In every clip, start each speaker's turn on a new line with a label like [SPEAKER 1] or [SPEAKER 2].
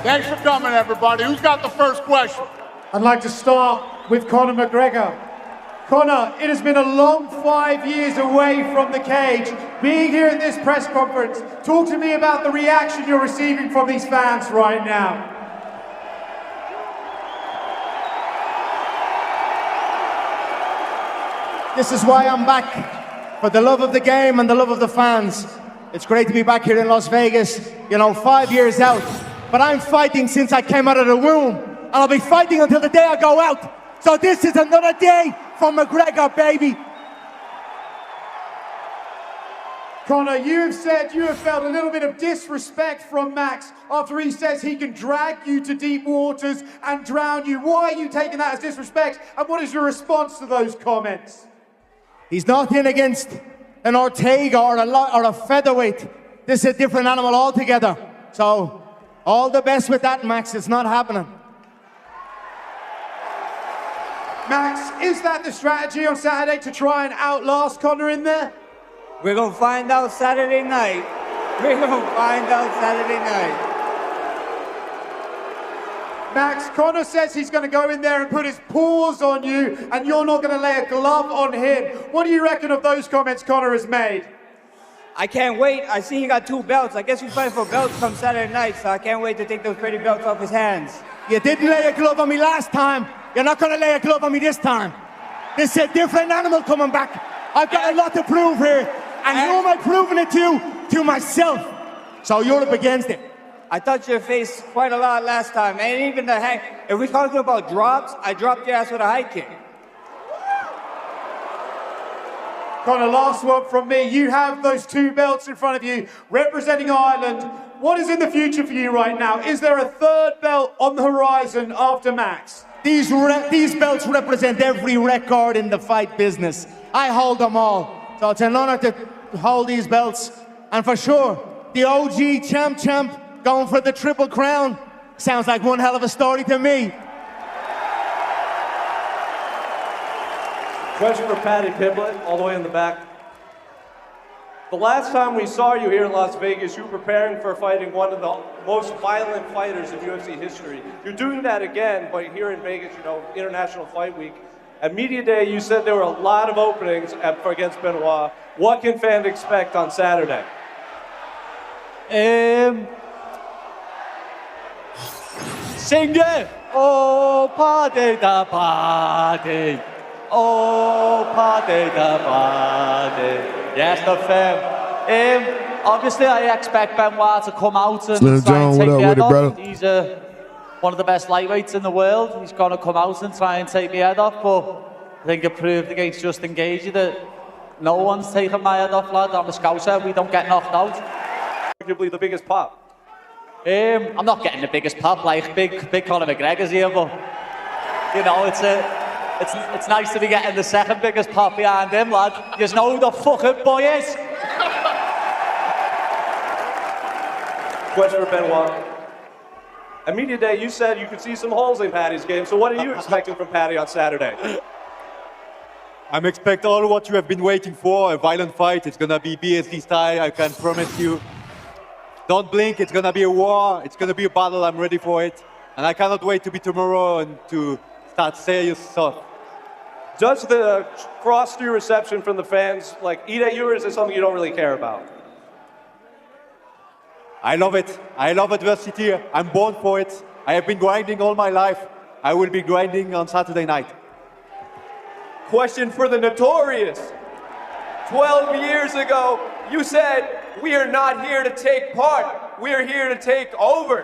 [SPEAKER 1] Thanks for coming, everybody. Who's got the first question?
[SPEAKER 2] I'd like to start with Conor McGregor. Conor, it has been a long 5 years away from the cage. Being here at this press conference, talk to me about the reaction you're receiving from these fans right now.
[SPEAKER 3] This is why I'm back, for the love of the game and the love of the fans. It's great to be back here in Las Vegas, 5 years out. But I'm fighting since I came out of the womb, and I'll be fighting until the day I go out. So this is another day for McGregor, baby.
[SPEAKER 2] Conor, you have said you have felt a little bit of disrespect from Max after he says he can drag you to deep waters and drown you. Why are you taking that as disrespect, and what is your response to those comments?
[SPEAKER 3] He's nothing against an Ortega or a featherweight. This is a different animal altogether. So all the best with that, Max. It's not happening.
[SPEAKER 2] Max, is that the strategy on Saturday, to try and outlast Conor in there?
[SPEAKER 4] We're going to find out Saturday night. We're going to find out Saturday night.
[SPEAKER 2] Max, Conor says he's going to go in there and put his paws on you, and you're not going to lay a glove on him. What do you reckon of those comments Conor has made?
[SPEAKER 4] I can't wait. I see he got 2 belts. I guess he's fighting for belts come Saturday night, so I can't wait to take those pretty belts off his hands.
[SPEAKER 3] You didn't lay a glove on me last time. You're not going to lay a glove on me this time. This is a different animal coming back. I've got a lot to prove here. And who am I proving it to? To myself. So you're up against it.
[SPEAKER 4] I touched your face quite a lot last time. And even the high, if we're talking about drops, I dropped your ass with a high kick.
[SPEAKER 2] Conor, last one from me. You have those 2 belts in front of you, representing Ireland. What is in the future for you right now? Is there a 3rd belt on the horizon after Max?
[SPEAKER 3] These belts represent every record in the fight business. I hold them all. So it's an honor to hold these belts. And for sure, the OG champ going for the Triple Crown. Sounds like one hell of a story to me.
[SPEAKER 5] Question for Patty Pimblett, all the way in the back. The last time we saw you here in Las Vegas, you were preparing for fighting one of the most violent fighters in UFC history. You're doing that again, but here in Vegas, International Fight Week. At Media Day, you said there were a lot of openings against Benoit. What can fans expect on Saturday?
[SPEAKER 6] Sing it! Oh, party da party. Oh, party da party. Yes, the fam. Obviously, I expect Benoit to come out and
[SPEAKER 7] Slim
[SPEAKER 6] try and
[SPEAKER 7] John,
[SPEAKER 6] take
[SPEAKER 7] what
[SPEAKER 6] me
[SPEAKER 7] up
[SPEAKER 6] head
[SPEAKER 7] with it,
[SPEAKER 6] off.
[SPEAKER 7] brother?
[SPEAKER 6] He's one of the best lightweights in the world. He's going to come out and try and take me head off, but I think it proved against Justin Gagey that no one's taking my head off, lad. I'm a Scouser. We don't get knocked out.
[SPEAKER 5] Arguably the biggest pop.
[SPEAKER 6] I'm not getting the biggest pop like big Conor McGregor's here, but it's nice to be getting the 2nd biggest pop behind him, lad. You know who the fucking boy is.
[SPEAKER 5] Question for Benoit. At Media Day, you said you could see some holes in Patty's game, so what are you expecting from Patty on Saturday?
[SPEAKER 8] I'm expecting all what you have been waiting for, a violent fight. It's gonna be BSD style, I can promise you. Don't blink, it's gonna be a war, it's gonna be a battle, I'm ready for it. And I cannot wait to be tomorrow and to start serious stuff.
[SPEAKER 5] Does the frosty reception from the fans eat at you, or is it something you don't really care about?
[SPEAKER 8] I love it. I love adversity. I'm born for it. I have been grinding all my life. I will be grinding on Saturday night.
[SPEAKER 5] Question for the Notorious. 12 years ago, you said, we are not here to take part. We are here to take over.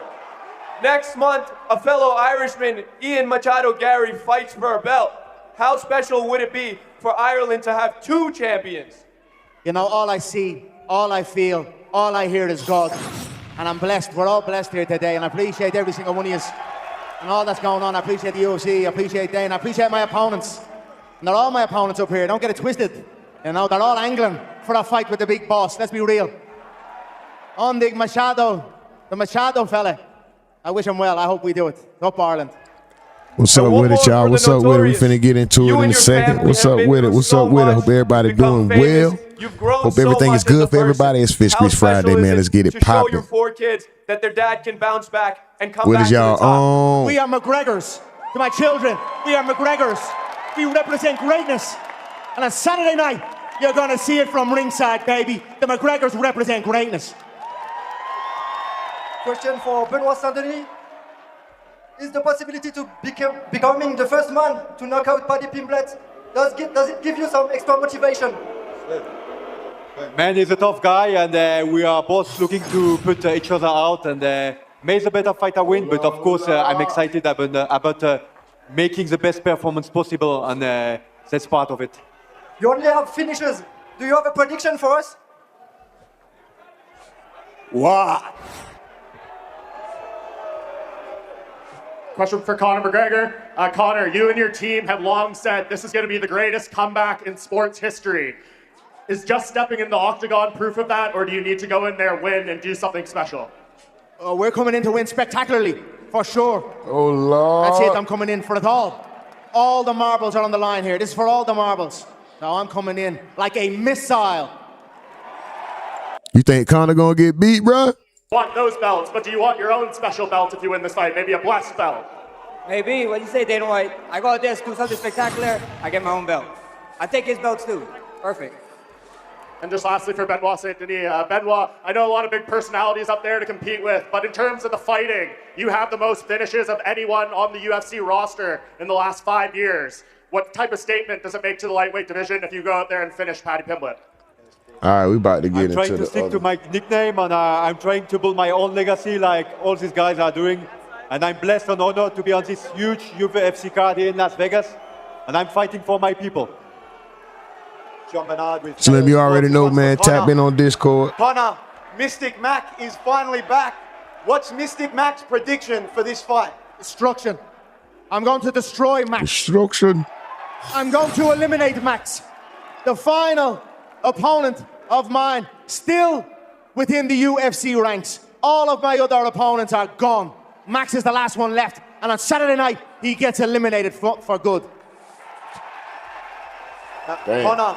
[SPEAKER 5] Next month, a fellow Irishman, Ian Machado Gary, fights for a belt. How special would it be for Ireland to have 2 champions?
[SPEAKER 3] All I see, all I feel, all I hear is God. And I'm blessed. We're all blessed here today, and I appreciate every single one of you and all that's going on. I appreciate the UFC, I appreciate Dane, I appreciate my opponents. And they're all my opponents up here. Don't get it twisted. They're all angling for a fight with the big boss. Let's be real. On the Machado fella. I wish him well. I hope we do it. Up Ireland.
[SPEAKER 7] What's up with it, y'all? What's up with it? We finna get into it in a second. What's up with it? What's up with it? Hope everybody doing well.
[SPEAKER 5] You've grown
[SPEAKER 7] Hope
[SPEAKER 5] so
[SPEAKER 7] everything
[SPEAKER 5] much
[SPEAKER 7] is good
[SPEAKER 5] as a
[SPEAKER 7] for everybody.
[SPEAKER 5] person.
[SPEAKER 7] It's Fish
[SPEAKER 5] How
[SPEAKER 7] Grease Friday,
[SPEAKER 5] special is
[SPEAKER 7] man. Let's get it
[SPEAKER 5] to show your
[SPEAKER 7] popping.
[SPEAKER 5] 4 kids that their dad can bounce back and come
[SPEAKER 7] What
[SPEAKER 5] back
[SPEAKER 7] is
[SPEAKER 5] to the
[SPEAKER 7] y'all
[SPEAKER 5] top.
[SPEAKER 7] on?
[SPEAKER 3] We are McGregors. To my children, we are McGregors. We represent greatness. And on Saturday night, you're going to see it from ringside, baby. The McGregors represent greatness.
[SPEAKER 9] Question for Benoit Saint-Denis. Is the possibility to becoming the first man to knock out Paddy Pimblett, does it give you some extra motivation?
[SPEAKER 8] Man is a tough guy, and we are both looking to put each other out, and may the better fighter win, but of course I'm excited about making the best performance possible, and that's part of it.
[SPEAKER 9] You only have finishes. Do you have a prediction for us?
[SPEAKER 1] Wow. Question for Conor McGregor. Conor, you and your team have long said this is going to be the greatest comeback in sports history. Is just stepping in the octagon proof of that, or do you need to go in there, win, and do something special?
[SPEAKER 3] We're coming in to win spectacularly, for sure.
[SPEAKER 7] Oh, Lord.
[SPEAKER 3] That's it, I'm coming in for it all. All the marbles are on the line here. This is for all the marbles. Now I'm coming in like a missile.
[SPEAKER 7] You think Conor gonna get beat, bro?
[SPEAKER 1] Want those belts, but do you want your own special belt if you win this fight? Maybe a blessed belt?
[SPEAKER 4] Maybe. What do you say, Dana White? I go out there, do something spectacular, I get my own belt. I take his belts too. Perfect.
[SPEAKER 1] And just lastly for Benoit Saint-Denis, Benoit, I know a lot of big personalities up there to compete with, but in terms of the fighting, you have the most finishes of anyone on the UFC roster in the last 5 years. What type of statement does it make to the lightweight division if you go out there and finish Paddy Pimblett?
[SPEAKER 7] All right, we about to get
[SPEAKER 8] I'm
[SPEAKER 7] into
[SPEAKER 8] trying to
[SPEAKER 7] the
[SPEAKER 8] stick
[SPEAKER 7] other.
[SPEAKER 8] to my nickname, and I'm trying to build my own legacy like all these guys are doing. And I'm blessed and honored to be on this huge UFC card here in Las Vegas, and I'm fighting for my people.
[SPEAKER 7] Slim, you already know, man. Tap in on Discord.
[SPEAKER 10] Conor, Mystic Mac is finally back. What's Mystic Mac's prediction for this fight?
[SPEAKER 3] Destruction. I'm going to destroy Max.
[SPEAKER 7] Destruction.
[SPEAKER 3] I'm going to eliminate Max. The final opponent of mine, still within the UFC ranks. All of my other opponents are gone. Max is the last one left. And on Saturday night, he gets eliminated for good.
[SPEAKER 10] Conor,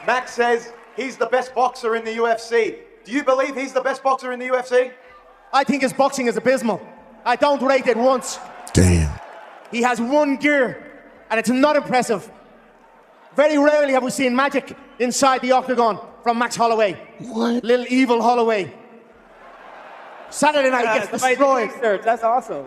[SPEAKER 10] Max says he's the best boxer in the UFC. Do you believe he's the best boxer in the UFC?
[SPEAKER 3] I think his boxing is abysmal. I don't rate it once.
[SPEAKER 7] Damn.
[SPEAKER 3] He has one gear, and it's not impressive. Very rarely have we seen magic inside the octagon from Max Holloway.
[SPEAKER 7] What?
[SPEAKER 3] Little evil Holloway. Saturday night he gets destroyed.
[SPEAKER 4] That's awesome.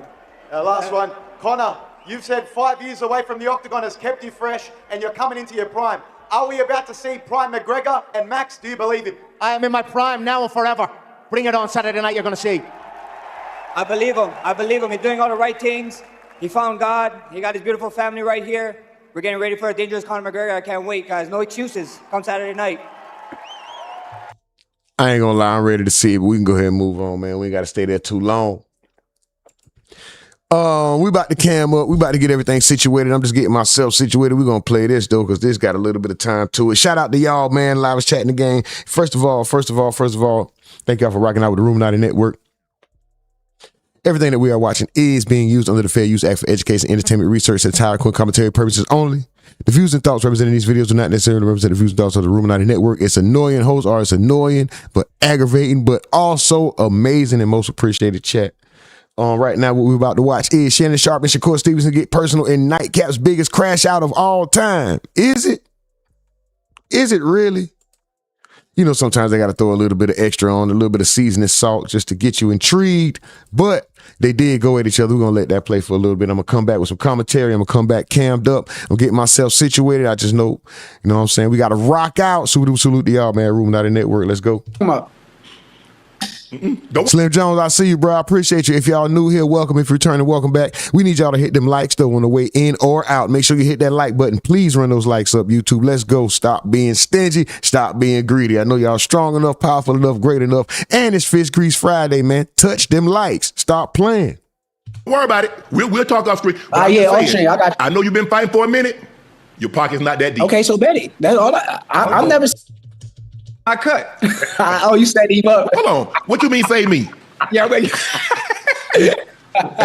[SPEAKER 10] Last one. Conor, you've said 5 years away from the octagon has kept you fresh, and you're coming into your prime. Are we about to see Prime McGregor and Max? Do you believe it?
[SPEAKER 3] I am in my prime now and forever. Bring it on Saturday night, you're going to see.
[SPEAKER 4] I believe him. I believe him. He's doing all the right things. He found God. He got his beautiful family right here. We're getting ready for a dangerous Conor McGregor. I can't wait, guys. No excuses. Come Saturday night.
[SPEAKER 7] I ain't gonna lie, I'm ready to see it, but we can go ahead and move on, man. We ain't gotta stay there too long. We about to cam up. We about to get everything situated. I'm just getting myself situated. We're gonna play this though, because this got a little bit of time to it. Shout out to y'all, man. Live was chatting the game. First of all, thank y'all for rocking out with the RUMORNATI Network. Everything that we are watching is being used under the Fair Use Act for education, entertainment, research, satire, and commentary purposes only. The views and thoughts represented in these videos do not necessarily represent the views and thoughts of the RUMORNATI Network. It's annoying. Hoes are it's annoying, but aggravating, but also amazing and most appreciated chat. Right now, what we're about to watch is Shannon Sharpe and Shakur Stevenson get personal in Nightcap's biggest crash out of all time. Is it? Is it really? You know, sometimes they got to throw a little bit of extra on, a little bit of seasoning salt just to get you intrigued. But they did go at each other. We're going to let that play for a little bit. I'm going to come back with some commentary. I'm going to come back cammed up. I'm getting myself situated. I just know, you know what I'm saying? We got to rock out. Salute to y'all, man. RUMORNATI Network. Let's go.
[SPEAKER 11] Come on.
[SPEAKER 7] Slim Jones, I see you, bro. I appreciate you. If y'all new here, welcome. If you're returning, welcome back. We need y'all to hit them likes, though, on the way in or out. Make sure you hit that like button. Please run those likes up, YouTube. Let's go. Stop being stingy. Stop being greedy. I know y'all strong enough, powerful enough, great enough. And it's Fish Grease Friday, man. Touch them likes. Stop playing.
[SPEAKER 11] Don't worry about it. We'll talk off screen.
[SPEAKER 12] Yeah, Ocean, I got you.
[SPEAKER 11] I know you've been fighting for a minute. Your pocket's not that deep.
[SPEAKER 12] Okay, so Betty, that's all I've never. I cut. Oh, you set him up.
[SPEAKER 11] Hold on. What you mean, save me?
[SPEAKER 12] Yeah, but
[SPEAKER 11] hey,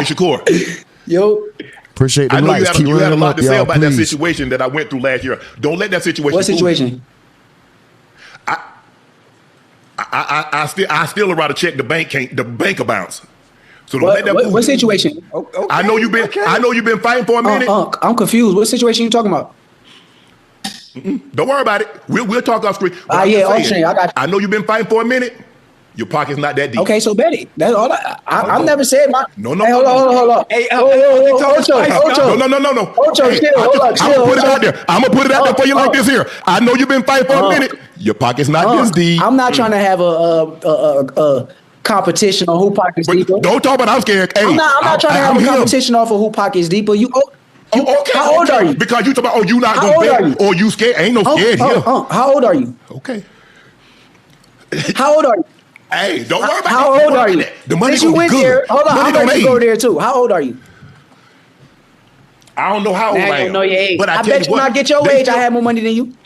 [SPEAKER 11] Shakur.
[SPEAKER 12] Yo.
[SPEAKER 7] Appreciate the
[SPEAKER 11] I know
[SPEAKER 7] likes.
[SPEAKER 11] you had a lot to say about
[SPEAKER 7] please.
[SPEAKER 11] that situation that I went through last year. Don't let that situation.
[SPEAKER 12] What situation?
[SPEAKER 11] I still rather check the bank bounce. So don't let that
[SPEAKER 12] what situation?
[SPEAKER 11] Okay, I know you've been fighting for a minute.
[SPEAKER 12] I'm confused. What situation you talking about?
[SPEAKER 11] Don't worry about it. We'll talk off screen.
[SPEAKER 12] Yeah, off screen. I got you.
[SPEAKER 11] I know you've been fighting for a minute. Your pocket's not that deep.
[SPEAKER 12] Okay, so Betty, that's all. I've never said my.
[SPEAKER 11] No.
[SPEAKER 12] Hey, hold on. Hey, Ocho.
[SPEAKER 11] No.
[SPEAKER 12] Ocho,
[SPEAKER 11] hey,
[SPEAKER 12] chill. Hold on, chill.
[SPEAKER 11] I'm gonna put it out there. I'm gonna put it out there for you like this here. I know you've been fighting for a minute. Your pocket's not this deep.
[SPEAKER 12] I'm not trying to have a competition on who pockets deeper.
[SPEAKER 11] Don't talk about I'm scared. Hey,
[SPEAKER 12] I'm not trying to have a competition off of who pockets deeper.
[SPEAKER 11] Okay.
[SPEAKER 12] How old are you?
[SPEAKER 11] Because you talk about you not gonna bet or you scared. Ain't no scared here.
[SPEAKER 12] How old are you?
[SPEAKER 11] Okay.
[SPEAKER 12] How old are you?
[SPEAKER 11] Hey, don't worry about
[SPEAKER 12] how old are you?
[SPEAKER 11] The money
[SPEAKER 12] you went
[SPEAKER 11] good.
[SPEAKER 12] There, hold on, I'm going to go there too. How old are you?
[SPEAKER 11] I don't know how old I am.
[SPEAKER 12] I don't know your age.
[SPEAKER 11] But
[SPEAKER 12] I bet you when I get your age, I have more money than you.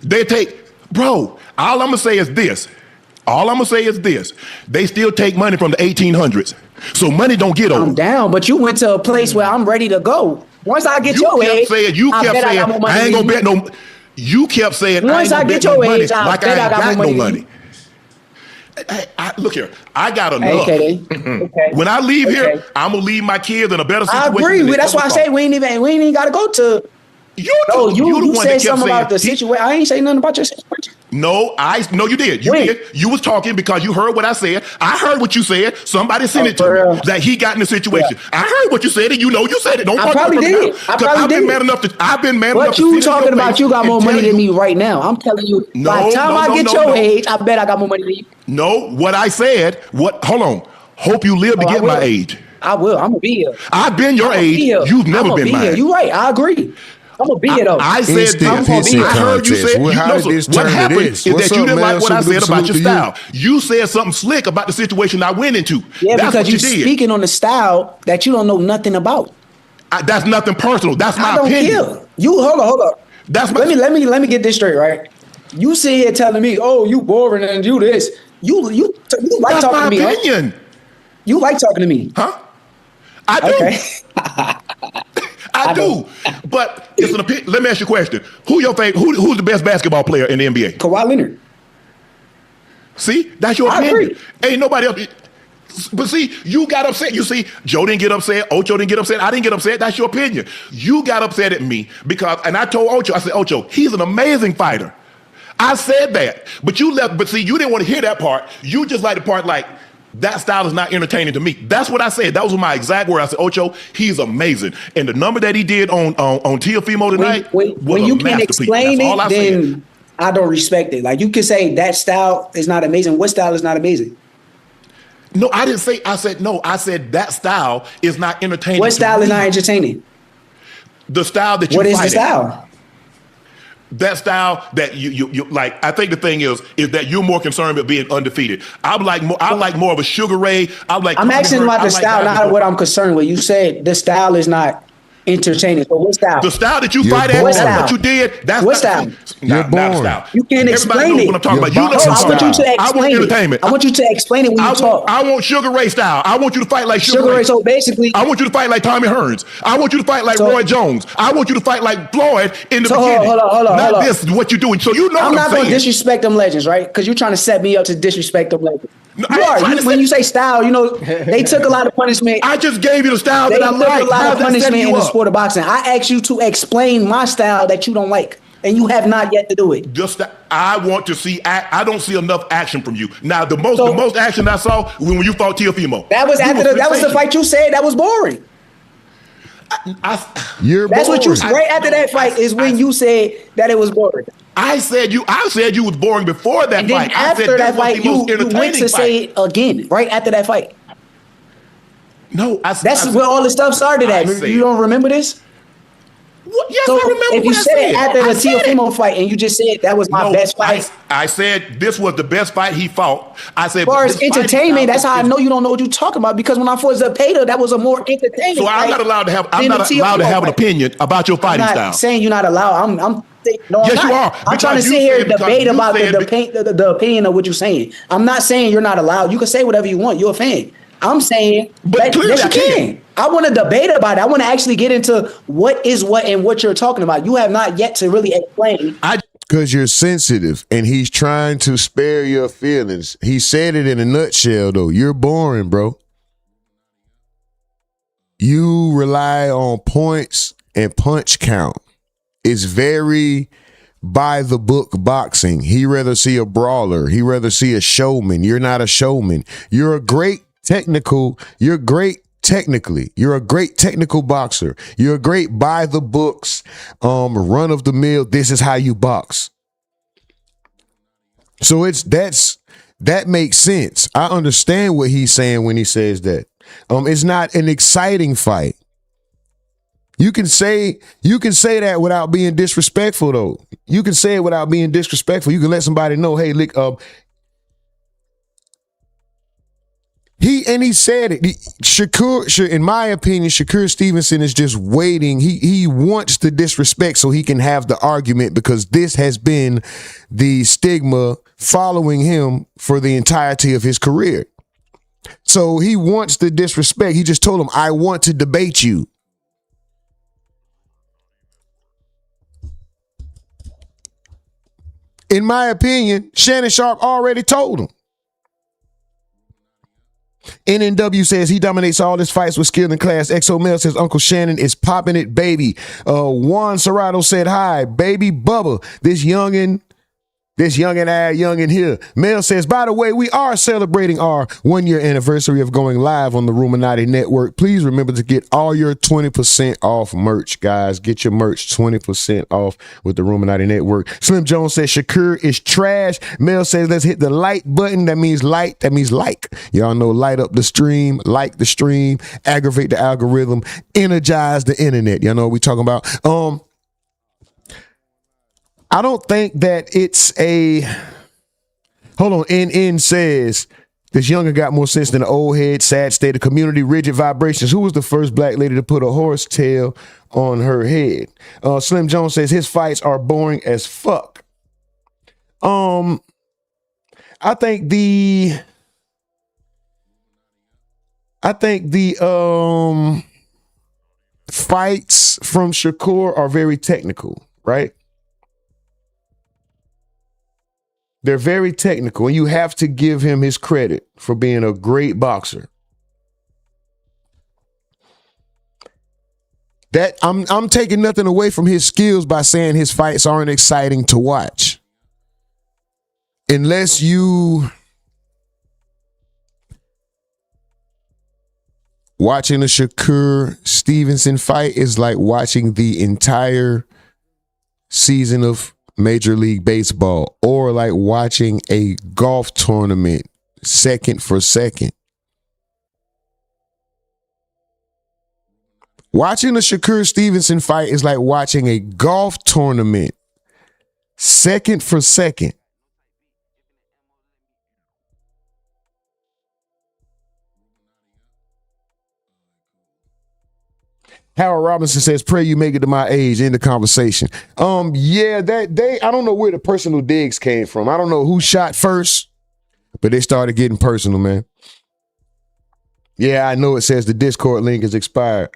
[SPEAKER 11] They take, bro, all I'm going to say is this. They still take money from the 1800s. So money don't get old.
[SPEAKER 12] I'm down, but you went to a place where I'm ready to go. Once I get your age,
[SPEAKER 11] you kept saying, I ain't going to bet no. You kept saying,
[SPEAKER 12] once I get your age, I bet I got more money.
[SPEAKER 11] Hey, look here. I got enough.
[SPEAKER 12] Okay.
[SPEAKER 11] When I leave here, I'm gonna leave my kids in a better situation.
[SPEAKER 12] I agree. That's why I say we ain't even got to go to. You said something about the situation. I ain't say nothing about your situation.
[SPEAKER 11] No, you did. You did. You was talking because you heard what I said. I heard what you said. Somebody sent it to me that he got in the situation. Yeah. I heard what you said, and you know you said it. Don't
[SPEAKER 12] I probably did.
[SPEAKER 11] I've been mad enough. I've been mad enough.
[SPEAKER 12] What you talking about? You got more money than me right now. I'm telling you. By the time I get your age, I bet I got more money than you.
[SPEAKER 11] No, what I said. Hold on. Hope you live to get my age.
[SPEAKER 12] I will. I'm gonna be here.
[SPEAKER 11] I've been your age. You've never been mine.
[SPEAKER 12] You're right. I agree. I'm gonna be here though.
[SPEAKER 11] I said I heard you say what happened is that you didn't like what I said about your style. You said something slick about the situation I went into.
[SPEAKER 12] Yeah, because you're speaking on the style that you don't know nothing about.
[SPEAKER 11] That's nothing personal. That's my opinion.
[SPEAKER 12] Care. You hold on.
[SPEAKER 11] That's
[SPEAKER 12] let me get this straight, right? You sit here telling me, "Oh, you boring and do this." You like talking to me?
[SPEAKER 11] Opinion.
[SPEAKER 12] Huh? You like talking to me?
[SPEAKER 11] Huh? I do.
[SPEAKER 12] Okay.
[SPEAKER 11] I do. But it's an opinion. Let me ask you a question. Who's the best basketball player in the NBA?
[SPEAKER 12] Kawhi Leonard.
[SPEAKER 11] See? That's your opinion.
[SPEAKER 12] I agree.
[SPEAKER 11] Ain't nobody else. But see, you got upset. You see, Joe didn't get upset. Ocho didn't get upset. I didn't get upset. That's your opinion. You got upset at me because, and I told Ocho, I said, Ocho, he's an amazing fighter. I said that. But you left, but see, you didn't want to hear that part. You just like the part like, that style is not entertaining to me. That's what I said. That was my exact word. I said, Ocho, he's amazing. And the number that he did on Teofimo tonight
[SPEAKER 12] when you can explain it, then I don't respect it. Like you can say that style is not amazing. What style is not amazing?
[SPEAKER 11] No, I didn't say. I said that style is not entertaining.
[SPEAKER 12] What style is not entertaining?
[SPEAKER 11] The style that you.
[SPEAKER 12] What is the style?
[SPEAKER 11] That style that you like. I think the thing is that you're more concerned with being undefeated. I like more of a Sugar Ray. I'm
[SPEAKER 12] asking about the style, not what I'm concerned with. You said the style is not entertaining. So what style?
[SPEAKER 11] The style that you fight at, that's what you did. That's
[SPEAKER 12] what style?
[SPEAKER 11] Not style.
[SPEAKER 12] You can't explain it.
[SPEAKER 11] What I'm talking about.
[SPEAKER 12] You know I want you to explain
[SPEAKER 11] I want entertainment.
[SPEAKER 12] I want you to explain it when you talk.
[SPEAKER 11] I want Sugar Ray style. I want you to fight like Sugar Ray.
[SPEAKER 12] So basically,
[SPEAKER 11] I want you to fight like Tommy Hearns. I want you to fight like Roy Jones. I want you to fight like Floyd in the beginning.
[SPEAKER 12] Hold on.
[SPEAKER 11] Not this is what you're doing. So you know
[SPEAKER 12] I'm
[SPEAKER 11] what I'm saying.
[SPEAKER 12] not going to disrespect them legends, right? Because you're trying to set me up to disrespect them legends.
[SPEAKER 11] No,
[SPEAKER 12] you are. When you say style, you know, they took a lot of punishment.
[SPEAKER 11] I just gave you the style that I like.
[SPEAKER 12] They took a lot of punishment in the sport of boxing. I asked you to explain my style that you don't like, and you have not yet to do it.
[SPEAKER 11] I want to see. I don't see enough action from you. Now, the most action I saw when you fought Teofimo.
[SPEAKER 12] That was that was the fight you said that was boring. That's what you right after that fight is when you said that it was boring.
[SPEAKER 11] I said you was boring before that
[SPEAKER 12] and
[SPEAKER 11] fight.
[SPEAKER 12] Then after that fight, you went to say it again right after that fight.
[SPEAKER 11] No,
[SPEAKER 12] that's where all the stuff started at. You don't remember this?
[SPEAKER 11] What? Yes, I remember.
[SPEAKER 12] If you said it after the Teofimo fight and you just said that was my best fight,
[SPEAKER 11] I said this was the best fight he fought. I said,
[SPEAKER 12] as far as entertainment, that's how I know you don't know what you're talking about. Because when I fought Zepeda, that was a more entertaining.
[SPEAKER 11] So I'm not allowed to have. I'm not allowed to have an opinion about your fighting style.
[SPEAKER 12] I'm not saying you're not allowed.
[SPEAKER 11] Yes, you are.
[SPEAKER 12] I'm trying to sit here and debate about the opinion of what you're saying. I'm not saying you're not allowed. You can say whatever you want. You're a fan. I'm saying, but yes, you can. I want to debate about it. I want to actually get into what is what and what you're talking about. You have not yet to really explain.
[SPEAKER 7] Because you're sensitive and he's trying to spare your feelings. He said it in a nutshell, though. You're boring, bro. You rely on points and punch count. It's very by the book boxing. He rather see a brawler. He rather see a showman. You're not a showman. You're a great technical. You're great technically. You're a great technical boxer. You're a great by the books, run of the mill. This is how you box. So that makes sense. I understand what he's saying when he says that. It's not an exciting fight. You can say that without being disrespectful, though. You can say it without being disrespectful. You can let somebody know, hey, look, he said it. Shakur, in my opinion, Shakur Stevenson is just waiting. He wants the disrespect so he can have the argument, because this has been the stigma following him for the entirety of his career. So he wants the disrespect. He just told him, I want to debate you. In my opinion, Shannon Sharpe already told him. NNW says he dominates all his fights with skill and class. XO Mel says Uncle Shannon is popping it, baby. Juan Serrato said hi, baby Bubba. This youngin' here. Mel says, by the way, we are celebrating our 1-year anniversary of going live on the Rumonati Network. Please remember to get all your 20% off merch, guys. Get your merch 20% off with the Rumonati Network. Slim Jones says Shakur is trash. Mel says, let's hit the like button. That means like. That means like. Y'all know, light up the stream, like the stream, aggravate the algorithm, energize the internet. Y'all know what we talking about. I don't think that it's a... Hold on. NN says, this younger got more sense than the old head. Sad state of community. Rigid vibrations. Who was the first black lady to put a horse tail on her head? Slim Jones says his fights are boring as fuck. I think the fights from Shakur are very technical, right? They're very technical, and you have to give him his credit for being a great boxer. That I'm taking nothing away from his skills by saying his fights aren't exciting to watch. Unless you watching a Shakur Stevenson fight is like watching the entire season of Major League Baseball, or like watching a golf tournament second for second. Watching a Shakur Stevenson fight is like watching a golf tournament second for second. Harold Robinson says, pray you make it to my age. End the conversation. Yeah, I don't know where the personal digs came from. I don't know who shot first, but they started getting personal, man. Yeah, I know it says the Discord link is expired.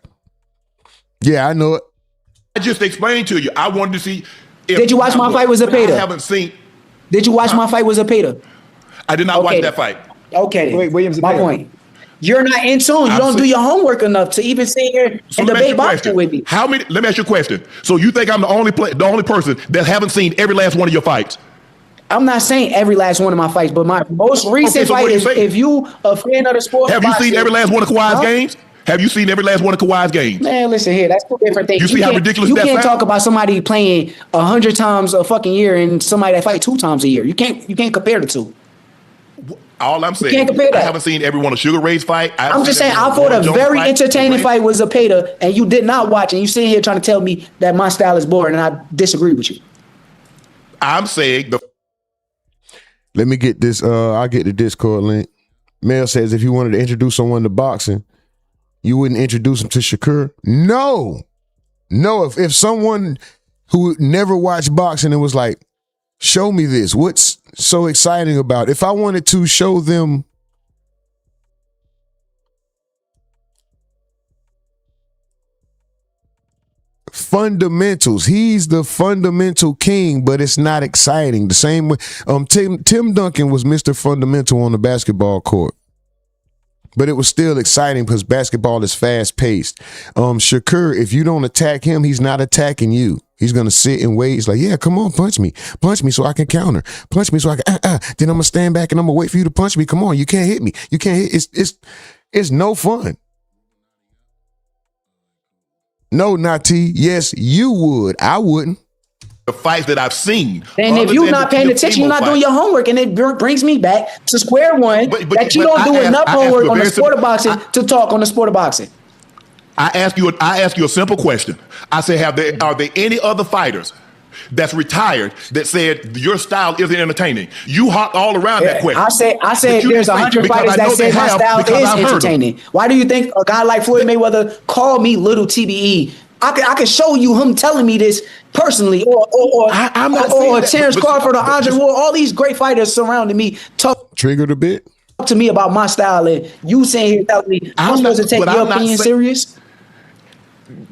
[SPEAKER 7] Yeah, I know it.
[SPEAKER 11] I just explained to you. I wanted to see.
[SPEAKER 12] Did you watch my fight with Zepeda?
[SPEAKER 11] I haven't seen.
[SPEAKER 12] Did you watch my fight with Zepeda?
[SPEAKER 11] I did not watch that fight.
[SPEAKER 12] Okay.
[SPEAKER 10] Wait, Williams.
[SPEAKER 12] My point. You're not in tune. You don't do your homework enough to even sit here and debate boxing with me.
[SPEAKER 11] How many? Let me ask you a question. So you think I'm the only person that haven't seen every last one of your fights?
[SPEAKER 12] I'm not saying every last one of my fights, but my most recent fight is, if you a fan of the sport.
[SPEAKER 11] Have you seen every last one of Kawhi's games? Have you seen every last one of Kawhi's games?
[SPEAKER 12] Man, listen here. That's two different things.
[SPEAKER 11] You see how ridiculous
[SPEAKER 12] you
[SPEAKER 11] that
[SPEAKER 12] can't
[SPEAKER 11] sounds?
[SPEAKER 12] talk about somebody playing 100 times a fucking year and somebody that fight 2 times a year. You can't compare the two.
[SPEAKER 11] All I'm saying,
[SPEAKER 12] can't compare that.
[SPEAKER 11] I haven't seen every one of Sugar Ray's fight.
[SPEAKER 12] I'm just saying, I fought a very entertaining fight with Zepeda, and you did not watch, and you sitting here trying to tell me that my style is boring, and I disagree with you.
[SPEAKER 11] I'm saying
[SPEAKER 7] Let me get this. I'll get the Discord link. Mel says, if you wanted to introduce someone to boxing, you wouldn't introduce them to Shakur? No. If someone who never watched boxing and was like, show me this, what's so exciting about it? If I wanted to show them fundamentals. He's the fundamental king, but it's not exciting. The same way Tim Duncan was Mr. Fundamental on the basketball court. But it was still exciting because basketball is fast paced. Shakur, if you don't attack him, he's not attacking you. He's going to sit and wait. He's like, yeah, come on, punch me so I can counter. Punch me so I can, Then I'm going to stand back and I'm going to wait for you to punch me. Come on, you can't hit me. You can't hit. It's no fun. No, Nati. Yes, you would. I wouldn't.
[SPEAKER 11] The fights that I've seen.
[SPEAKER 12] And if you're not paying attention, you're not doing your homework. And it brings me back to square one that you don't do enough homework on the sport of boxing to talk on the sport of boxing.
[SPEAKER 11] I ask you a simple question. I say, are there any other fighters that's retired that said your style isn't entertaining? You hopped all around that question.
[SPEAKER 12] I said there's 100 fighters that say my style is entertaining. Why do you think a guy like Floyd Mayweather called me little TBE? I can show you him telling me this personally, or Terrence Crawford or Andre Ward. All these great fighters surrounding me talk
[SPEAKER 7] triggered a bit
[SPEAKER 12] to me about my style, and you saying here telling me I'm supposed to take your opinion serious.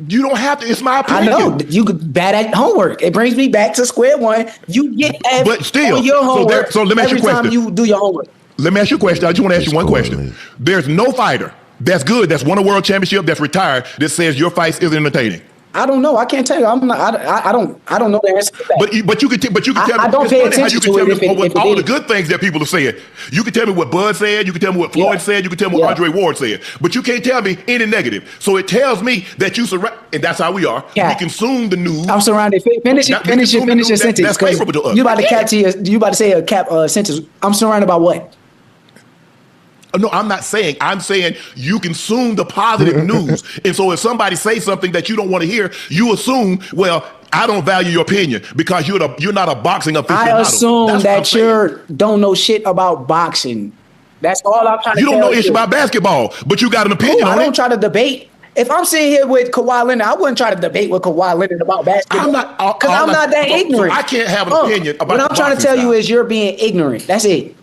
[SPEAKER 11] You don't have to. It's my opinion.
[SPEAKER 12] I know you bad at homework. It brings me back to square one. You get
[SPEAKER 11] but still
[SPEAKER 12] on your homework
[SPEAKER 11] so let me ask you a question.
[SPEAKER 12] Every time you do your homework.
[SPEAKER 11] Let me ask you a question. I just want to ask you one question. There's no fighter that's good, that's won a world championship, that's retired, that says your fights isn't entertaining.
[SPEAKER 12] I don't know. I can't tell you. I don't know the answer to that.
[SPEAKER 11] But you can tell me.
[SPEAKER 12] I don't pay attention to it.
[SPEAKER 11] All the good things that people have said. You can tell me what Bud said. You can tell me what Floyd said. You can tell me what Andre Ward said. But you can't tell me any negative. So it tells me that you surround, and that's how we are. We consume the news.
[SPEAKER 12] I'm surrounded. Finish your sentence.
[SPEAKER 11] That's favorable to us.
[SPEAKER 12] You about to say a cap sentence. I'm surrounded by what?
[SPEAKER 11] No, I'm not saying. I'm saying you consume the positive news. And so if somebody says something that you don't want to hear, you assume, well, I don't value your opinion because you're not a boxing aficionado.
[SPEAKER 12] I assume that you don't know shit about boxing. That's all I'm trying to tell you.
[SPEAKER 11] You don't know shit about basketball, but you got an opinion on it.
[SPEAKER 12] I don't try to debate. If I'm sitting here with Kawhi Leonard, I wouldn't try to debate with Kawhi Leonard about basketball. I'm not that ignorant.
[SPEAKER 11] So I can't have an opinion about
[SPEAKER 12] what I'm trying to tell you is you're being ignorant. That's it.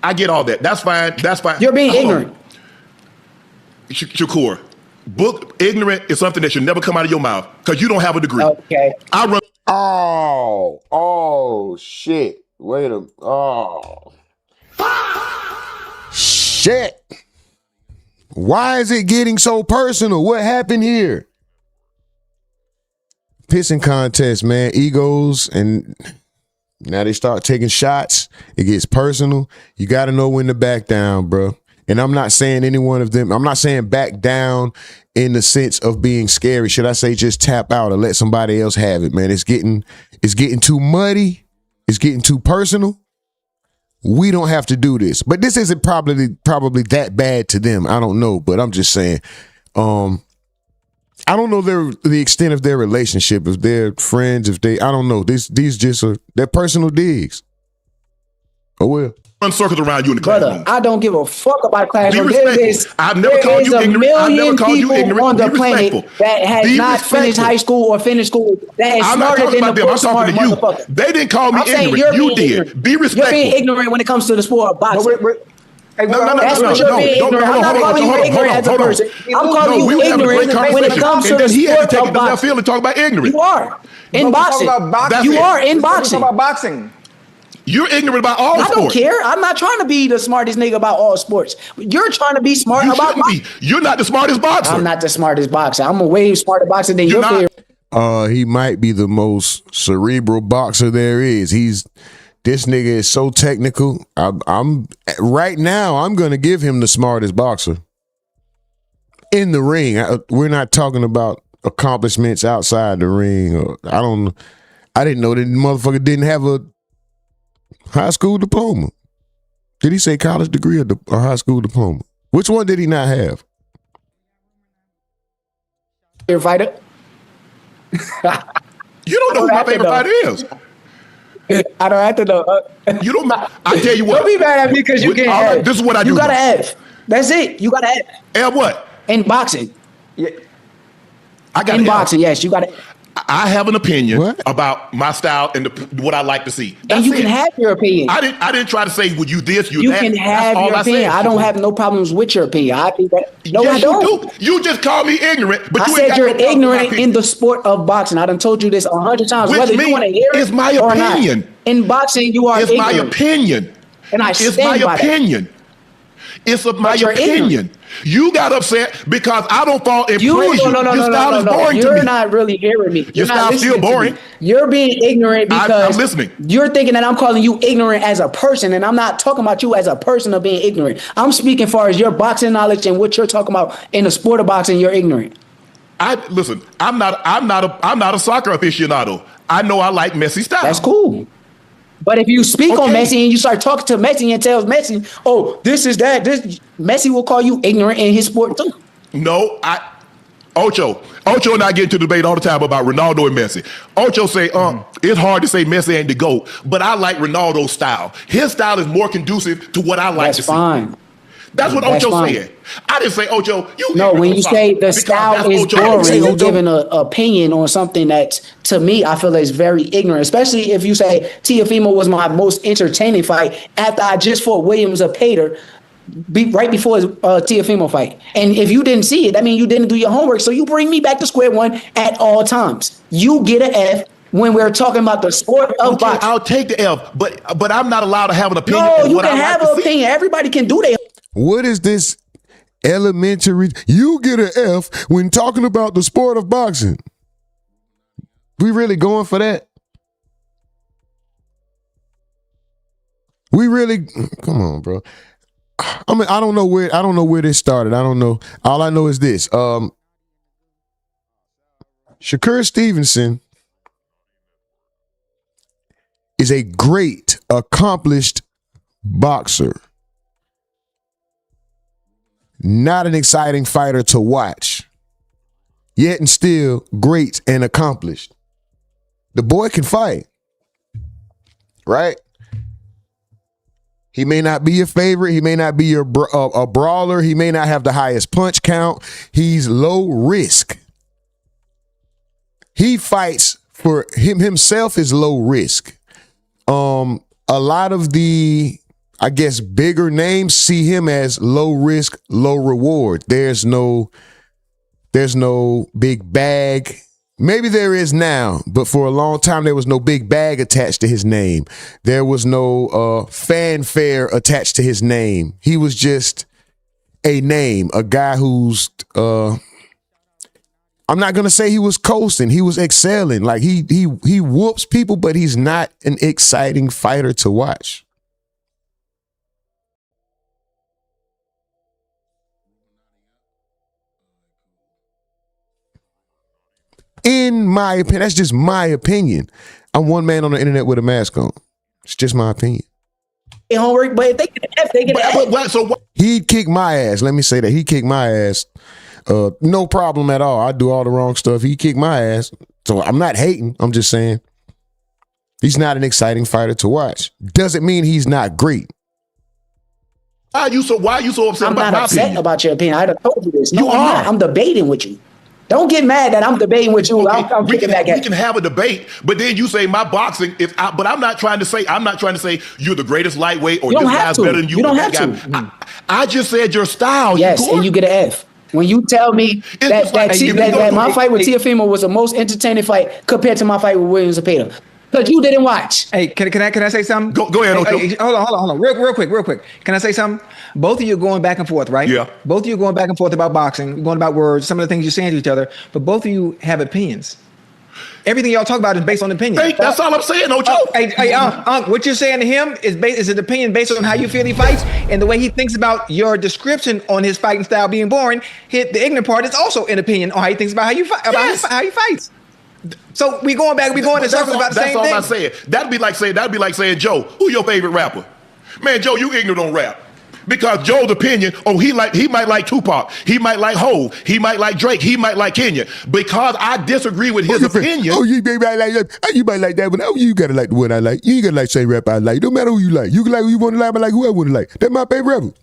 [SPEAKER 11] I get all that. That's fine. That's fine.
[SPEAKER 12] You're being ignorant.
[SPEAKER 11] Shakur, ignorant is something that should never come out of your mouth because you don't have a degree.
[SPEAKER 12] Okay.
[SPEAKER 7] Oh, shit. Wait a minute. Oh. Shit. Why is it getting so personal? What happened here? Pissing contest, man. Egos and... Now they start taking shots. It gets personal. You got to know when to back down, bro. And I'm not saying any one of them. I'm not saying back down in the sense of being scary. Should I say just tap out and let somebody else have it, man? It's getting too muddy. It's getting too personal. We don't have to do this. But this isn't probably that bad to them. I don't know. But I'm just saying. I don't know the extent of their relationship, if they're friends, I don't know. These just are their personal digs. Oh well.
[SPEAKER 11] Run circles around you in the classroom.
[SPEAKER 12] I don't give a fuck about classroom.
[SPEAKER 11] I've never called you ignorant. I've never called you ignorant.
[SPEAKER 12] On the planet that has not finished high school or finished school that is smarter than the book smart motherfucker.
[SPEAKER 11] They didn't call me ignorant. You did. Be respectful.
[SPEAKER 12] You're being ignorant when it comes to the sport of boxing.
[SPEAKER 11] That's
[SPEAKER 12] what you're being ignorant. I'm not calling you ignorant as a person. I'm calling you ignorant when it comes to the sport of boxing.
[SPEAKER 11] And talk about ignorant.
[SPEAKER 12] You are in boxing. You are in boxing.
[SPEAKER 13] About boxing.
[SPEAKER 11] You're ignorant about all sports.
[SPEAKER 12] I don't care. I'm not trying to be the smartest nigga about all sports. You're trying to be smart about boxing.
[SPEAKER 11] You're not the smartest boxer.
[SPEAKER 12] I'm not the smartest boxer. I'm a way smarter boxer than your favorite.
[SPEAKER 7] He might be the most cerebral boxer there is. This nigga is so technical. I'm right now. I'm gonna give him the smartest boxer in the ring. We're not talking about accomplishments outside the ring. I didn't know that motherfucker didn't have a high school diploma. Did he say college degree or a high school diploma? Which one did he not have?
[SPEAKER 12] Favorite fighter?
[SPEAKER 11] You don't know who my favorite fighter is.
[SPEAKER 12] I don't have to know.
[SPEAKER 11] You don't. I tell you what.
[SPEAKER 12] Don't be mad at me because you get F.
[SPEAKER 11] This is what I do.
[SPEAKER 12] You got an F. That's it. You got an F.
[SPEAKER 11] F what?
[SPEAKER 12] In boxing.
[SPEAKER 11] Yeah. I got
[SPEAKER 12] in boxing. Yes, you got it.
[SPEAKER 11] I have an opinion about my style and what I like to see.
[SPEAKER 12] And you can have your opinion.
[SPEAKER 11] I didn't try to say, would you this, you that.
[SPEAKER 12] You can have your opinion. I don't have no problems with your opinion. I think that, no,
[SPEAKER 11] yes,
[SPEAKER 12] I don't.
[SPEAKER 11] You do. You just called me ignorant, but
[SPEAKER 12] I
[SPEAKER 11] you
[SPEAKER 12] said you're ignorant in the sport of boxing. I done told you this 100 times.
[SPEAKER 11] Which
[SPEAKER 12] whether you want to hear it
[SPEAKER 11] my
[SPEAKER 12] or
[SPEAKER 11] opinion.
[SPEAKER 12] not. In boxing, you are ignorant.
[SPEAKER 11] It's my opinion.
[SPEAKER 12] And I stand by that.
[SPEAKER 11] It's my opinion. You got upset because I don't fall in praise you. Your style is boring to me.
[SPEAKER 12] You're not really hearing me.
[SPEAKER 11] Your style's still boring.
[SPEAKER 12] You're being ignorant because
[SPEAKER 11] I'm listening.
[SPEAKER 12] You're thinking that I'm calling you ignorant as a person, and I'm not talking about you as a person of being ignorant. I'm speaking as far as your boxing knowledge and what you're talking about in the sport of boxing. You're ignorant.
[SPEAKER 11] Listen. I'm not a soccer aficionado. I know I like Messi style.
[SPEAKER 12] That's cool. But if you speak on Messi and you start talking to Messi and tells Messi, oh, this is that, this, Messi will call you ignorant in his sport too.
[SPEAKER 11] No, Ocho and I get into debate all the time about Ronaldo and Messi. Ocho say, it's hard to say Messi ain't the GOAT, but I like Ronaldo's style. His style is more conducive to what I like to see. That's fine. That's what Ocho said. I didn't say, Ocho, you.
[SPEAKER 12] No, when you say the style is boring, you're giving an opinion on something that, to me, I feel is very ignorant. Especially if you say Teofimo was my most entertaining fight after I just fought Williams of Pater right before his Teofimo fight. And if you didn't see it, that means you didn't do your homework. So you bring me back to square one at all times. You get an F when we're talking about the sport of boxing.
[SPEAKER 11] I'll take the F, but I'm not allowed to have an opinion.
[SPEAKER 12] No, you can have an opinion. Everybody can do their.
[SPEAKER 7] What is this elementary? You get an F when talking about the sport of boxing. We really going for that? We really? Come on, bro. I mean, I don't know where this started. I don't know. All I know is this. Shakur Stevenson is a great, accomplished boxer. Not an exciting fighter to watch, yet and still great and accomplished. The boy can fight, right? He may not be your favorite. He may not be a brawler. He may not have the highest punch count. He's low risk. He fights for himself is low risk. A lot of the, I guess, bigger names see him as low risk, low reward. There's no big bag. Maybe there is now, but for a long time, there was no big bag attached to his name. There was no fanfare attached to his name. He was just a name, a guy who's, I'm not going to say he was coasting. He was excelling. Like he whoops people, but he's not an exciting fighter to watch. In my opinion, that's just my opinion. I'm one man on the internet with a mask on. It's just my opinion.
[SPEAKER 12] Homework, but if they get an F, they get an F.
[SPEAKER 11] So what?
[SPEAKER 7] He'd kick my ass. Let me say that. He kicked my ass. No problem at all. I do all the wrong stuff. He kicked my ass. So I'm not hating. I'm just saying he's not an exciting fighter to watch. Doesn't mean he's not great.
[SPEAKER 11] Why are you so upset
[SPEAKER 12] I'm
[SPEAKER 11] about
[SPEAKER 12] not
[SPEAKER 11] my
[SPEAKER 12] upset
[SPEAKER 11] opinion?
[SPEAKER 12] about your opinion. I done told you this. No,
[SPEAKER 11] You
[SPEAKER 12] I'm
[SPEAKER 11] are.
[SPEAKER 12] not. I'm debating with you. Don't get mad that I'm debating with you.
[SPEAKER 11] Okay,
[SPEAKER 12] I'm kicking back at
[SPEAKER 11] we can have a debate, but then you say my boxing is. But I'm not trying to say you're the greatest lightweight or
[SPEAKER 12] You
[SPEAKER 11] this
[SPEAKER 12] don't have
[SPEAKER 11] guy's
[SPEAKER 12] to.
[SPEAKER 11] better than you.
[SPEAKER 12] You don't
[SPEAKER 11] or
[SPEAKER 12] have
[SPEAKER 11] that guy. I just said your style.
[SPEAKER 12] Yes, and you get an F. When you tell me that my fight with Teofimo was the most entertaining fight compared to my fight with Williams Zepeda. Because you didn't watch.
[SPEAKER 13] Hey, can I say something?
[SPEAKER 11] Go ahead, Ocho.
[SPEAKER 13] Hey, hold on. Real quick. Can I say something? Both of you are going back and forth, right?
[SPEAKER 11] Yeah.
[SPEAKER 13] Both of you are going back and forth about boxing, going about words, some of the things you're saying to each other, but both of you have opinions. Everything y'all talk about is based on opinion.
[SPEAKER 11] Hey, that's all I'm saying, Ocho.
[SPEAKER 13] What you're saying to him is an opinion based on how you feel he fights and the way he thinks about your description on his fighting style being boring. The ignorant part is also an opinion on how he thinks about how you fight, how he fights. So we going in circles about the same thing.
[SPEAKER 11] That's all I said. That'd be like saying, Joe, who your favorite rapper? Man, Joe, you ignorant on rap. Because Joe's opinion, he might like Tupac, he might like Hov, he might like Drake, he might like Kenya. Because I disagree with his opinion.
[SPEAKER 7] You might like that. You might like that one. Oh, you gotta like the one I like. You ain't gotta like same rap I like. No matter who you like. You can like who you want to like, but like who I want to like. That's my favorite rapper.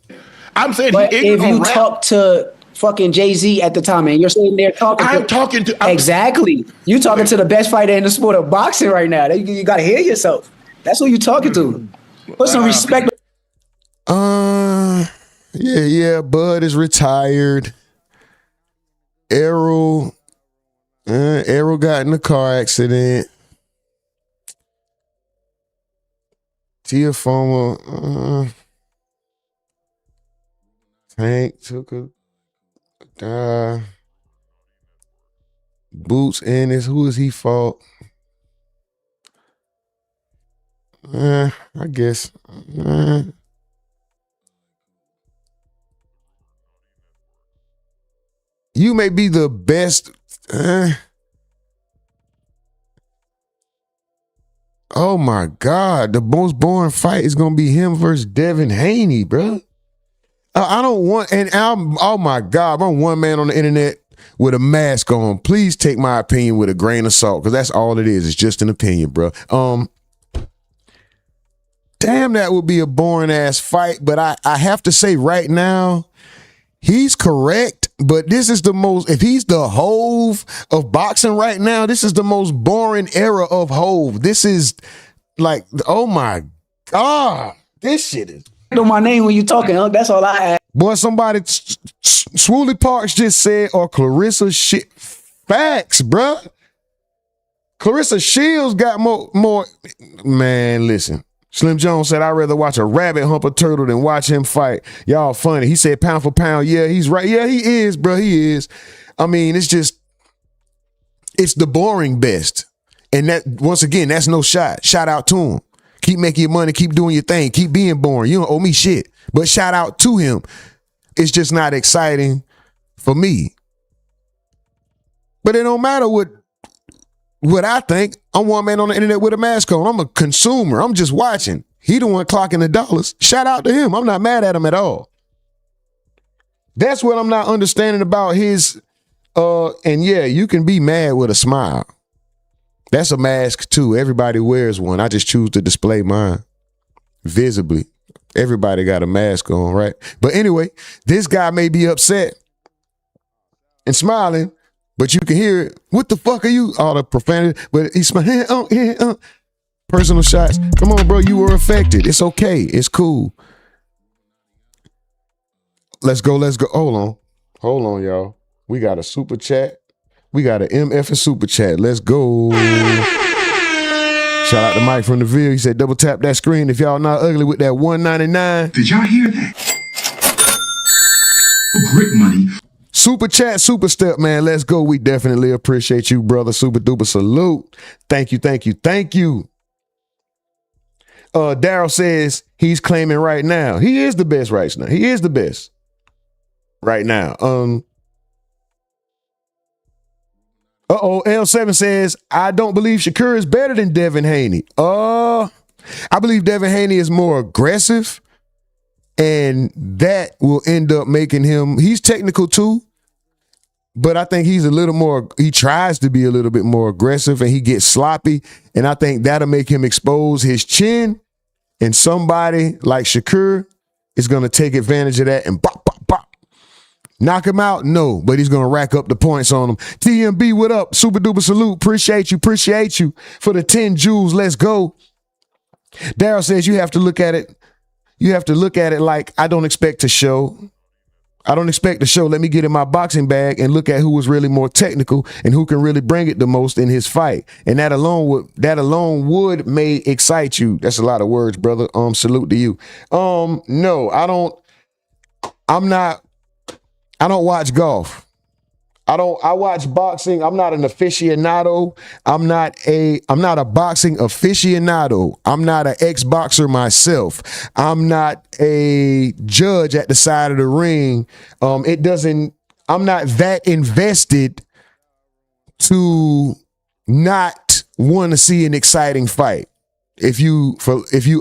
[SPEAKER 11] I'm saying
[SPEAKER 12] but
[SPEAKER 11] he ignorant
[SPEAKER 12] if you
[SPEAKER 11] on rap.
[SPEAKER 12] talk to fucking Jay-Z at the time, and you're sitting there talking.
[SPEAKER 11] I'm
[SPEAKER 12] exactly. You talking to the best fighter in the sport of boxing right now. You got to hear yourself. That's who you talking to. Put some respect.
[SPEAKER 7] Yeah. Bud is retired. Errol got in a car accident. Tiafomo, Tank took a Boots Ennis. Who is he fought? I guess. You may be the best. Oh my God, the most boring fight is gonna be him versus Devin Haney, bro. I don't want, oh my God, I'm one man on the internet with a mask on. Please take my opinion with a grain of salt, because that's all it is. It's just an opinion, bro. Damn, that would be a boring ass fight, but I have to say right now, he's correct, but this is the most, if he's the Hove of boxing right now, this is the most boring era of Hove. This is like, oh my God, this shit is.
[SPEAKER 12] Know my name when you talking, huh? That's all I had.
[SPEAKER 7] Boy, somebody, Swooly Parks just said, or Clarissa shit. Facts, bruh. Clarissa Shields got more. Man, listen. Slim Jones said, I'd rather watch a rabbit hump a turtle than watch him fight. Y'all funny. He said pound for pound. Yeah, he's right. Yeah, he is, bro. He is. I mean, it's the boring best. And that, once again, that's no shot. Shout out to him. Keep making your money. Keep doing your thing. Keep being boring. You don't owe me shit. But shout out to him. It's just not exciting for me. But it don't matter what I think. I'm one man on the internet with a mask on. I'm a consumer. I'm just watching. He the one clocking the dollars. Shout out to him. I'm not mad at him at all. That's what I'm not understanding about his, and yeah, you can be mad with a smile. That's a mask too. Everybody wears one. I just choose to display mine visibly. Everybody got a mask on, right? But anyway, this guy may be upset and smiling, but you can hear it. What the fuck are you? All the profanity, but he's smiling. Personal shots. Come on, bro. You were affected. It's okay. It's cool. Let's go. Hold on, y'all. We got a super chat. We got an MF and super chat. Let's go. Shout out to Mike from the Ville. He said, double tap that screen if y'all not ugly with that $1.99.
[SPEAKER 14] Did y'all hear that? Grit money.
[SPEAKER 7] Super chat, super step, man. Let's go. We definitely appreciate you, brother. Super duper salute. Thank you. Daryl says he's claiming right now. He is the best right now. He is the best right now. L7 says, I don't believe Shakur is better than Devin Haney. I believe Devin Haney is more aggressive, and that will end up making him, he's technical too, but I think he's a little more, he tries to be a little bit more aggressive, and he gets sloppy, and I think that'll make him expose his chin, and somebody like Shakur is going to take advantage of that and bop, bop, bop. Knock him out? No, but he's going to rack up the points on him. TMB, what up? Super duper salute. Appreciate you for the 10 jewels. Let's go. Daryl says you have to look at it. You have to look at it like I don't expect to show. Let me get in my boxing bag and look at who was really more technical and who can really bring it the most in his fight. And that alone would may excite you. That's a lot of words, brother. Salute to you. No, I don't watch golf. I watch boxing. I'm not an aficionado. I'm not a boxing aficionado. I'm not an ex-boxer myself. I'm not a judge at the side of the ring. I'm not that invested to not want to see an exciting fight. If you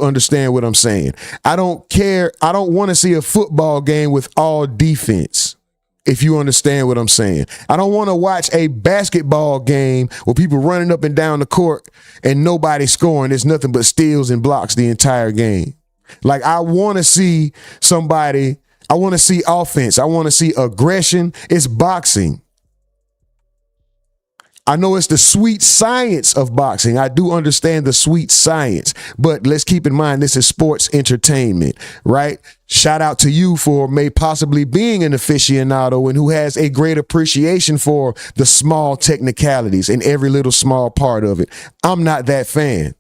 [SPEAKER 7] understand what I'm saying. I don't care. I don't want to see a football game with all defense. If you understand what I'm saying. I don't want to watch a basketball game where people running up and down the court and nobody scoring. There's nothing but steals and blocks the entire game. Like, I want to see somebody, I want to see offense. I want to see aggression. It's boxing. I know it's the sweet science of boxing. I do understand the sweet science, but let's keep in mind this is sports entertainment, right? Shout out to you for may possibly being an aficionado and who has a great appreciation for the small technicalities and every little small part of it. I'm not that fan.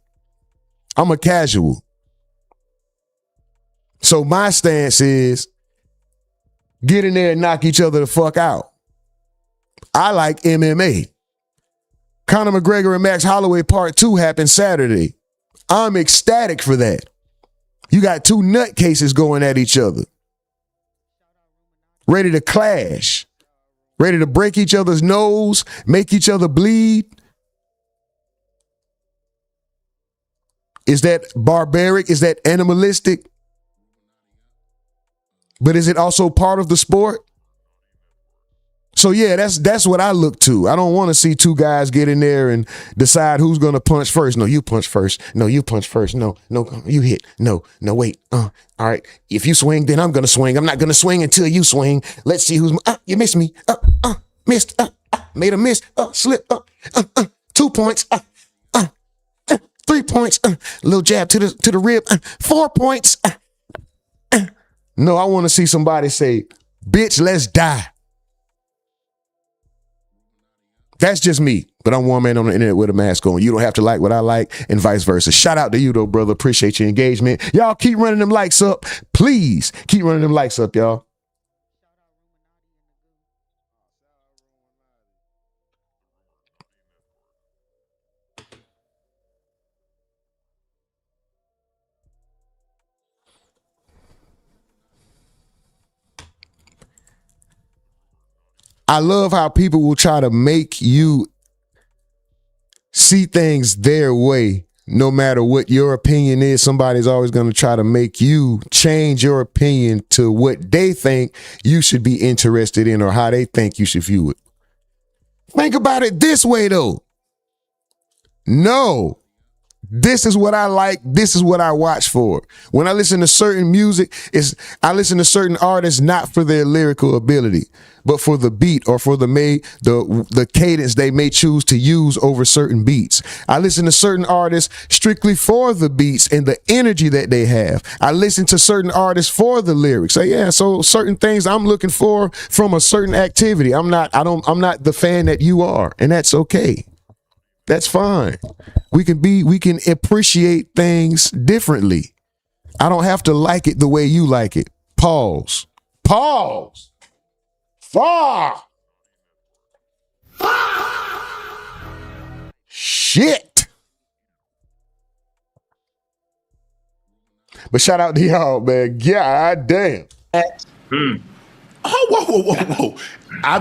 [SPEAKER 7] I'm a casual. So my stance is get in there and knock each other the fuck out. I like MMA. Conor McGregor and Max Holloway Part 2 happened Saturday. I'm ecstatic for that. You got two nutcases going at each other. Ready to clash. Ready to break each other's nose, make each other bleed. Is that barbaric? Is that animalistic? But is it also part of the sport? So yeah, that's what I look to. I don't want to see two guys get in there and decide who's going to punch first. No, you punch first. No, you punch first. No, you hit. No, wait. All right. If you swing, then I'm going to swing. I'm not going to swing until you swing. Let's see who's, you missed me. Missed. Made a miss. Slip. 2 points. 3 points. Little jab to the rib. 4 points. No, I want to see somebody say, bitch, let's die. That's just me, but I'm one man on the internet with a mask on. You don't have to like what I like and vice versa. Shout out to you though, brother. Appreciate your engagement. Y'all keep running them likes up. Please keep running them likes up, y'all. I love how people will try to make you see things their way. No matter what your opinion is, somebody's always going to try to make you change your opinion to what they think you should be interested in or how they think you should view it. Think about it this way, though. No. This is what I like. This is what I watch for. When I listen to certain music, I listen to certain artists not for their lyrical ability, but for the beat or for the cadence they may choose to use over certain beats. I listen to certain artists strictly for the beats and the energy that they have. I listen to certain artists for the lyrics. So certain things I'm looking for from a certain activity. I'm not the fan that you are, and that's okay. That's fine. We can appreciate things differently. I don't have to like it the way you like it. Pause. Shit. But shout out to y'all, man. God damn.
[SPEAKER 11] Whoa.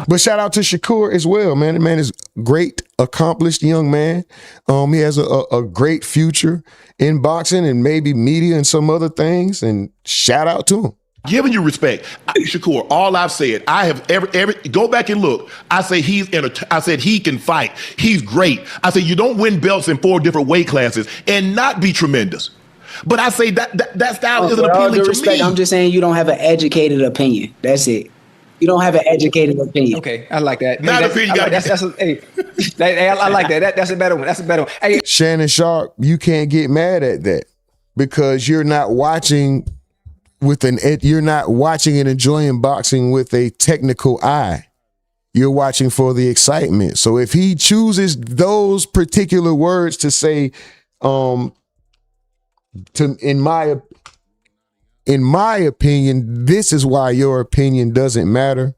[SPEAKER 7] But shout out to Shakur as well, man. The man is great, accomplished young man. He has a great future in boxing and maybe media and some other things. And shout out to him.
[SPEAKER 11] Giving you respect, Shakur. All I've said, I have every go back and look. I say I said he can fight. He's great. I said you don't win belts in 4 different weight classes and not be tremendous. But I say that style isn't appealing to me.
[SPEAKER 12] I'm just saying you don't have an educated opinion. That's it. You don't have an educated opinion.
[SPEAKER 13] Okay, I like that.
[SPEAKER 11] Not opinion.
[SPEAKER 13] I like that. That's a better one. Hey,
[SPEAKER 7] Shannon Sharpe, you can't get mad at that because you're not watching and enjoying boxing with a technical eye. You're watching for the excitement. So if he chooses those particular words to say, in my opinion, this is why your opinion doesn't matter,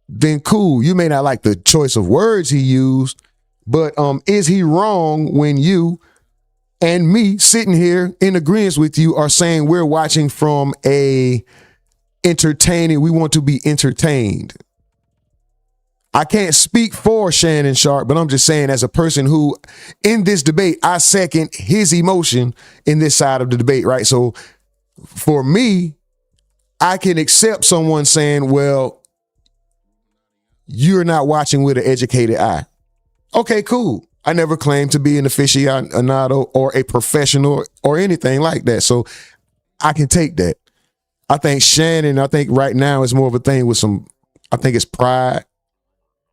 [SPEAKER 7] then cool. You may not like the choice of words he used, but is he wrong when you and me sitting here in agreement with you are saying we're watching from we want to be entertained? I can't speak for Shannon Sharpe, but I'm just saying as a person who, in this debate, I second his emotion in this side of the debate, right? So for me, I can accept someone saying, well, you're not watching with an educated eye. Okay, cool. I never claimed to be an aficionado or a professional or anything like that. So I can take that. I think Shannon, right now it's more of a thing with I think it's pride.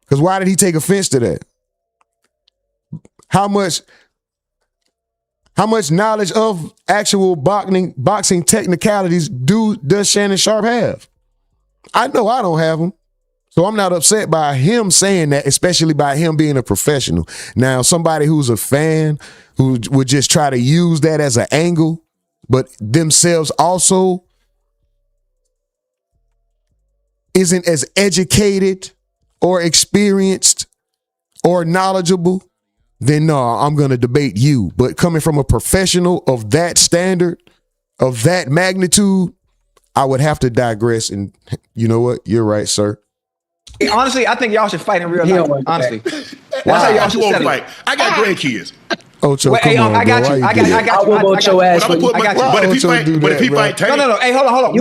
[SPEAKER 7] Because why did he take offense to that? How much knowledge of actual boxing technicalities does Shannon Sharpe have? I know I don't have them. So I'm not upset by him saying that, especially by him being a professional. Now, somebody who's a fan who would just try to use that as an angle, but themselves also isn't as educated or experienced or knowledgeable, then no, I'm going to debate you. But coming from a professional of that standard, of that magnitude, I would have to digress. And you know what? You're right, sir.
[SPEAKER 13] Honestly, I think y'all should fight in real life. Honestly, that's
[SPEAKER 11] Why?
[SPEAKER 13] how y'all should settle
[SPEAKER 11] fight?
[SPEAKER 13] it.
[SPEAKER 11] I got grandkids.
[SPEAKER 7] Ocho, come on,
[SPEAKER 13] I got
[SPEAKER 7] bro.
[SPEAKER 13] you.
[SPEAKER 7] Why
[SPEAKER 13] I got you. I got you.
[SPEAKER 12] I will vote your ass.
[SPEAKER 11] But if he fight Tank.
[SPEAKER 13] No. Hey, hold on.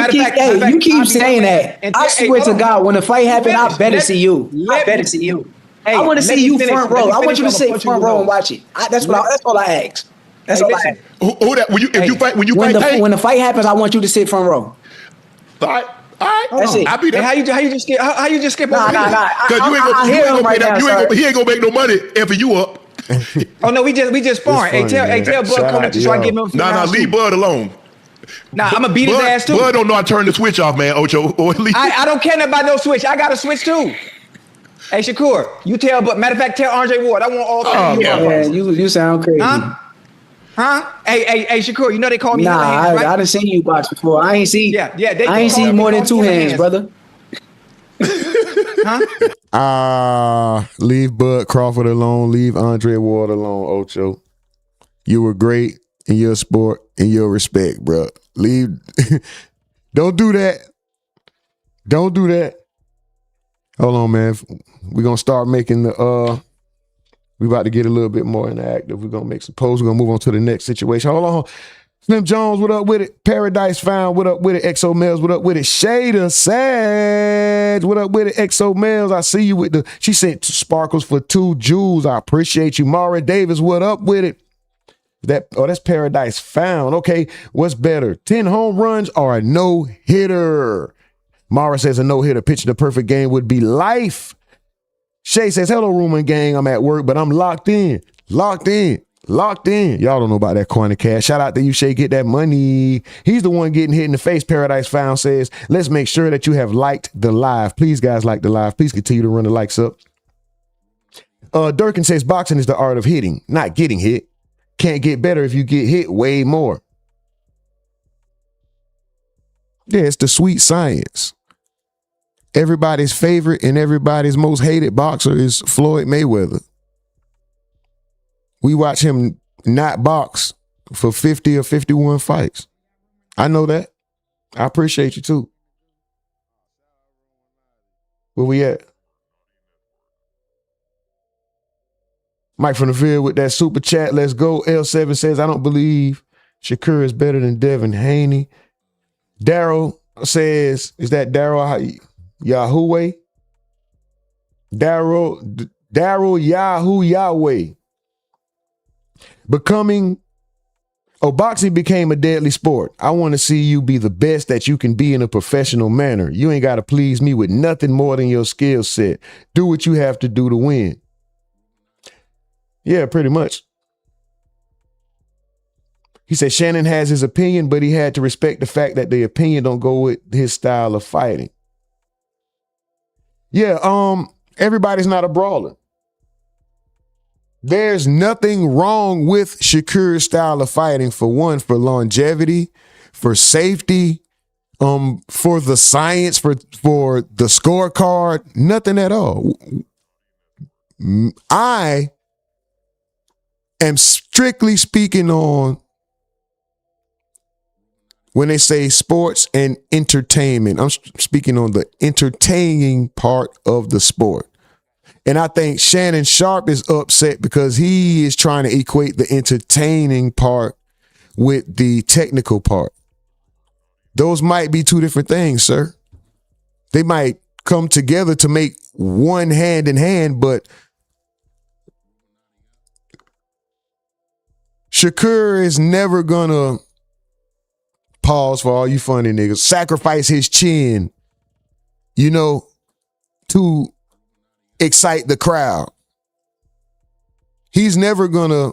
[SPEAKER 12] You keep saying that. I swear to God, when the fight happens, I better see you. I better see you. I want to see you front row. I want you to sit front row and watch it. That's all I ask. That's all I ask.
[SPEAKER 11] Who that? When you fight Tank?
[SPEAKER 12] When the fight happens, I want you to sit front row.
[SPEAKER 11] All right.
[SPEAKER 12] That's it.
[SPEAKER 11] I'll be there.
[SPEAKER 13] How you just skip? How you just skip?
[SPEAKER 12] Nah.
[SPEAKER 11] Because he ain't gonna make no money if you up.
[SPEAKER 13] Oh no, we just sparring. Hey, tell Bud come with you so I give him.
[SPEAKER 11] Nah, leave Bud alone.
[SPEAKER 13] Nah, I'm gonna beat his ass too.
[SPEAKER 11] Bud don't know how to turn the switch off, man. Ocho,
[SPEAKER 13] I don't care about no switch. I got a switch too. Hey Shakur, you tell. But matter of fact, tell Andre Ward. I want all three of you.
[SPEAKER 12] You sound crazy.
[SPEAKER 13] Huh? Hey, Shakur, you know they call me.
[SPEAKER 12] Nah, I done seen you box before. I ain't see.
[SPEAKER 13] Yeah.
[SPEAKER 12] I ain't seen more than 2 hands, brother.
[SPEAKER 7] Leave Bud Crawford alone. Leave Andre Ward alone, Ocho. You were great in your sport and your respect, bro. Leave. Don't do that. Don't do that. Hold on, man. We're gonna start making the we about to get a little bit more interactive. We're gonna make some posts. We're gonna move on to the next situation. Hold on. Slim Jones, what up with it? Paradise Found, what up with it? Exo Males, what up with it? Shader Sag, what up with it? Exo Males, I see you with she sent sparkles for 2 jewels. I appreciate you. Mara Davis, what up with it? That's Paradise Found. Okay, what's better? 10 home runs or a no-hitter? Mara says a no-hitter. Pitching the perfect game would be life. Shay says, hello, Rumor Gang. I'm at work, but I'm locked in. Y'all don't know about that coin of cash. Shout out to you, Shay. Get that money. He's the one getting hit in the face. Paradise Found says, let's make sure that you have liked the live. Please, guys, like the live. Please continue to run the likes up. Durkin says, boxing is the art of hitting, not getting hit. Can't get better if you get hit way more. Yeah, it's the sweet science. Everybody's favorite and everybody's most hated boxer is Floyd Mayweather. We watch him not box for 50 or 51 fights. I know that. I appreciate you too. Where we at? Mike from the field with that super chat. Let's go. L7 says, I don't believe Shakur is better than Devin Haney. Daryl says, is that Daryl Yahweh? Daryl Yahoo Yahweh. Boxing became a deadly sport. I want to see you be the best that you can be in a professional manner. You ain't got to please me with nothing more than your skill set. Do what you have to do to win. Yeah, pretty much. He said Shannon has his opinion, but he had to respect the fact that the opinion don't go with his style of fighting. Yeah, everybody's not a brawler. There's nothing wrong with Shakur's style of fighting, for one, for longevity, for safety, for the science, for the scorecard, nothing at all. I am strictly speaking on when they say sports and entertainment. I'm speaking on the entertaining part of the sport. And I think Shannon Sharpe is upset because he is trying to equate the entertaining part with the technical part. Those might be 2 different things, sir. They might come together to make one hand in hand, but Shakur is never gonna Pause for all you funny niggas. Sacrifice his chin, you know, to excite the crowd. He's never gonna,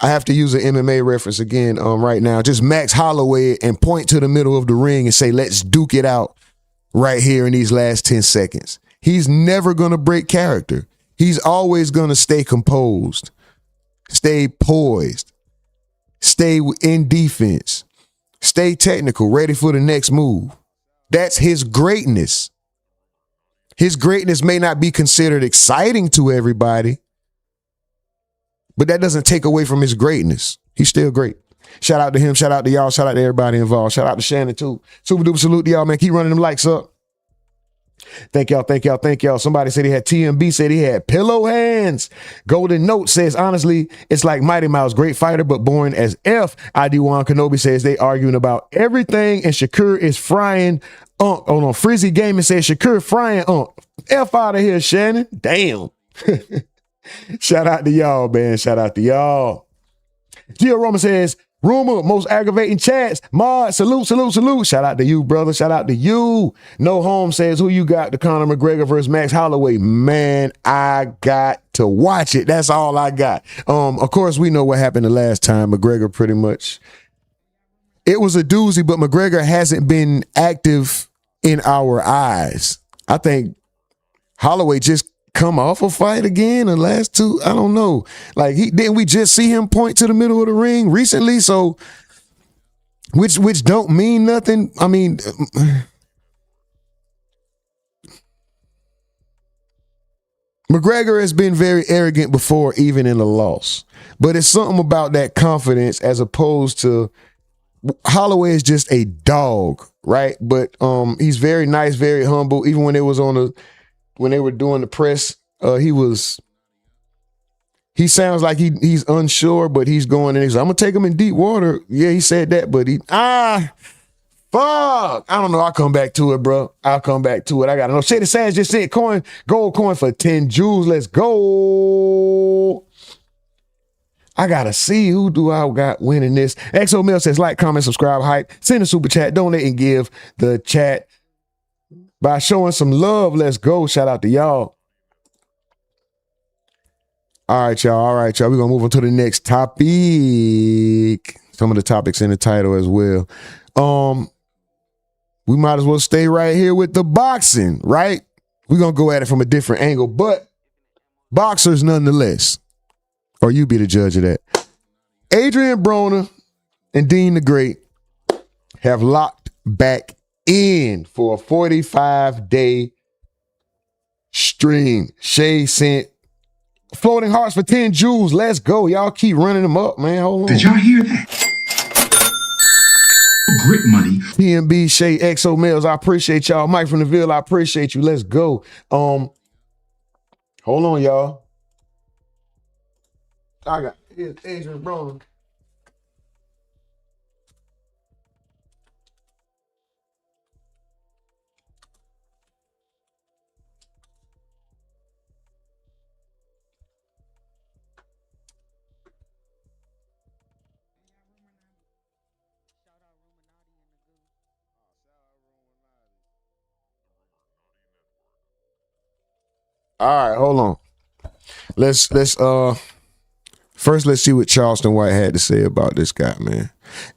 [SPEAKER 7] I have to use an MMA reference again right now, just Max Holloway and point to the middle of the ring and say, let's duke it out right here in these last 10 seconds. He's never gonna break character. He's always gonna stay composed, stay poised, stay in defense, stay technical, ready for the next move. That's his greatness. His greatness may not be considered exciting to everybody, but that doesn't take away from his greatness. He's still great. Shout out to him. Shout out to y'all. Shout out to everybody involved. Shout out to Shannon too. Super duper salute to y'all, man. Keep running them likes up. Thank y'all. Thank y'all. Thank y'all. Somebody said he had TMB, said he had pillow hands. Golden Note says, honestly, it's like Mighty Mouse, great fighter, but boring as F. ID1 Kenobi says they arguing about everything and Shakur is frying Unk. Oh no, Frizzy Gaming says Shakur frying Unk. F out of here, Shannon. Damn. Shout out to y'all, man. Shout out to y'all. Gio Roman says, Rumor, most aggravating chats. Mod, salute, salute, salute. Shout out to you, brother. Shout out to you. No Home says, who you got? The Conor McGregor versus Max Holloway. Man, I got to watch it. That's all I got. Of course, we know what happened the last time. McGregor pretty much, it was a doozy, but McGregor hasn't been active in our eyes. I think Holloway just come off a fight again the last two. I don't know. Like didn't we just see him point to the middle of the ring recently? So which don't mean nothing. I mean, McGregor has been very arrogant before, even in a loss. But it's something about that confidence as opposed to Holloway is just a dog, right? But he's very nice, very humble. Even when it was when they were doing the press, he sounds like he's unsure, but he's going and he's like, I'm gonna take him in deep water. Yeah, he said that, but fuck. I don't know. I'll come back to it, bro. I'll come back to it. I gotta know. Shady Sands just said gold coin for 10 jewels. Let's go. I gotta see who do I got winning this. XO Mill says like, comment, subscribe, hype, send a super chat, donate, and give the chat by showing some love. Let's go. Shout out to y'all. All right, y'all. All right, y'all. We're going to move on to the next topic. Some of the topics in the title as well. We might as well stay right here with the boxing, right? We're going to go at it from a different angle, but boxers nonetheless. Or you be the judge of that. Adrien Broner and Dean the Great have locked back in for a 45-day stream. Shay sent floating hearts for 10 jewels. Let's go. Y'all keep running them up, man. Hold on.
[SPEAKER 15] Did y'all hear that? Grit money.
[SPEAKER 7] TMB, Shay, XO Males, I appreciate y'all. Mike from the Ville, I appreciate you. Let's go. Hold on, y'all. Here's Adrien Broner. All right, hold on. Let's first let's see what Charleston White had to say about this guy, man.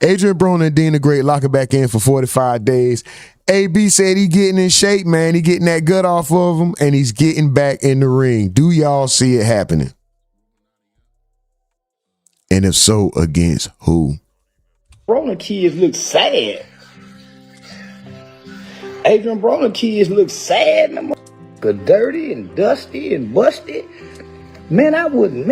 [SPEAKER 7] Adrien Broner and Dean the Great locking back in for 45 days. AB said he getting in shape, man. He getting that gut off of him, and he's getting back in the ring. Do y'all see it happening? And if so, against who?
[SPEAKER 16] Broner kids look sad. Adrien Broner kids look sad and dirty and dusty and busted. Man, I wouldn't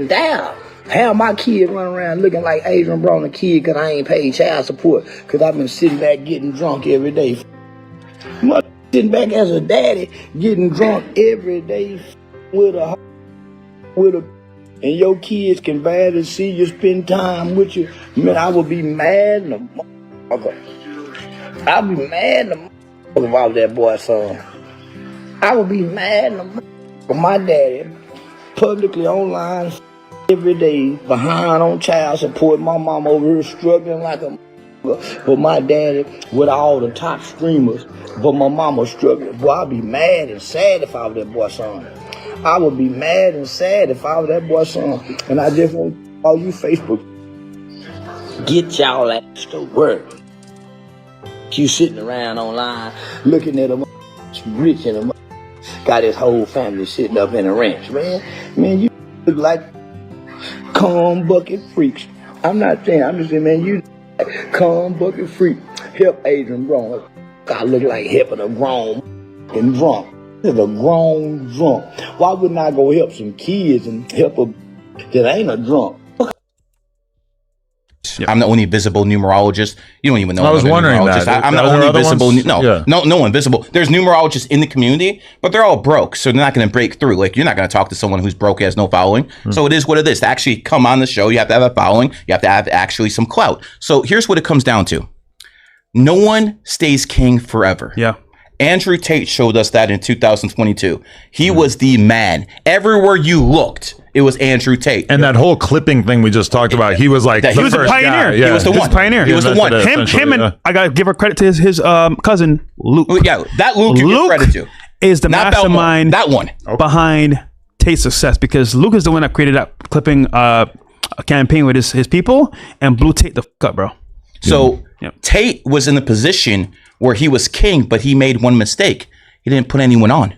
[SPEAKER 16] dare have my kid run around looking like Adrien Broner kid because I ain't paid child support because I've been sitting back getting drunk every day. Mother sitting back as a daddy getting drunk every day with a and your kids can barely see you spend time with you. Man, I would be mad in the motherfucker. I'd be mad in the motherfucker about that boy's son. I would be mad in the motherfucker. My daddy publicly online every day behind on child support. My mom over here struggling like a but my daddy with all the top streamers, but my mama struggling. Boy, I'd be mad and sad if I was that boy's son. I would be mad and sad if I was that boy's son. And I just want all you Facebook, get y'all ass to work. You sitting around online looking at a rich and got his whole family sitting up in a ranch, man. Man, you look like corn bucket freaks. I'm not saying, I'm just saying, man, you like corn bucket freak. Help Adrien Broner. I look like helping a grown and drunk. This is a grown drunk. Why wouldn't I go help some kids and help a that ain't a drunk?
[SPEAKER 17] I'm the only visible numerologist. You don't even know.
[SPEAKER 18] I was wondering that.
[SPEAKER 17] I'm the only visible. No one visible. There's numerologists in the community, but they're all broke, so they're not going to break through. Like, you're not going to talk to someone who's broke, has no following. So it is what it is. To actually come on the show, you have to have a following. You have to have actually some clout. So here's what it comes down to: no one stays king forever.
[SPEAKER 18] Yeah.
[SPEAKER 17] Andrew Tate showed us that in 2022. He was the man. Everywhere you looked, it was Andrew Tate.
[SPEAKER 18] And that whole clipping thing we just talked about, he was like
[SPEAKER 19] he was a pioneer.
[SPEAKER 18] Yeah.
[SPEAKER 19] He was the one.
[SPEAKER 18] Pioneer.
[SPEAKER 19] He was the one. Him and I gotta give her credit to his cousin Luke.
[SPEAKER 17] Yeah, that Luke you give credit to
[SPEAKER 19] is the
[SPEAKER 17] Not
[SPEAKER 19] mastermind.
[SPEAKER 17] That one
[SPEAKER 19] behind Tate's success, because Luke is the one that created that clipping campaign with his people and blew Tate the fuck up, bro.
[SPEAKER 17] So Tate was in the position where he was king, but he made one mistake. He didn't put anyone on.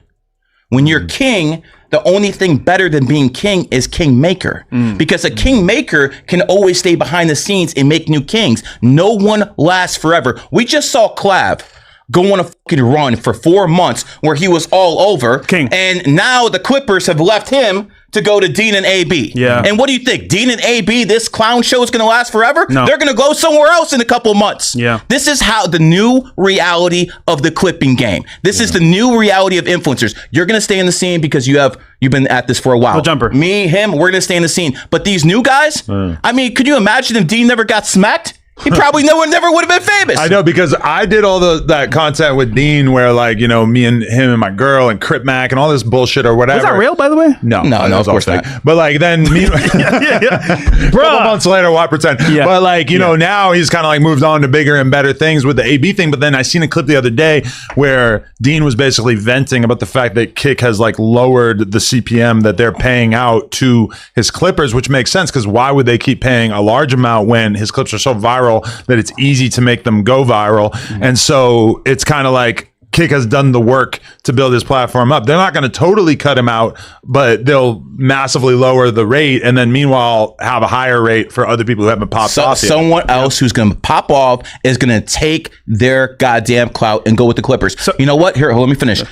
[SPEAKER 17] When you're king, the only thing better than being king is kingmaker. Because a kingmaker can always stay behind the scenes and make new kings. No one lasts forever. We just saw Clav go on a fucking run for 4 months where he was all over.
[SPEAKER 19] King.
[SPEAKER 17] And now the Clippers have left him to go to Dean and AB.
[SPEAKER 19] Yeah.
[SPEAKER 17] And what do you think? Dean and AB, this clown show is going to last forever?
[SPEAKER 19] No.
[SPEAKER 17] They're going to go somewhere else in a couple of months.
[SPEAKER 19] Yeah.
[SPEAKER 17] This is how the new reality of the clipping game. This is the new reality of influencers. You're going to stay in the scene because you've been at this for a while.
[SPEAKER 19] No jumper.
[SPEAKER 17] Me, him, we're going to stay in the scene. But these new guys, I mean, could you imagine if Dean never got smacked? He probably never would have been famous.
[SPEAKER 18] I know, because I did all that content with Dean where, like, you know, me and him and my girl and Crip Mac and all this bullshit or whatever.
[SPEAKER 19] Was that real, by the way?
[SPEAKER 18] No,
[SPEAKER 17] of course not.
[SPEAKER 18] But like then me, a couple months later, why pretend?
[SPEAKER 19] Yeah.
[SPEAKER 18] But like, you know, now he's kind of like moved on to bigger and better things with the AB thing. But then I seen a clip the other day where Dean was basically venting about the fact that Kick has like lowered the CPM that they're paying out to his clippers, which makes sense, because why would they keep paying a large amount when his clips are so viral that it's easy to make them go viral? And so it's kind of like Kick has done the work to build his platform up. They're not going to totally cut him out, but they'll massively lower the rate, and then meanwhile have a higher rate for other people who haven't popped off yet.
[SPEAKER 17] Someone else who's going to pop off is going to take their goddamn clout and go with the Clippers. So, you know what? Here, let me finish.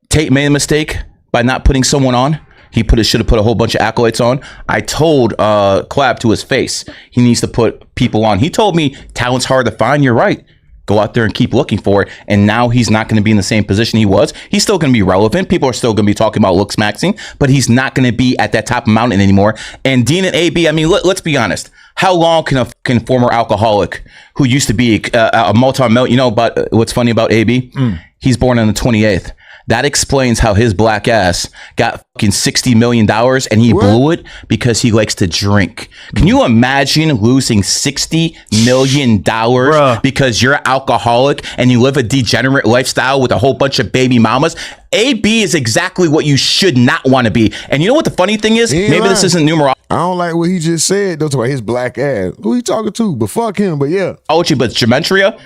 [SPEAKER 17] Tate made a mistake by not putting someone on. He should have put a whole bunch of accolades on. I told Clap to his face, he needs to put people on. He told me talent's hard to find. You're right. Go out there and keep looking for it. And now he's not going to be in the same position he was. He's still going to be relevant. People are still going to be talking about looks maxing, but he's not going to be at that top of mountain anymore. And Dean and AB, I mean, let's be honest. How long can a fucking former alcoholic who used to be a multi-million, you know, but what's funny about AB? He's born on the 28th. That explains how his black ass got fucking $60 million and he blew it because he likes to drink. Can you imagine losing $60 million because you're an alcoholic and you live a degenerate lifestyle with a whole bunch of baby mamas? AB is exactly what you should not want to be. And you know what the funny thing is? Maybe this isn't numerology.
[SPEAKER 7] I don't like what he just said. Don't talk about his black ass. Who he talking to? But fuck him. But yeah.
[SPEAKER 17] But Geometria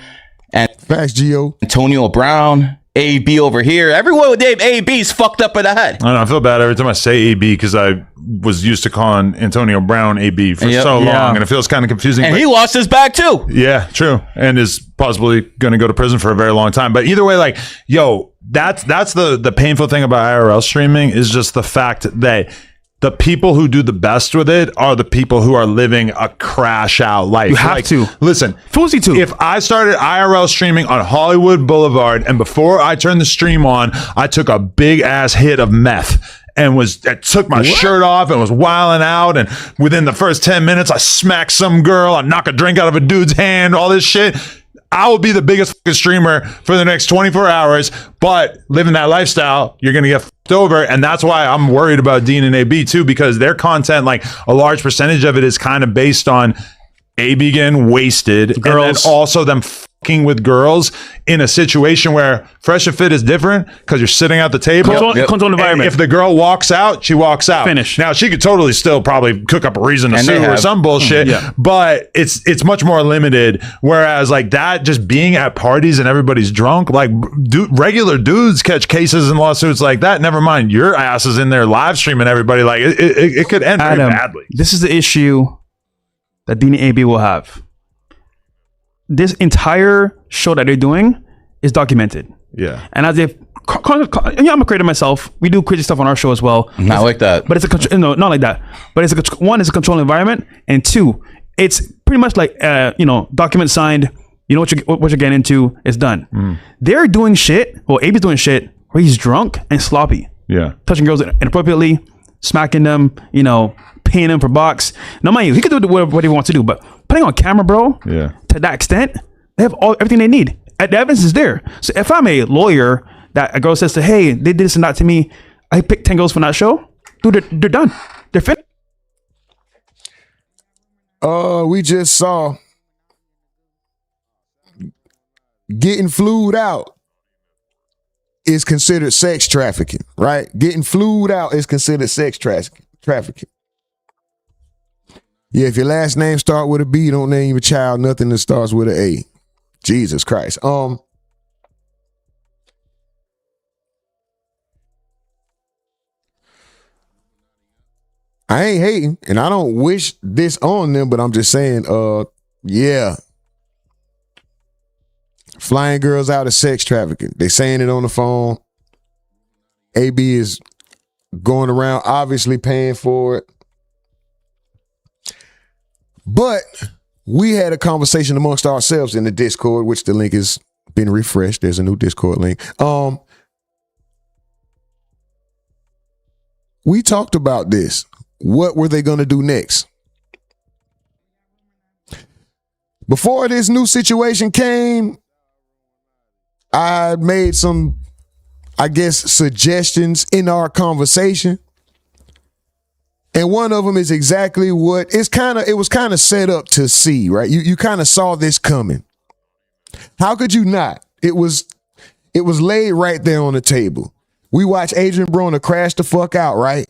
[SPEAKER 17] and
[SPEAKER 7] Facts, Gio.
[SPEAKER 17] Antonio Brown. AB over here. Everyone with Dave AB's fucked up in the head.
[SPEAKER 18] I don't know, I feel bad every time I say AB because I was used to calling Antonio Brown AB for so long, and it feels kind of confusing.
[SPEAKER 17] And he lost his bag too.
[SPEAKER 18] Yeah, true. And is possibly going to go to prison for a very long time. But either way, like, yo, that's the painful thing about IRL streaming is just the fact that the people who do the best with it are the people who are living a crash out life.
[SPEAKER 19] You have to.
[SPEAKER 18] Listen,
[SPEAKER 19] Fousey too.
[SPEAKER 18] If I started IRL streaming on Hollywood Boulevard and before I turned the stream on, I took a big ass hit of meth and took my shirt off and was wilding out, and within the first 10 minutes I smacked some girl, I knock a drink out of a dude's hand, all this shit, I will be the biggest fucking streamer for the next 24 hours, but living that lifestyle, you're going to get fucked over. And that's why I'm worried about Dean and AB too, because their content, like a large percentage of it is kind of based on AB getting wasted,
[SPEAKER 19] Girls.
[SPEAKER 18] and then also them fucking with girls in a situation where Fresh and Fit is different because you're sitting at the table.
[SPEAKER 19] Control environment.
[SPEAKER 18] If the girl walks out, she walks out.
[SPEAKER 19] Finish.
[SPEAKER 18] Now she could totally still probably cook up a reason to
[SPEAKER 17] And they
[SPEAKER 18] sue or
[SPEAKER 17] have.
[SPEAKER 18] some bullshit,
[SPEAKER 19] Yeah.
[SPEAKER 18] but it's much more limited. Whereas like that, just being at parties and everybody's drunk, like regular dudes catch cases and lawsuits like that. Never mind, your ass is in there live streaming everybody. Like it could end pretty badly.
[SPEAKER 19] This is the issue that Dean and AB will have. This entire show that they're doing is documented.
[SPEAKER 18] Yeah.
[SPEAKER 19] And as if, I'm a creator myself. We do crazy stuff on our show as well.
[SPEAKER 17] Not like that.
[SPEAKER 19] But it's not like that. But it's one, it's a controlled environment, and two, it's pretty much like document signed. You know what you're getting into. It's done. They're doing shit. Well, AB's doing shit where he's drunk and sloppy.
[SPEAKER 18] Yeah.
[SPEAKER 19] Touching girls inappropriately, smacking them. Paying them for box. Now, mind you, he could do what he wants to do, but putting on camera, bro.
[SPEAKER 18] Yeah.
[SPEAKER 19] To that extent, they have everything they need. The evidence is there. So if I'm a lawyer that a girl says to, hey, they did this and that to me, I picked 10 girls from that show, dude, they're done. They're finished.
[SPEAKER 7] We just saw getting flued out is considered sex trafficking, right? Getting flued out is considered sex trafficking. Yeah, if your last name start with a B, don't name your child nothing that starts with an A. Jesus Christ. I ain't hating, and I don't wish this on them, but I'm just saying, yeah. Flying girls out of sex trafficking. They saying it on the phone. AB is going around obviously paying for it. But we had a conversation amongst ourselves in the Discord, which the link has been refreshed. There's a new Discord link. We talked about this. What were they going to do next? Before this new situation came, I made some, suggestions in our conversation. And one of them is exactly what it was kind of set up to see, right? You kind of saw this coming. How could you not? It was laid right there on the table. We watched Adrien Broner crash the fuck out, right?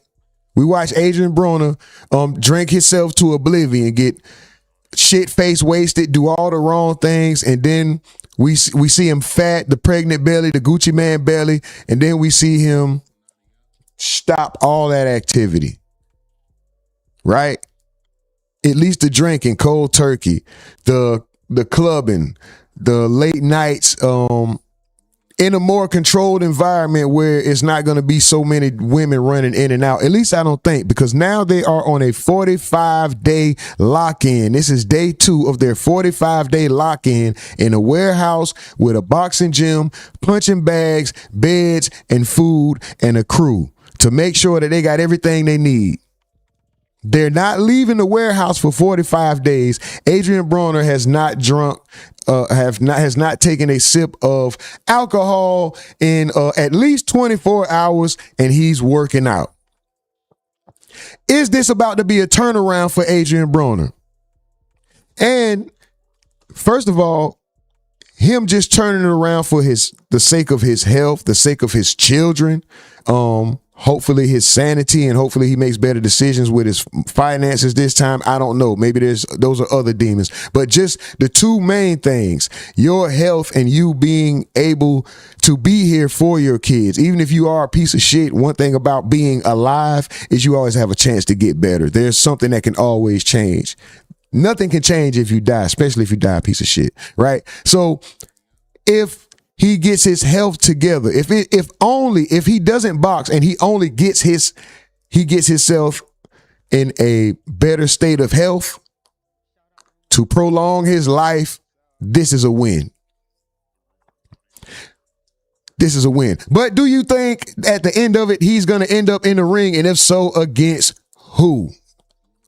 [SPEAKER 7] We watched Adrien Broner drink himself to oblivion, get shit-faced wasted, do all the wrong things, and then we see him fat, the pregnant belly, the Gucci man belly, and then we see him stop all that activity. Right? At least the drinking, cold turkey, the clubbing, the late nights, in a more controlled environment where it's not going to be so many women running in and out. At least I don't think, because now they are on a 45-day lock-in. This is day 2 of their 45-day lock-in in a warehouse with a boxing gym, punching bags, beds, and food, and a crew to make sure that they got everything they need. They're not leaving the warehouse for 45 days. Adrien Broner has not drunk, has not taken a sip of alcohol in at least 24 hours, and he's working out. Is this about to be a turnaround for Adrien Broner? And first of all, him just turning it around for the sake of his health, the sake of his children, hopefully his sanity, and hopefully he makes better decisions with his finances this time. I don't know. Maybe those are other demons. But just the two main things, your health and you being able to be here for your kids. Even if you are a piece of shit, one thing about being alive is you always have a chance to get better. There's something that can always change. Nothing can change if you die, especially if you die a piece of shit, right? So if he gets his health together, if he doesn't box and he only gets himself in a better state of health to prolong his life, this is a win. This is a win. But do you think at the end of it, he's going to end up in the ring? And if so, against who?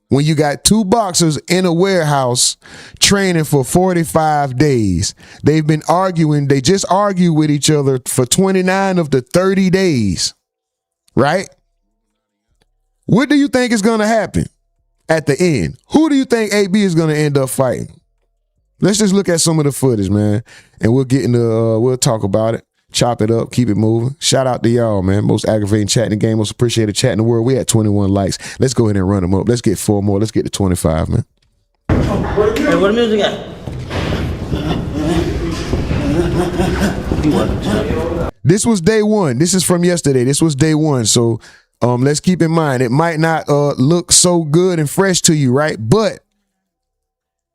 [SPEAKER 7] When you got two boxers in a warehouse training for 45 days, they've been arguing. They just argue with each other for 29 of the 30 days, right? What do you think is going to happen? at the end, who do you think AB is going to end up fighting? Let's just look at some of the footage, man, and we'll get into, we'll talk about it, chop it up, keep it moving. Shout out to y'all, man. Most aggravating chat in the game, most appreciated chat in the world. We at 21 likes. Let's go ahead and run them up. Let's get 4 more. Let's get to 25, man.
[SPEAKER 20] Hey, where the music at?
[SPEAKER 7] This was day one. This is from yesterday. This was day one. So let's keep in mind, it might not look so good and fresh to you, right? But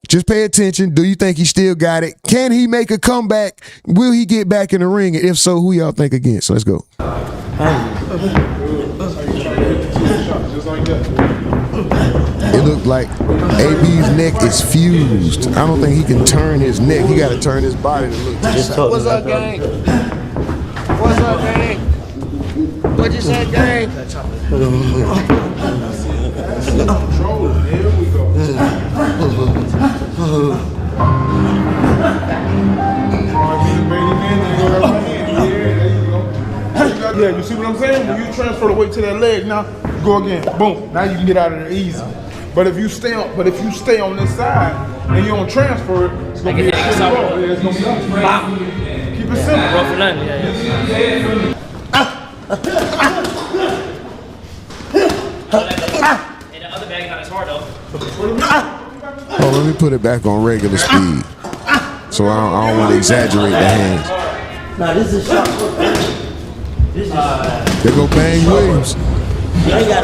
[SPEAKER 7] just pay attention. Do you think he still got it? Can he make a comeback? Will he get back in the ring? And if so, who y'all think against? So let's go. It looked like AB's neck is fused. I don't think he can turn his neck. He got to turn his body to look to the side.
[SPEAKER 20] What's up, gang? What's up, gang? What you said, gang?
[SPEAKER 21] Yeah, you see what I'm saying? When you transfer the weight to that leg, now go again. Boom. Now you can get out of there easy. But if you stay on this side and you don't transfer it, it's gonna be a simple roll. Yeah, it's gonna be bop. Keep it simple.
[SPEAKER 20] Rough and nothing, yeah. And the other bag not as hard though.
[SPEAKER 7] Oh, let me put it back on regular speed. So I don't want to exaggerate the hands.
[SPEAKER 20] Nah, this is Shakur.
[SPEAKER 7] There go Bang Williams.
[SPEAKER 20] I got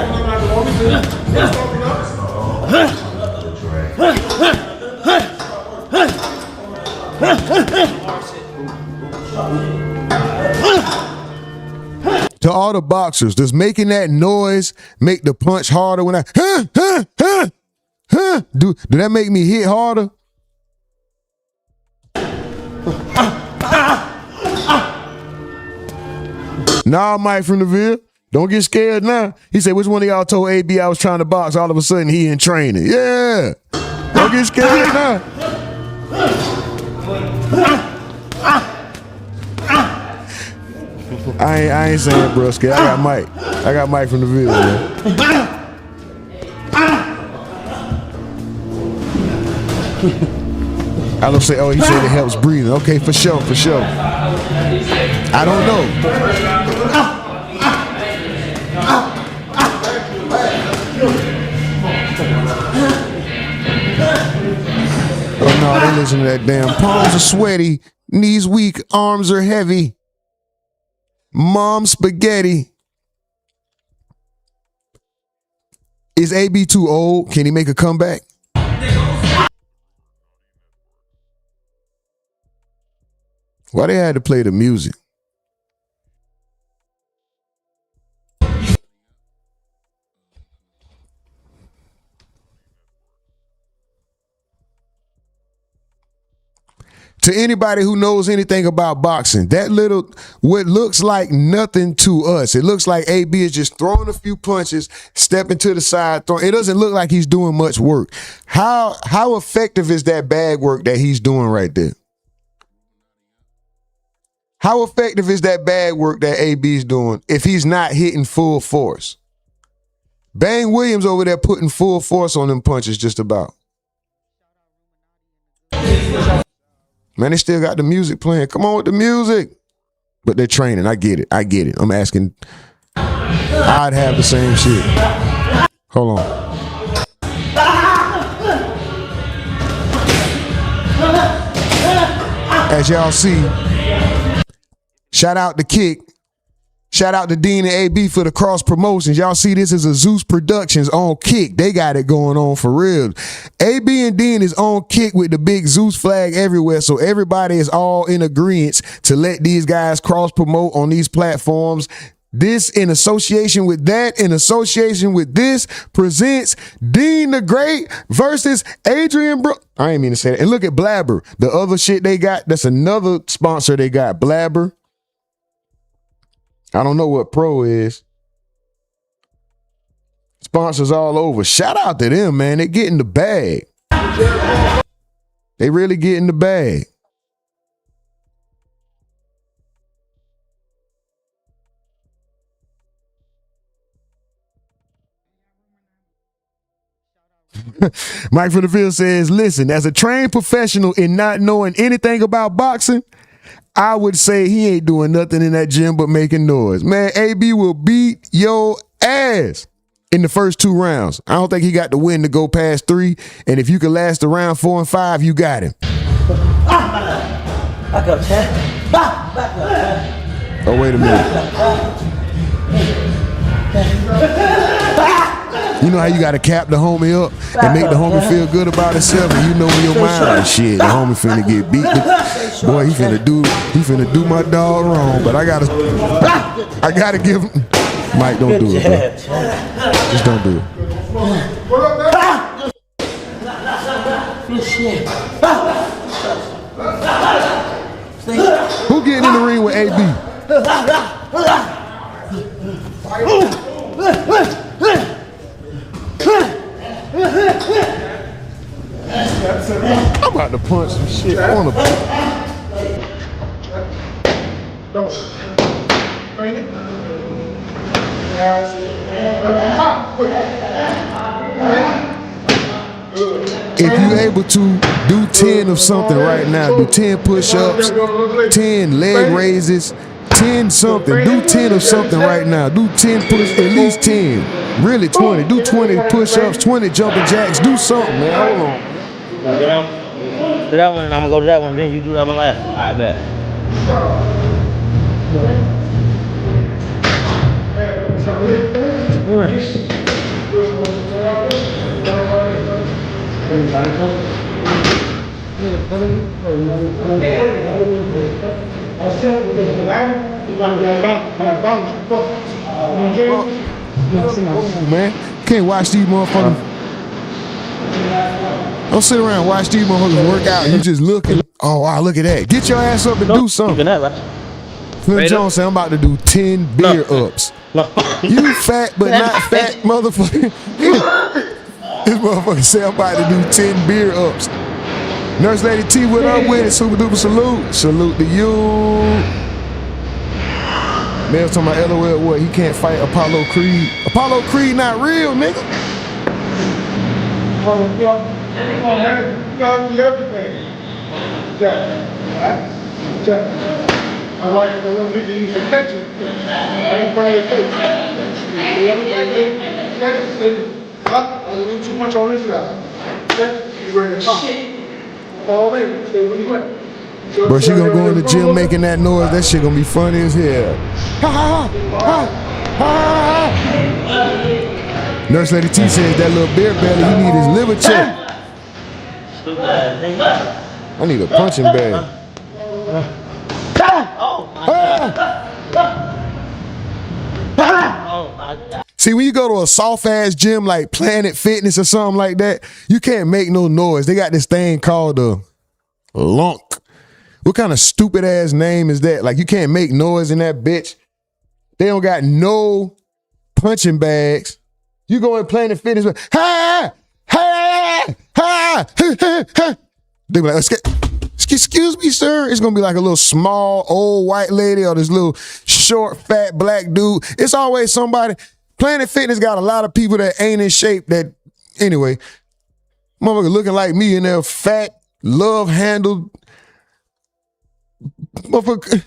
[SPEAKER 7] To all the boxers, does making that noise make the punch harder when I do that make me hit harder? Nah, Mike from the Ville. Don't get scared now. He said, which one of y'all told AB I was trying to box? All of a sudden, he in training. Yeah. Don't get scared now. I ain't saying brusque. I got Mike. I got Mike from the Ville, man. I don't say, oh, he said it helps breathing. Okay, for sure, for sure. I don't know. Oh no, they listen to that damn. Palms are sweaty, knees weak, arms are heavy. Mom spaghetti. Is AB too old? Can he make a comeback? Why they had to play the music? To anybody who knows anything about boxing, that little, what looks like nothing to us, it looks like AB is just throwing a few punches, stepping to the side, it doesn't look like he's doing much work. How effective is that bag work that he's doing right there? How effective is that bag work that AB's doing if he's not hitting full force? Bang Williams over there putting full force on them punches just about. Man, they still got the music playing. Come on with the music. But they're training. I get it. I get it. I'm asking. I'd have the same shit. Hold on. As y'all see, shout out to Kick. Shout out to Dean and AB for the cross promotions. Y'all see this is a Zeus Productions on Kick. They got it going on for real. AB and Dean is on Kick with the big Zeus flag everywhere. So everybody is all in agreement to let these guys cross promote on these platforms. This in association with that, in association with this, presents Dean the Great versus Adrien I ain't mean to say that. And look at Blabber. The other shit they got, that's another sponsor they got, Blabber. I don't know what Pro is. Sponsors all over. Shout out to them, man. They get in the bag. They really get in the bag. Mike from the field says, listen, as a trained professional in not knowing anything about boxing, I would say he ain't doing nothing in that gym but making noise. Man, AB will beat your ass in the first 2 rounds. I don't think he got the win to go past 3. And if you can last around 4 and 5, you got him.
[SPEAKER 15] Back up, Chad. Back up, Chad.
[SPEAKER 7] Oh, wait a minute. You know how you gotta cap the homie up and make the homie feel good about himself, and you know in your mind, like, shit, the homie finna get beat. Boy, he finna do my dog wrong. But I gotta give him. Mike, don't do it, bro. Just don't do it. Who getting in the ring with AB? I'm about to punch some shit on him. If you're able to do 10 of something right now, do 10 push-ups, 10 leg raises, 10 something, do 10 of something right now, do 10 push, at least 10, really 20, do 20 push-ups, 20 jumping jacks, do something, man, hold on.
[SPEAKER 20] Do that one, and I'm gonna go to that one, then you do that one last. I bet.
[SPEAKER 7] Man, can't watch these motherfuckers. Don't sit around and watch these motherfuckers work out and you just looking. Oh, wow, look at that. Get your ass up and do something. Flip Jones said, I'm about to do 10 beer ups. You fat but not fat motherfucker. This motherfucker said, I'm about to do 10 beer ups. Nurse Lady T, what up with it? Super duper salute. Salute to you. Man was talking about LOL, what? He can't fight Apollo Creed. Apollo Creed not real, nigga.
[SPEAKER 21] I like the little nigga use attention. I ain't trying to take a little too much on this guy. You ready to talk? All in. Stay where you at.
[SPEAKER 7] Bro, she gonna go in the gym making that noise. That shit gonna be funny as hell. Ha ha ha ha ha. Nurse Lady T says that little beer belly, he need his liver checked. I need a punching bag. See, when you go to a soft-ass gym like Planet Fitness or something like that, you can't make no noise. They got this thing called a lunk. What kind of stupid-ass name is that? Like, you can't make noise in that bitch. They don't got no punching bags. You go in Planet Fitness, ha, ha, ha, ha. They be like, excuse me, sir. It's gonna be like a little small old white lady or this little short fat black dude. It's always somebody. Planet Fitness got a lot of people that ain't in shape. That anyway, motherfucker looking like me and they're fat, love handled. Motherfucker,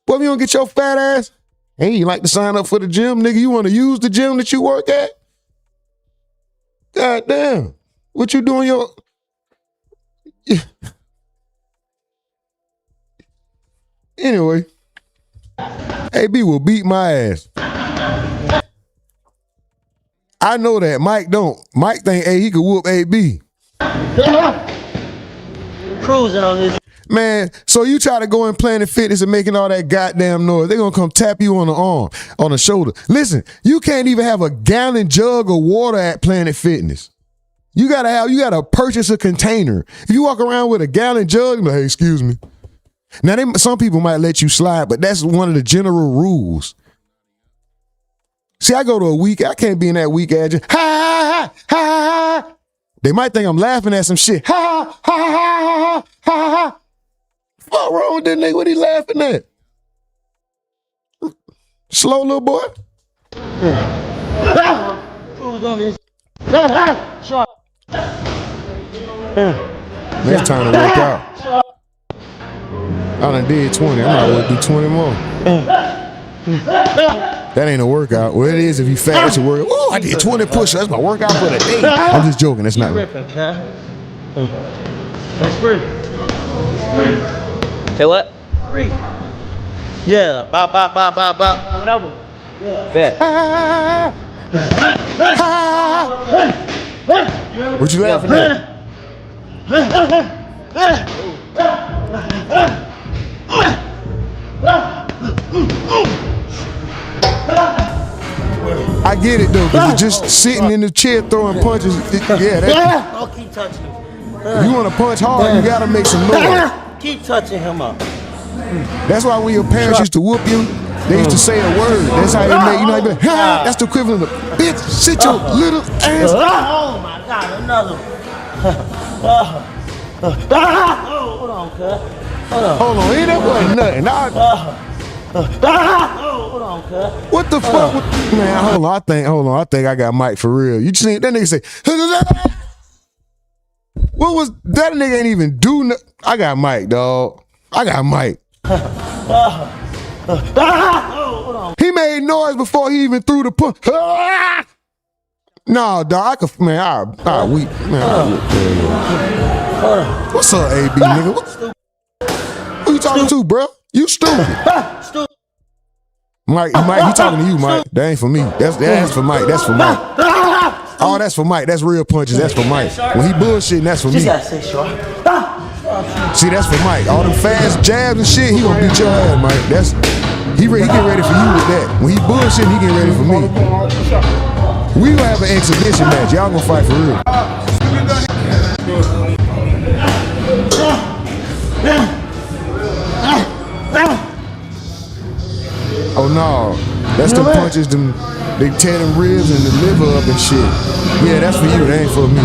[SPEAKER 7] boy, if you don't get your fat ass, hey, you like to sign up for the gym, nigga? You want to use the gym that you work at? God damn, what you doing your? Anyway, AB will beat my ass. I know that. Mike don't. Mike think, hey, he could whoop AB.
[SPEAKER 20] Cruising on this.
[SPEAKER 7] Man, so you try to go in Planet Fitness and making all that goddamn noise. They're going to come tap you on the arm, on the shoulder. Listen, you can't even have a gallon jug of water at Planet Fitness. You gotta purchase a container. If you walk around with a gallon jug, you're like, hey, excuse me. Now, some people might let you slide, but that's one of the general rules. See, I go to a week, I can't be in that weak ass. Ha, ha, ha, ha, ha. They might think I'm laughing at some shit. Ha, ha, ha, ha, ha, ha. What's wrong with that nigga? What he laughing at? Slow little boy. Next time to work out. I done did 20. I might well do 20 more. That ain't a workout. Well, it is if you fat. That's a workout. Ooh, I did 20 push-ups. That's my workout for the day. I'm just joking. That's not.
[SPEAKER 6] That's free.
[SPEAKER 2] Say what?
[SPEAKER 6] Free.
[SPEAKER 2] Yeah. Bop.
[SPEAKER 6] Whatever.
[SPEAKER 2] Bet.
[SPEAKER 7] What you laughing at? I get it though, because you're just sitting in the chair throwing punches. Yeah, that.
[SPEAKER 2] Oh, keep touching him.
[SPEAKER 7] If you want to punch hard, you gotta make some noise.
[SPEAKER 2] Keep touching him up.
[SPEAKER 7] That's why when your parents used to whoop you, they used to say a word. That's how they make, you know, they be like, ha! That's the equivalent of, bitch, sit your little ass.
[SPEAKER 2] Oh my God, another one. Hold on, cuz.
[SPEAKER 7] Hold on, ain't that wasn't nothing.
[SPEAKER 2] Hold on, cuz.
[SPEAKER 7] What the fuck? Man, hold on, I think I got Mike for real. You just that nigga say, what was that nigga ain't even do nothing. I got Mike, dog. I got Mike. He made noise before he even threw the punch. No, dog, I could, man, I weep. Man, what's up, AB, nigga? Who you talking to, bro? You stupid. Mike, he talking to you, Mike. That ain't for me. That's for Mike. That's for Mike. Oh, that's for Mike. That's real punches. That's for Mike. When he bullshitting, that's for me.
[SPEAKER 2] Just gotta say short.
[SPEAKER 7] See, that's for Mike. All them fast jabs and shit, he gonna beat your ass, Mike. He get ready for you with that. When he bullshitting, he get ready for me. We gonna have an exhibition match. Y'all gonna fight for real. Oh no, that's the punches, they tear them ribs and the liver up and shit. Yeah, that's for you, that ain't for me.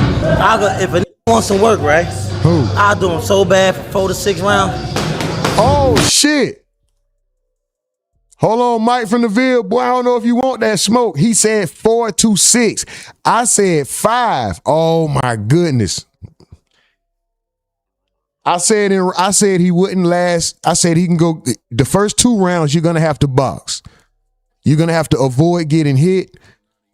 [SPEAKER 2] If a wants some work, right?
[SPEAKER 7] Who?
[SPEAKER 2] I'll do him so bad for 4 to 6 rounds.
[SPEAKER 7] Oh shit. Hold on, Mike from the Ville. Boy, I don't know if you want that smoke. He said 4 to 6. I said 5. Oh my goodness. I said he wouldn't last. I said he can go the first 2 rounds. You're gonna have to box. You're gonna have to avoid getting hit.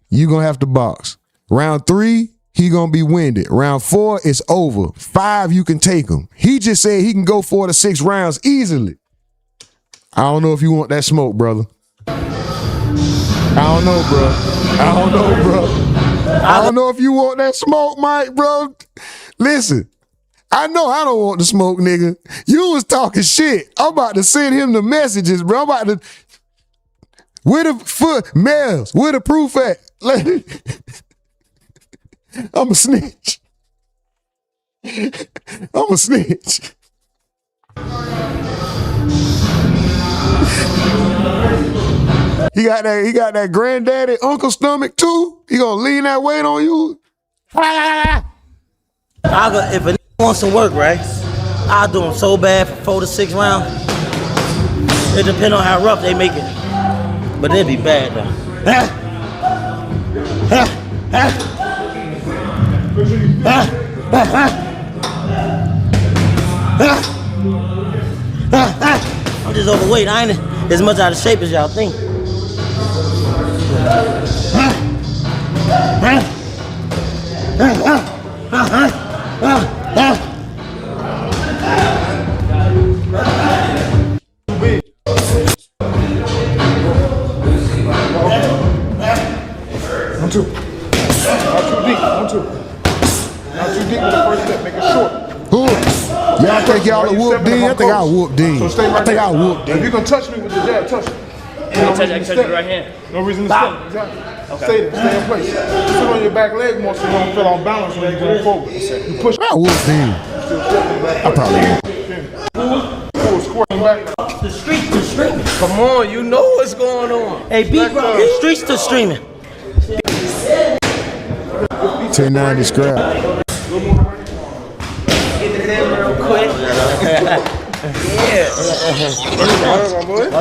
[SPEAKER 7] You're gonna have to box. Round 3, he gonna be winded. Round 4, it's over. 5, you can take him. He just said he can go 4 to 6 rounds easily. I don't know if you want that smoke, brother. I don't know, bro. I don't know if you want that smoke, Mike, bro. Listen. I know I don't want the smoke, nigga. You was talking shit. I'm about to send him the messages, bro. I'm about to. Where the foot, Mels? Where the proof at? I'm a snitch. I'm a snitch. He got that granddaddy uncle stomach too. He gonna lean that weight on you.
[SPEAKER 2] If a wants some work, right? I'll do him so bad for 4 to 6 rounds. It depends on how rough they make it. But it'd be bad though. I'm just overweight. I ain't as much out of shape as y'all think.
[SPEAKER 21] One, two. Not too deep. One, two. Not too deep with the first step. Make it short.
[SPEAKER 7] Y'all think y'all will whoop Dean? I think I'll whoop Dean.
[SPEAKER 21] So stay right
[SPEAKER 7] I think I'll whoop Dean.
[SPEAKER 21] If you can touch me with the jab, touch me.
[SPEAKER 2] I can touch you with the right hand.
[SPEAKER 21] No reason to step. Exactly.
[SPEAKER 2] Okay.
[SPEAKER 21] Stay there. Stay in place. Sit on your back leg more so you don't feel on balance when you're going forward. You push.
[SPEAKER 7] I'll whoop Dean. I probably won't.
[SPEAKER 21] Squirting back.
[SPEAKER 2] The streets to streaming.
[SPEAKER 6] Come on, you know what's going on.
[SPEAKER 2] Hey, bro, streets to streaming.
[SPEAKER 7] 1090 scrap.
[SPEAKER 2] Real quick.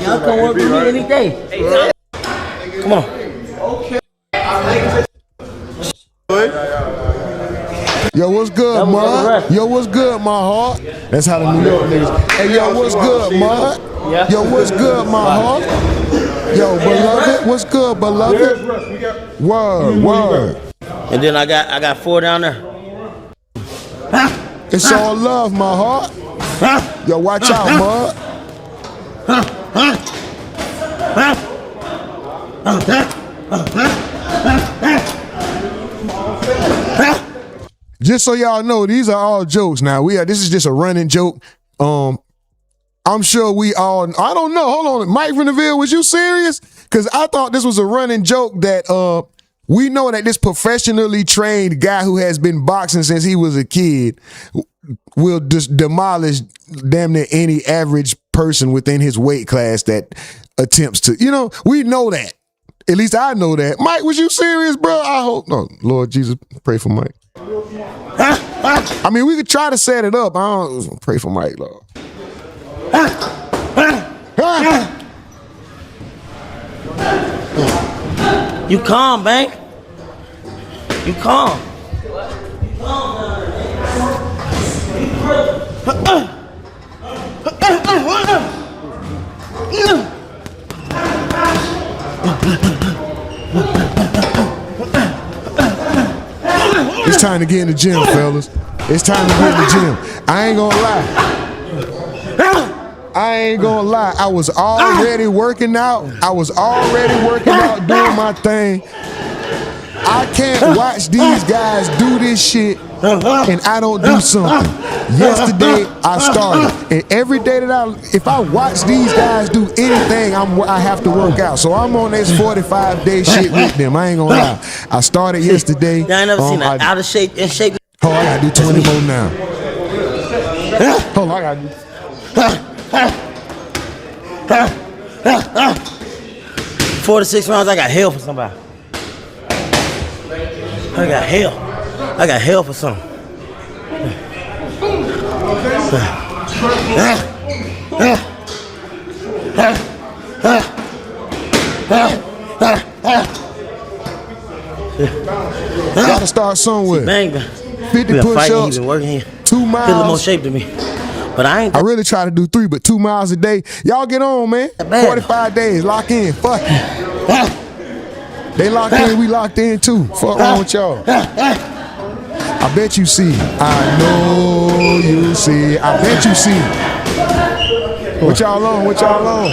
[SPEAKER 2] Y'all come work with me any day. Come on.
[SPEAKER 7] Yo, what's good, Mud? Yo, what's good, my heart? That's how the New York niggas. Hey, yo, what's good, Mud? Yo, what's good, my heart? Yo, beloved, what's good, beloved? Word.
[SPEAKER 2] And then I got 4 down there.
[SPEAKER 7] It's all love, my heart. Yo, watch out, Mud. Just so y'all know, these are all jokes. Now this is just a running joke. I'm sure we all. I don't know. Hold on, Mike from the Ville, was you serious? Because I thought this was a running joke that we know that this professionally trained guy who has been boxing since he was a kid will just demolish damn near any average person within his weight class that attempts to. You know, we know that. At least I know that. Mike, was you serious, bro? I hope. No, Lord Jesus, pray for Mike. I mean, we could try to set it up. I don't pray for Mike, Lord.
[SPEAKER 2] You calm, Bank. You calm.
[SPEAKER 7] It's time to get in the gym, fellas. It's time to get in the gym. I ain't gonna lie. I was already working out. Doing my thing. I can't watch these guys do this shit and I don't do something. Yesterday I started, and every day if I watch these guys do anything, I have to work out. So I'm on this 45-day shit with them. I ain't gonna lie. I started yesterday.
[SPEAKER 2] I ain't never seen an out of shape and shape.
[SPEAKER 7] Oh, I gotta do 20 more now. Hold on, I gotta do.
[SPEAKER 2] 4 to 6 rounds, I got hell for somebody. I got hell for something.
[SPEAKER 7] Gotta start somewhere.
[SPEAKER 2] Bang.
[SPEAKER 7] 50 push-ups, 2 miles.
[SPEAKER 2] Feel more shape to me. But I
[SPEAKER 7] really try to do 3, but 2 miles a day. Y'all get on, man. 45 days, lock in. Fuck it. They locked in, we locked in too. Fuck wrong with y'all. I bet you see. I know you see. I bet you see. What y'all on? What y'all on?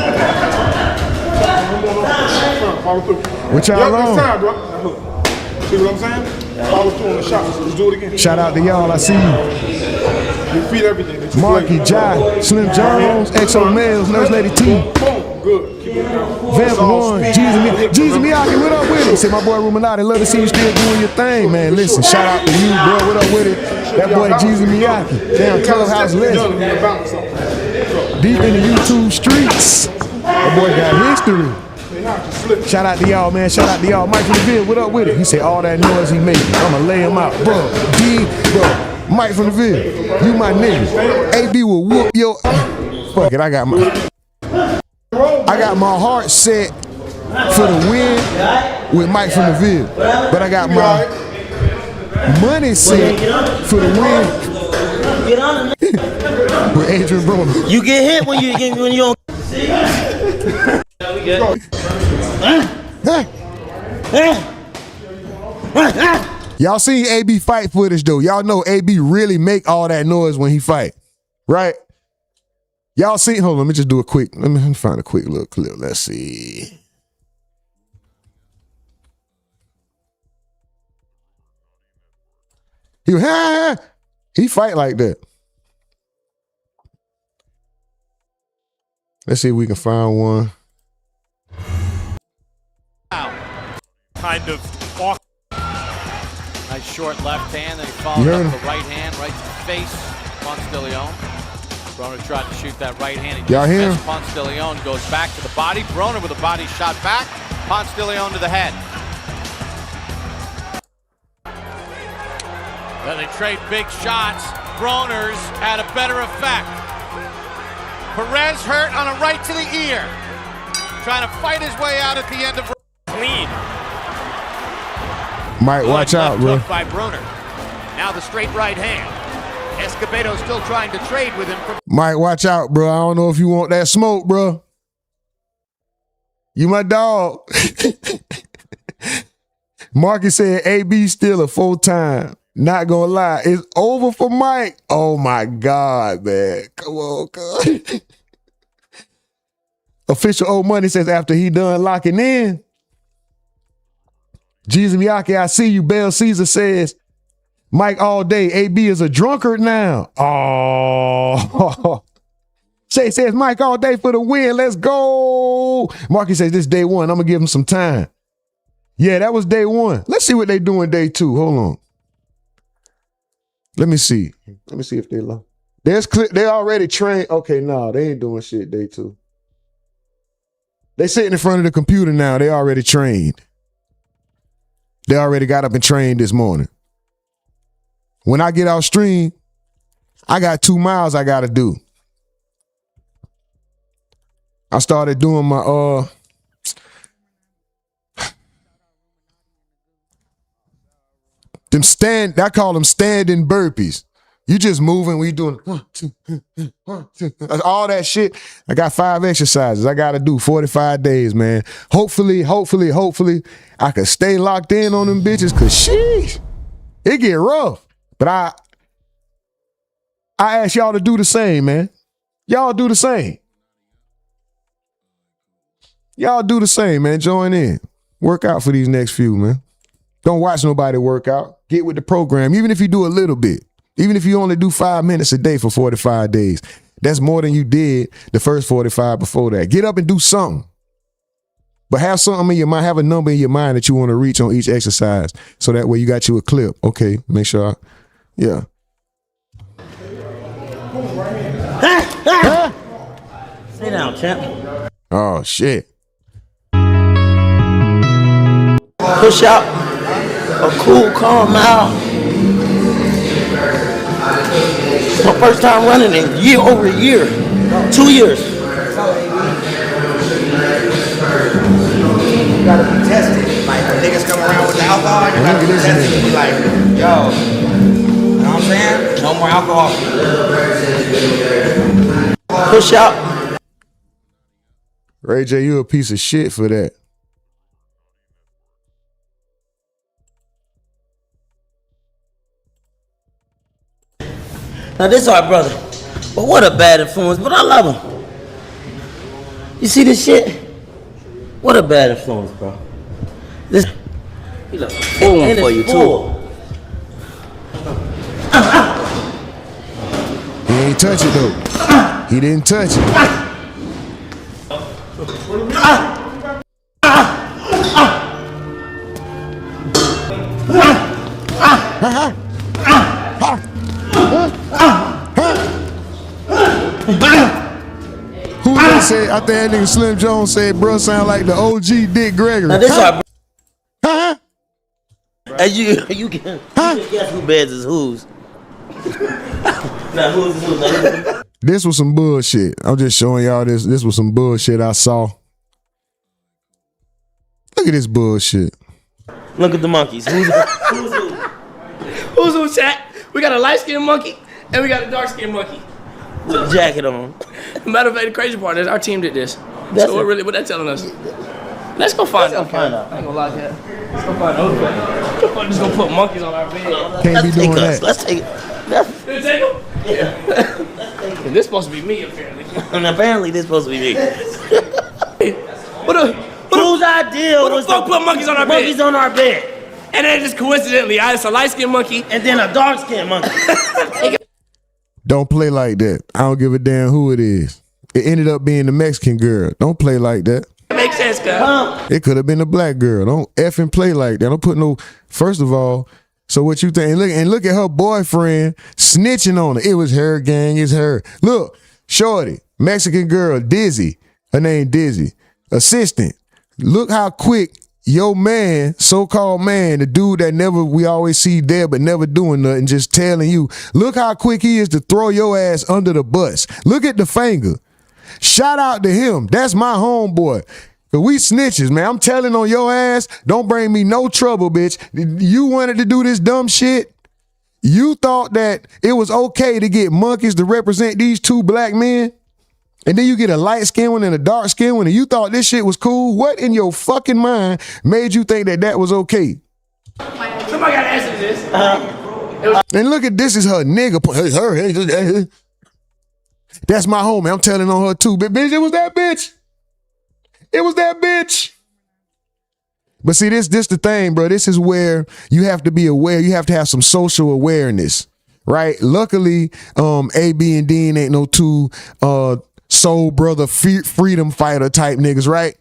[SPEAKER 21] See what I'm saying? Follow through on the shots. Let's do it again.
[SPEAKER 7] Shout out to y'all. I see you.
[SPEAKER 21] You feed everything.
[SPEAKER 7] Marky, Jai, Slim Jones, XO Mills, Nurse Lady T.
[SPEAKER 21] Good.
[SPEAKER 7] Vamp One, Jesus Miyake, what up with it? Say my boy RUMORNATI, love to see you still doing your thing, man. Listen, shout out to you, bro. What up with it? That boy Jesus Miyake, damn Clubhouse legend. Deep in the YouTube streets. That boy got history. Shout out to y'all, man. Shout out to y'all. Mike from the Ville, what up with it? He said all that noise he making, I'ma lay him out. Bro, Mike from the Ville, you my nigga. AB will whoop your. Fuck it, I got my heart set for the win with Mike from the Ville, but I got my money set for the win with Adrien Broner.
[SPEAKER 2] You get hit when you don't.
[SPEAKER 7] Y'all seen AB fight footage though. Y'all know AB really make all that noise when he fight, right? Y'all seen, hold on, let me just do a quick, let me find a quick little clip. Let's see. He fight like that. Let's see if we can find one.
[SPEAKER 5] Kind of awkward. Nice short left hand, then he followed up with the right hand right to the face. Ponce de Leon. Broner tried to shoot that right hand.
[SPEAKER 7] Y'all hear him?
[SPEAKER 5] Ponce de Leon goes back to the body. Broner with a body shot back. Ponce de Leon to the head. Then they trade big shots. Broner's had a better effect. Perez hurt on a right to the ear. Trying to fight his way out at the end of clean.
[SPEAKER 7] Mike, watch out, bro.
[SPEAKER 5] By Broner. Now the straight right hand. Escobedo still trying to trade with him.
[SPEAKER 7] Mike, watch out, bro. I don't know if you want that smoke, bro. You my dog. Marcus said AB still a full-time. Not gonna lie, it's over for Mike. Oh my God, man. Come on, God. Official Old Money says after he done locking in. Jesus Miyake, I see you. Bell Caesar says, Mike all day. AB is a drunkard now. Oh. Shay says, Mike all day for the win. Let's go. Marky says, this is day one. I'm going to give him some time. Yeah, that was day one. Let's see what they doing day two. Hold on. Let me see. Let me see if they love. They already trained. Okay, no, they ain't doing shit day two. They sitting in front of the computer now. They already trained. They already got up and trained this morning. When I get off stream, I got 2 miles I got to do. I started doing my, I call them standing burpees. You just moving, we doing 1, 2, 1, 2. All that shit. I got 5 exercises I got to do, 45 days, man. Hopefully, I can stay locked in on them bitches, because sheesh, it get rough. But I ask y'all to do the same, man. Y'all do the same. Y'all do the same, man. Join in. Work out for these next few, man. Don't watch nobody work out. Get with the program, even if you do a little bit. Even if you only do 5 minutes a day for 45 days. That's more than you did the first 45 before that. Get up and do something. But have something in your mind. Have a number in your mind that you want to reach on each exercise. So that way you got you a clip. Okay, make sure. Yeah.
[SPEAKER 2] Sit down, champ.
[SPEAKER 7] Oh, shit.
[SPEAKER 2] Push out a cool, calm out. My first time running in over a year. 2 years.
[SPEAKER 3] You gotta be tested. Like when niggas come around with the alcohol, you gotta be tested and be like, yo, you know what I'm saying? No more alcohol.
[SPEAKER 2] Push out.
[SPEAKER 7] Ray J, you a piece of shit for that.
[SPEAKER 2] Now this our brother. But what a bad influence, but I love him. You see this shit? What a bad influence, bro. This he left a full one for you too.
[SPEAKER 7] He ain't touch it though. He didn't touch it. Who that said? I think that nigga Slim Jones said, bro, sound like the OG Dick Gregory.
[SPEAKER 2] Now this our and you can guess who beds is whose. Now who's whose?
[SPEAKER 7] This was some bullshit. I'm just showing y'all this. This was some bullshit I saw. Look at this bullshit.
[SPEAKER 2] Look at the monkeys. Who's who?
[SPEAKER 9] Who's who, chat? We got a light-skinned monkey and we got a dark-skinned monkey.
[SPEAKER 2] With a jacket on.
[SPEAKER 9] Matter of fact, the crazy part is our team did this.
[SPEAKER 2] That's
[SPEAKER 9] so what that telling us? Let's go find out.
[SPEAKER 2] Find out.
[SPEAKER 9] I ain't gonna lie, cat. Let's go find out. We're just gonna put monkeys on our bed.
[SPEAKER 7] Can't be doing that.
[SPEAKER 2] Let's take it.
[SPEAKER 9] Did it take them? Yeah. And this supposed to be me, apparently.
[SPEAKER 2] And apparently this supposed to be me.
[SPEAKER 9] Whose
[SPEAKER 2] idea was
[SPEAKER 9] the fuck put monkeys on our bed?
[SPEAKER 2] Monkeys on our bed.
[SPEAKER 9] And then just coincidentally, it's a light-skinned monkey.
[SPEAKER 2] And then a dark-skinned monkey.
[SPEAKER 7] Don't play like that. I don't give a damn who it is. It ended up being the Mexican girl. Don't play like that.
[SPEAKER 9] That makes sense, cuz.
[SPEAKER 7] It could have been a black girl. Don't effing play like that. Don't put no. First of all, so what you think? And look at her boyfriend snitching on her. It was her gang. It's her. Look, shorty, Mexican girl, Dizzy. Her name Dizzy. Assistant. Look how quick your man, so-called man, the dude that we always see there but never doing nothing, just telling you, look how quick he is to throw your ass under the bus. Look at the finger. Shout out to him. That's my homeboy. Cause we snitches, man. I'm telling on your ass, don't bring me no trouble, bitch. You wanted to do this dumb shit? You thought that it was okay to get monkeys to represent these two black men? And then you get a light skinned one and a dark skinned one, and you thought this shit was cool? What in your fucking mind made you think that that was okay?
[SPEAKER 9] Somebody gotta answer this.
[SPEAKER 7] And look at this is her nigga. That's my homie. I'm telling on her too. But bitch, it was that bitch. It was that bitch. But see, this the thing, bro. This is where you have to be aware. You have to have some social awareness, right? Luckily, AB and Dean ain't no two soul brother freedom fighter type niggas, right?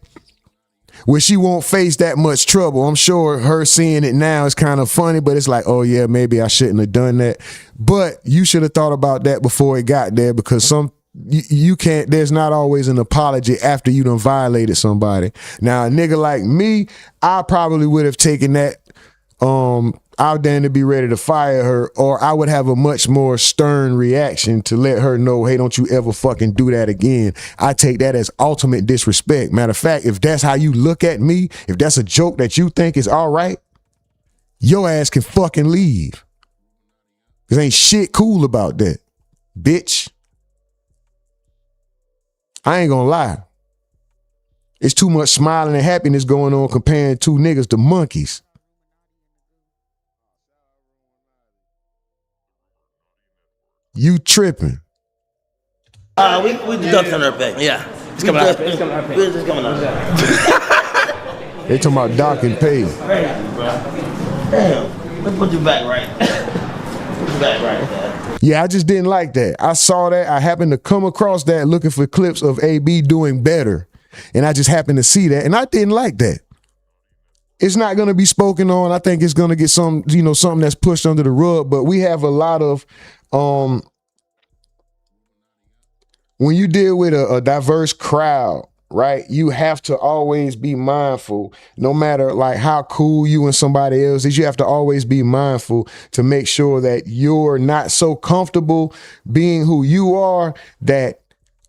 [SPEAKER 7] Where she won't face that much trouble. I'm sure her seeing it now is kind of funny, but it's like, oh yeah, maybe I shouldn't have done that. But you should have thought about that before it got there, because you can't, there's not always an apology after you done violated somebody. Now, a nigga like me, I probably would have taken that, out there to be ready to fire her, or I would have a much more stern reaction to let her know, hey, don't you ever fucking do that again. I take that as ultimate disrespect. Matter of fact, if that's how you look at me, if that's a joke that you think is all right, your ass can fucking leave. There ain't shit cool about that, bitch. I ain't gonna lie. It's too much smiling and happiness going on comparing two niggas to monkeys. You tripping.
[SPEAKER 2] We deducting her pay.
[SPEAKER 9] Yeah. It's coming out. It's coming out.
[SPEAKER 2] It's coming out.
[SPEAKER 7] They talking about dock and pay.
[SPEAKER 2] Damn. Let's put you back right. Put you back right, Dad.
[SPEAKER 7] Yeah, I just didn't like that. I saw that. I happened to come across that looking for clips of AB doing better. And I just happened to see that. And I didn't like that. It's not going to be spoken on. I think it's going to get some, something that's pushed under the rug. But we have a lot of, when you deal with a diverse crowd, right, you have to always be mindful, no matter like how cool you and somebody else is, you have to always be mindful to make sure that you're not so comfortable being who you are that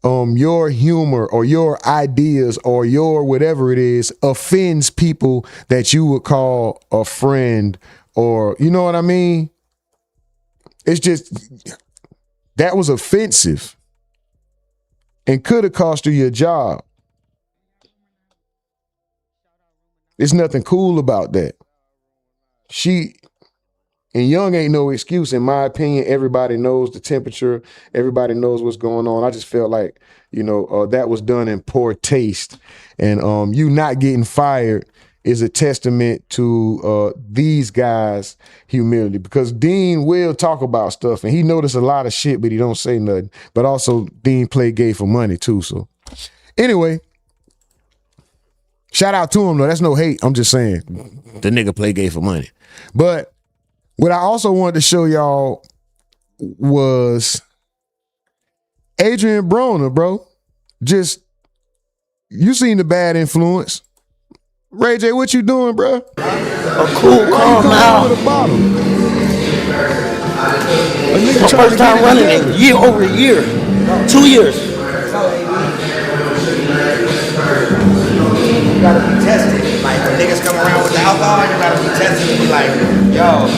[SPEAKER 7] your humor or your ideas or your whatever it is offends people that you would call a friend, or you know what I mean? It's just, that was offensive and could have cost you your job. There's nothing cool about that. And Young ain't no excuse, in my opinion. Everybody knows the temperature. Everybody knows what's going on. I just felt like, that was done in poor taste. And you not getting fired is a testament to these guys' humility, because Dean will talk about stuff and he noticed a lot of shit, but he don't say nothing. But also Dean play gay for money too. So anyway, shout out to him though. That's no hate. I'm just saying the nigga play gay for money. But what I also wanted to show y'all was Adrien Broner, bro. Just, you seen the bad influence. Ray J, what you doing, bro?
[SPEAKER 2] A cool, calm out.
[SPEAKER 7] With a bottle.
[SPEAKER 2] My first time running it, over a year. 2 years.
[SPEAKER 1] You gotta be tested. Like, when niggas come around with the alcohol, you gotta be tested and be like, yo,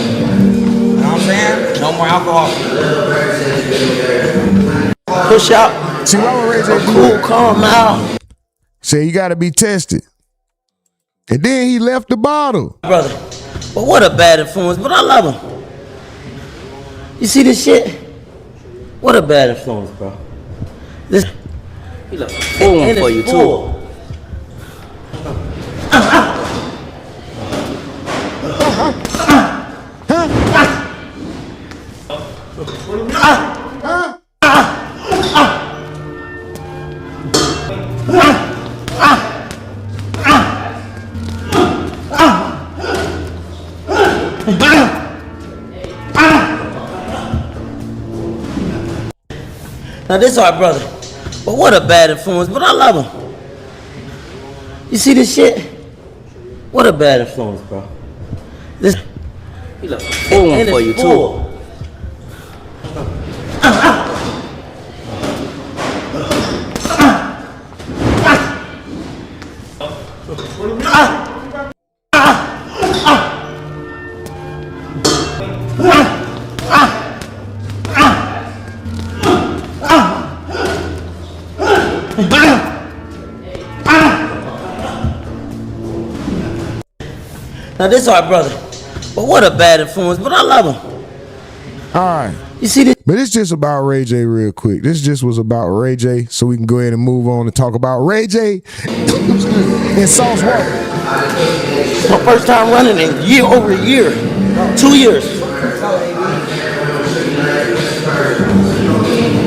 [SPEAKER 1] you know what I'm saying? No more alcohol.
[SPEAKER 2] Push out.
[SPEAKER 7] See, why would Ray J do
[SPEAKER 2] cool, calm out?
[SPEAKER 7] Say you gotta be tested. And then he left the bottle.
[SPEAKER 2] Brother, but what a bad influence, but I love him. You see this shit? What a bad influence, bro. This, he look full one for you, too. Now this is our brother, but what a bad influence, but I love him. You see this shit? What a bad influence, bro. This, he look full one for you, too. Now this our brother, but what a bad influence. But I love him.
[SPEAKER 7] All right.
[SPEAKER 2] You see this?
[SPEAKER 7] But it's just about Ray J real quick. This just was about Ray J, so we can go ahead and move on and talk about Ray J and Sauce Walka.
[SPEAKER 2] My first time running in over a year, 2 years.
[SPEAKER 1] You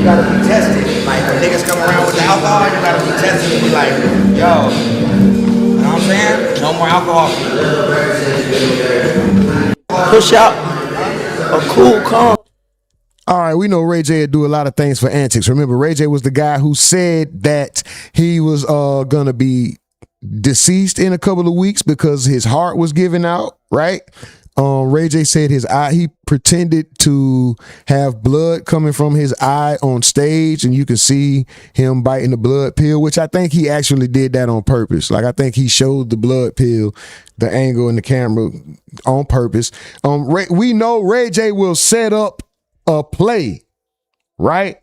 [SPEAKER 1] gotta be tested. Like when niggas come around with the alcohol, you gotta be tested and be like, yo, you know what I'm saying? No more alcohol.
[SPEAKER 2] Push out a cool calm.
[SPEAKER 7] All right, we know Ray J would do a lot of things for antics. Remember, Ray J was the guy who said that he was gonna be deceased in a couple of weeks because his heart was giving out, right? Ray J said his eye, he pretended to have blood coming from his eye on stage, and you can see him biting the blood pill, which I think he actually did that on purpose. Like, I think he showed the blood pill, the angle in the camera on purpose. We know Ray J will set up a play, right?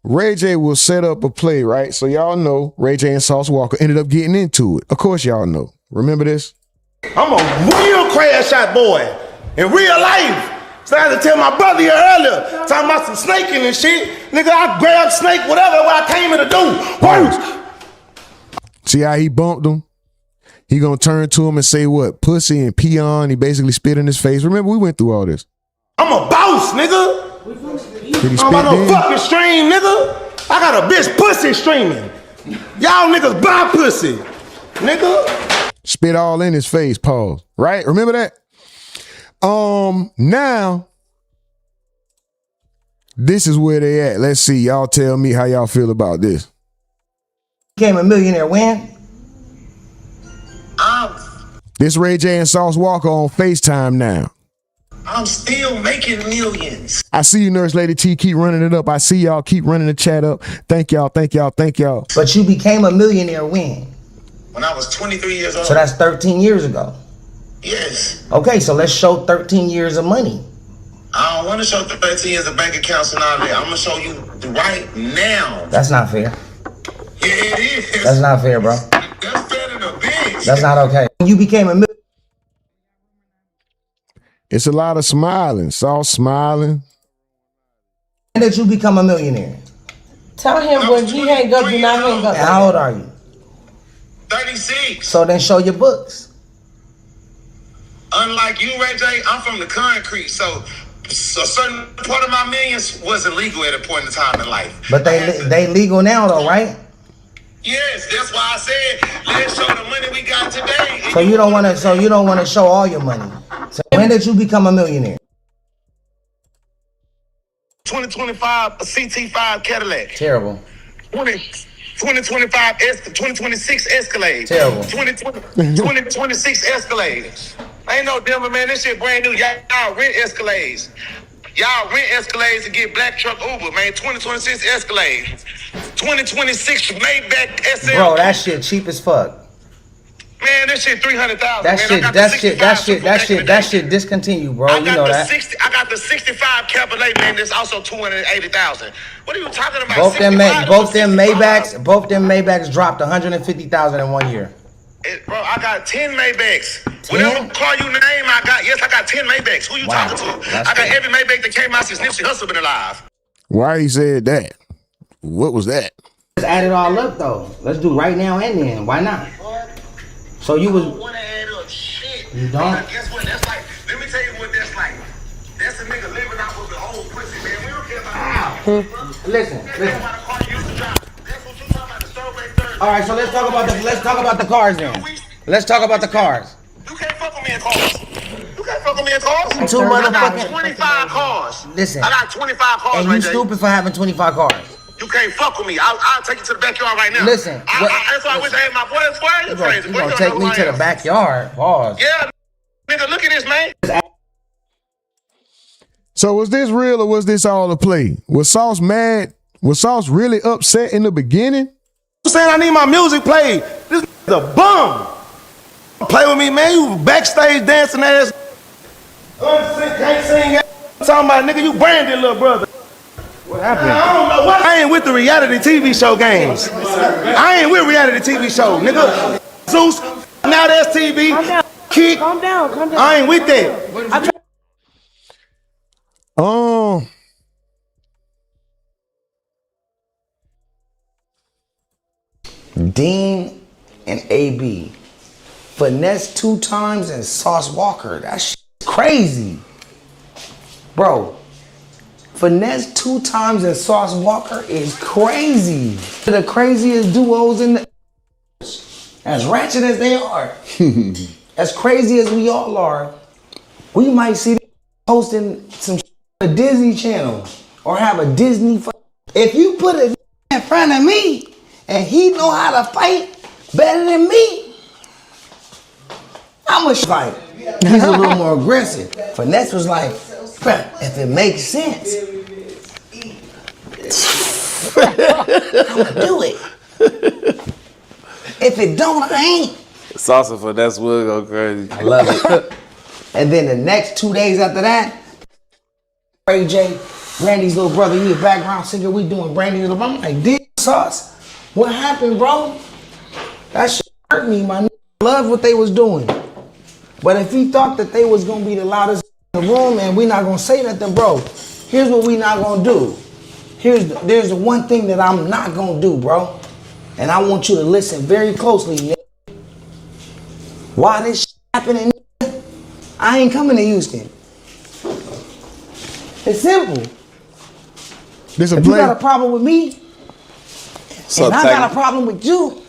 [SPEAKER 7] Ray J will set up a play, right? So y'all know Ray J and Sauce Walka ended up getting into it. Of course y'all know. Remember this?
[SPEAKER 8] I'm a real crash out boy in real life. So I had to tell my brother here earlier, talking about some snaking and shit. Nigga, I grabbed snake, whatever, what I came here to do. Whoa.
[SPEAKER 7] See how he bumped him? He gonna turn to him and say what? Pussy and peon. He basically spit in his face. Remember, we went through all this.
[SPEAKER 8] I'm a boss, nigga.
[SPEAKER 7] Did he spit
[SPEAKER 8] I'm on no
[SPEAKER 7] then?
[SPEAKER 8] fucking stream, nigga. I got a bitch pussy streaming. Y'all niggas buy pussy, nigga.
[SPEAKER 7] Spit all in his face, pause. Right? Remember that? Now, this is where they at. Let's see. Y'all tell me how y'all feel about this.
[SPEAKER 1] Became a millionaire when?
[SPEAKER 7] This Ray J and Sauce Walka on FaceTime now.
[SPEAKER 22] I'm still making millions.
[SPEAKER 7] I see you, Nurse Lady T. Keep running it up. I see y'all. Keep running the chat up. Thank y'all. Thank y'all. Thank y'all.
[SPEAKER 1] But you became a millionaire when?
[SPEAKER 22] When I was 23 years old.
[SPEAKER 1] So that's 13 years ago.
[SPEAKER 22] Yes.
[SPEAKER 1] Okay, so let's show 13 years of money.
[SPEAKER 22] I don't want to show 13 years of bank accounts and all that. I'm going to show you right now.
[SPEAKER 1] That's not fair.
[SPEAKER 22] Yeah, it is.
[SPEAKER 1] That's not fair, bro.
[SPEAKER 22] That's fair than a bitch.
[SPEAKER 1] That's not okay. You became a millionaire.
[SPEAKER 7] It's a lot of smiling. Sauce smiling.
[SPEAKER 1] When did you become a millionaire?
[SPEAKER 2] Tell him when he hang up, do not hang up.
[SPEAKER 1] And how old are you?
[SPEAKER 22] 36.
[SPEAKER 1] So then show your books.
[SPEAKER 22] Unlike you, Ray J, I'm from the concrete, so a certain part of my millions wasn't legal at a point in time in life.
[SPEAKER 1] But they legal now though, right?
[SPEAKER 22] Yes, that's why I said let's show the money we got today.
[SPEAKER 1] So you don't want to show all your money. So when did you become a millionaire?
[SPEAKER 22] 2025 a CT5 Cadillac.
[SPEAKER 1] Terrible.
[SPEAKER 22] 2026 Escalade.
[SPEAKER 1] Terrible.
[SPEAKER 22] 2026 Escalade. Ain't no Denver, man. This shit brand new. Y'all rent Escalades. Y'all rent Escalades to get black truck Uber, man. 2026 Escalade. 2026 Maybach SL.
[SPEAKER 1] Bro, that shit cheap as fuck.
[SPEAKER 22] Man, this shit 300,000.
[SPEAKER 1] That shit discontinued, bro. You know that.
[SPEAKER 22] I got the 65 Cabriolet, man. That's also 280,000. What are you talking about?
[SPEAKER 1] Both them Maybachs dropped 150,000 in 1 year.
[SPEAKER 22] Bro, I got 10 Maybachs. 10? Whatever car you name, I got. Yes, I got 10 Maybachs. Who you talking to? I got every Maybach that came out since Nipsey Hussle been alive.
[SPEAKER 7] Why he said that? What was that?
[SPEAKER 1] Let's add it all up though. Let's do right now and then. Why not? So you was.
[SPEAKER 22] Want to add up shit.
[SPEAKER 1] You don't.
[SPEAKER 22] Guess what? That's like. Let me tell you what that's like. That's a nigga living out with the old pussy, man. We don't care about.
[SPEAKER 1] Listen. All right, so let's talk about the cars then. Let's talk about the cars.
[SPEAKER 22] You can't fuck with me in cars. You can't fuck with me in cars.
[SPEAKER 1] Two motherfucking.
[SPEAKER 22] I got 25 cars.
[SPEAKER 1] Listen.
[SPEAKER 22] I got 25 cars.
[SPEAKER 1] And you stupid for having 25 cars.
[SPEAKER 22] You can't fuck with me. I'll take you to the backyard right now.
[SPEAKER 1] Listen.
[SPEAKER 22] That's why I wish I had my boys. Why are you crazy?
[SPEAKER 1] You gonna take me to the backyard? Pause.
[SPEAKER 22] Yeah, nigga, look at this, man.
[SPEAKER 7] So was this real or was this all a play? Was Sauce mad? Was Sauce really upset in the beginning?
[SPEAKER 8] You saying I need my music played? This is a bum. Play with me, man. You backstage dancing ass. Can't sing ass. talking about, nigga, you branded little brother.
[SPEAKER 21] What happened?
[SPEAKER 8] I don't know what. I ain't with the reality TV show games. I ain't with reality TV show, nigga. Zeus, now that's TV.
[SPEAKER 20] Calm down.
[SPEAKER 8] Kick.
[SPEAKER 20] Calm down. Calm down.
[SPEAKER 8] I ain't with that.
[SPEAKER 7] Oh.
[SPEAKER 16] Dean and AB finesse 2 times and Sauce Walker. That shit crazy. Bro, finesse 2 times and Sauce Walker is crazy. The craziest duos in the... As ratchet as they are, as crazy as we all are, we might see them hosting some shit on a Disney Channel or have a Disney... If you put it in front of me, and he know how to fight better than me, I'm a fighter. He's a little more aggressive. Finesse was like, bruh, if it makes sense, I'ma do it. If it don't, I ain't.
[SPEAKER 4] Salsa Finesse will go crazy.
[SPEAKER 16] I love it. And then the next 2 days after that, Ray J, Brandy's little brother, he a background singer, we doing Brandy's little brother. I'm like, damn, Sauce. What happened, bro? That shit hurt me, man. I love what they was doing. But if he thought that they was gonna be the loudest in the room and we not gonna say nothing, bro, here's what we not gonna do. There's the one thing that I'm not gonna do, bro. And I want you to listen very closely, nigga. Why this shit happening, nigga? I ain't coming to Houston. It's simple.
[SPEAKER 7] This a
[SPEAKER 16] if
[SPEAKER 7] play?
[SPEAKER 16] You got a problem with me, and I got a problem with you.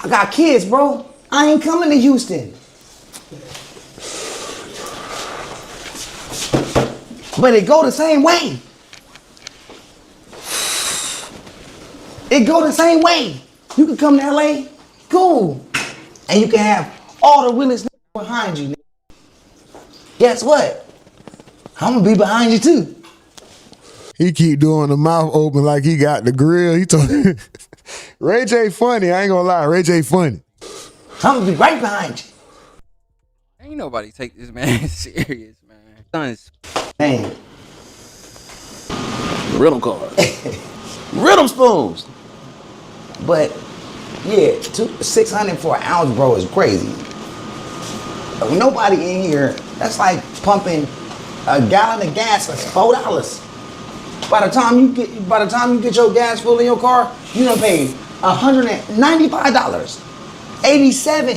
[SPEAKER 16] I got kids, bro. I ain't coming to Houston. But it go the same way. It go the same way. You can come to LA, cool. And you can have all the realest behind you. Guess what? I'm gonna be behind you too.
[SPEAKER 7] He keep doing the mouth open like he got the grill. He told Ray J funny. I ain't gonna lie. Ray J funny.
[SPEAKER 16] I'm gonna be right behind you.
[SPEAKER 10] Ain't nobody take this man serious, man.
[SPEAKER 16] Man.
[SPEAKER 4] Rhythm cards. Rhythm spoons.
[SPEAKER 16] But yeah, $600 for an ounce, bro, is crazy. Nobody in here, that's like pumping a gallon of gas for $4. By the time you get your gas full in your car, you done paid $195. 87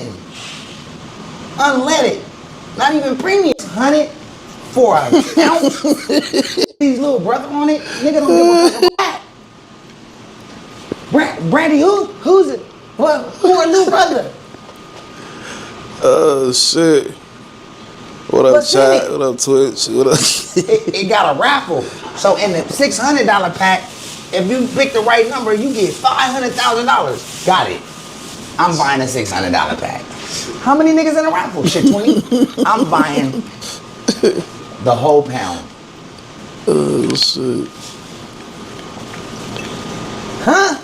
[SPEAKER 16] unleaded, not even premium. 100 for an ounce. These little brother on it, nigga don't give a fuck about that. Brandy, who's it? Well, who a new brother?
[SPEAKER 4] Oh shit. What up, chat? What up, Twitch? What up?
[SPEAKER 16] it got a raffle. So in the $600 pack, if you pick the right number, you get $500,000. Got it. I'm buying a $600 pack. How many niggas in a raffle? Shit, 20? I'm buying the whole pound.
[SPEAKER 4] Oh shit.
[SPEAKER 16] Huh?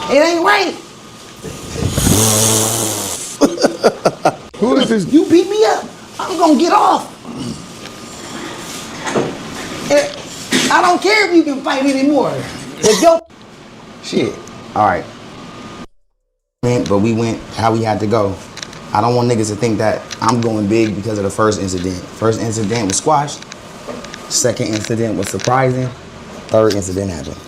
[SPEAKER 16] It ain't right.
[SPEAKER 7] Who is this?
[SPEAKER 16] You beat me up. I'm gonna get off. I don't care if you can fight anymore. Let's go. Shit. All right. But we went how we had to go. I don't want niggas to think that I'm going big because of the first incident. First incident was squashed. Second incident was surprising. Third incident happened.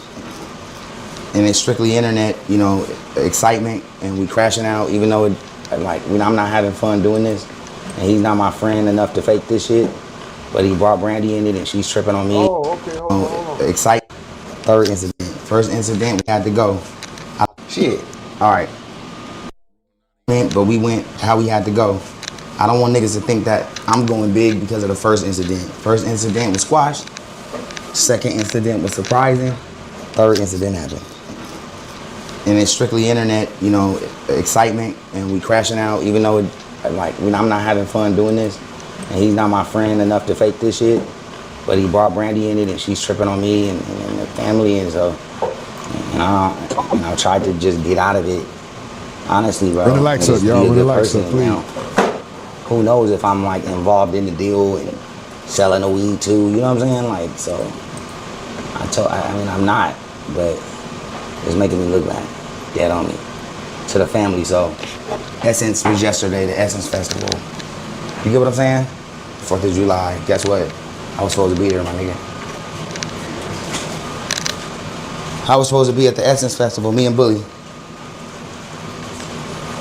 [SPEAKER 16] And it's strictly internet, you know, excitement, and we crashing out, even though I'm not having fun doing this. And he's not my friend enough to fake this shit. But he brought Brandy in it and she's tripping on me.
[SPEAKER 21] Oh, okay, hold on.
[SPEAKER 16] Excitement. Third incident. First incident, we had to go. Shit. All right. But we went how we had to go. I don't want niggas to think that I'm going big because of the first incident. First incident was squashed. Second incident was surprising. Third incident happened. And it's strictly internet, you know, excitement, and we crashing out, even though I'm not having fun doing this. And he's not my friend enough to fake this shit. But he brought Brandy in it and she's tripping on me and the family, and so I tried to just get out of it. Honestly, bro.
[SPEAKER 7] Bring the likes up, y'all. Bring the likes up, please.
[SPEAKER 16] Now, who knows if I'm like involved in the deal, and
[SPEAKER 2] selling the weed too. You know what I'm saying? Like, so I mean, I'm not, but it's making me look bad. Dead on me. To the family, so Essence was yesterday, the Essence Festival. You get what I'm saying? 4th of July. Guess what? I was supposed to be there, my nigga. I was supposed to be at the Essence Festival, me and Bully.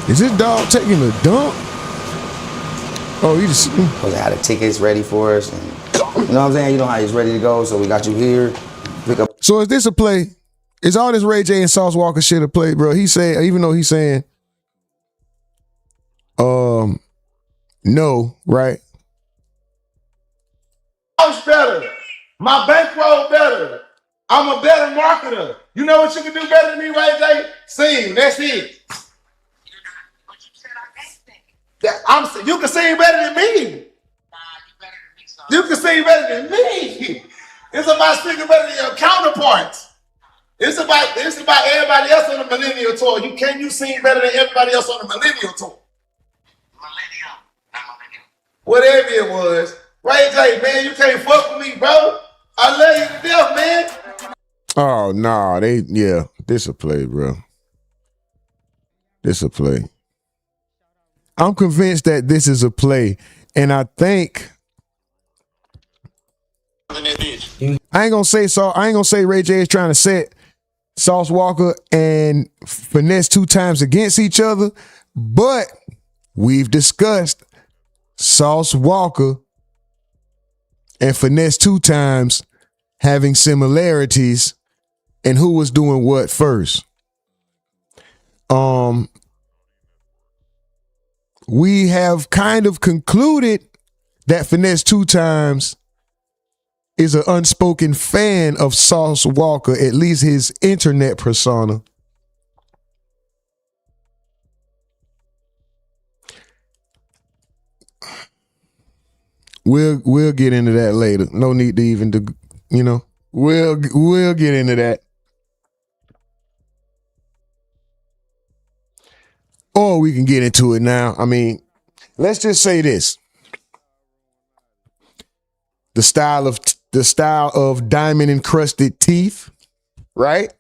[SPEAKER 7] Is this dog taking a dump? Oh, you just
[SPEAKER 2] supposed to have the tickets ready for us, and you know what I'm saying? You know how he's ready to go, so we got you here. Pick up.
[SPEAKER 7] So is this a play? Is all this Ray J and Sauce Walka shit a play, bro? He said, even though he's saying, no, right?
[SPEAKER 8] House better. My bankroll better. I'm a better marketer. You know what you can do better than me, Ray J? Sing. That's it. You can sing better than me. You can sing better than me. It's about singing better than your counterparts. It's about everybody else on the Millennial Tour. You sing better than everybody else on the Millennial Tour. Whatever it was. Ray J, man, you can't fuck with me, bro. I love you to death, man.
[SPEAKER 7] Oh, nah, this a play, bro. This a play. I'm convinced that this is a play, and I think I ain't gonna say Ray J is trying to set Sauce Walka and Finesse 2 times against each other, but we've discussed Sauce Walka and Finesse 2 times having similarities and who was doing what first. We have kind of concluded that Finesse 2 times is an unspoken fan of Sauce Walka, at least his internet persona. We'll get into that later. No need to even we'll get into that. Or we can get into it now. I mean, let's just say this. The style of diamond encrusted teeth, right?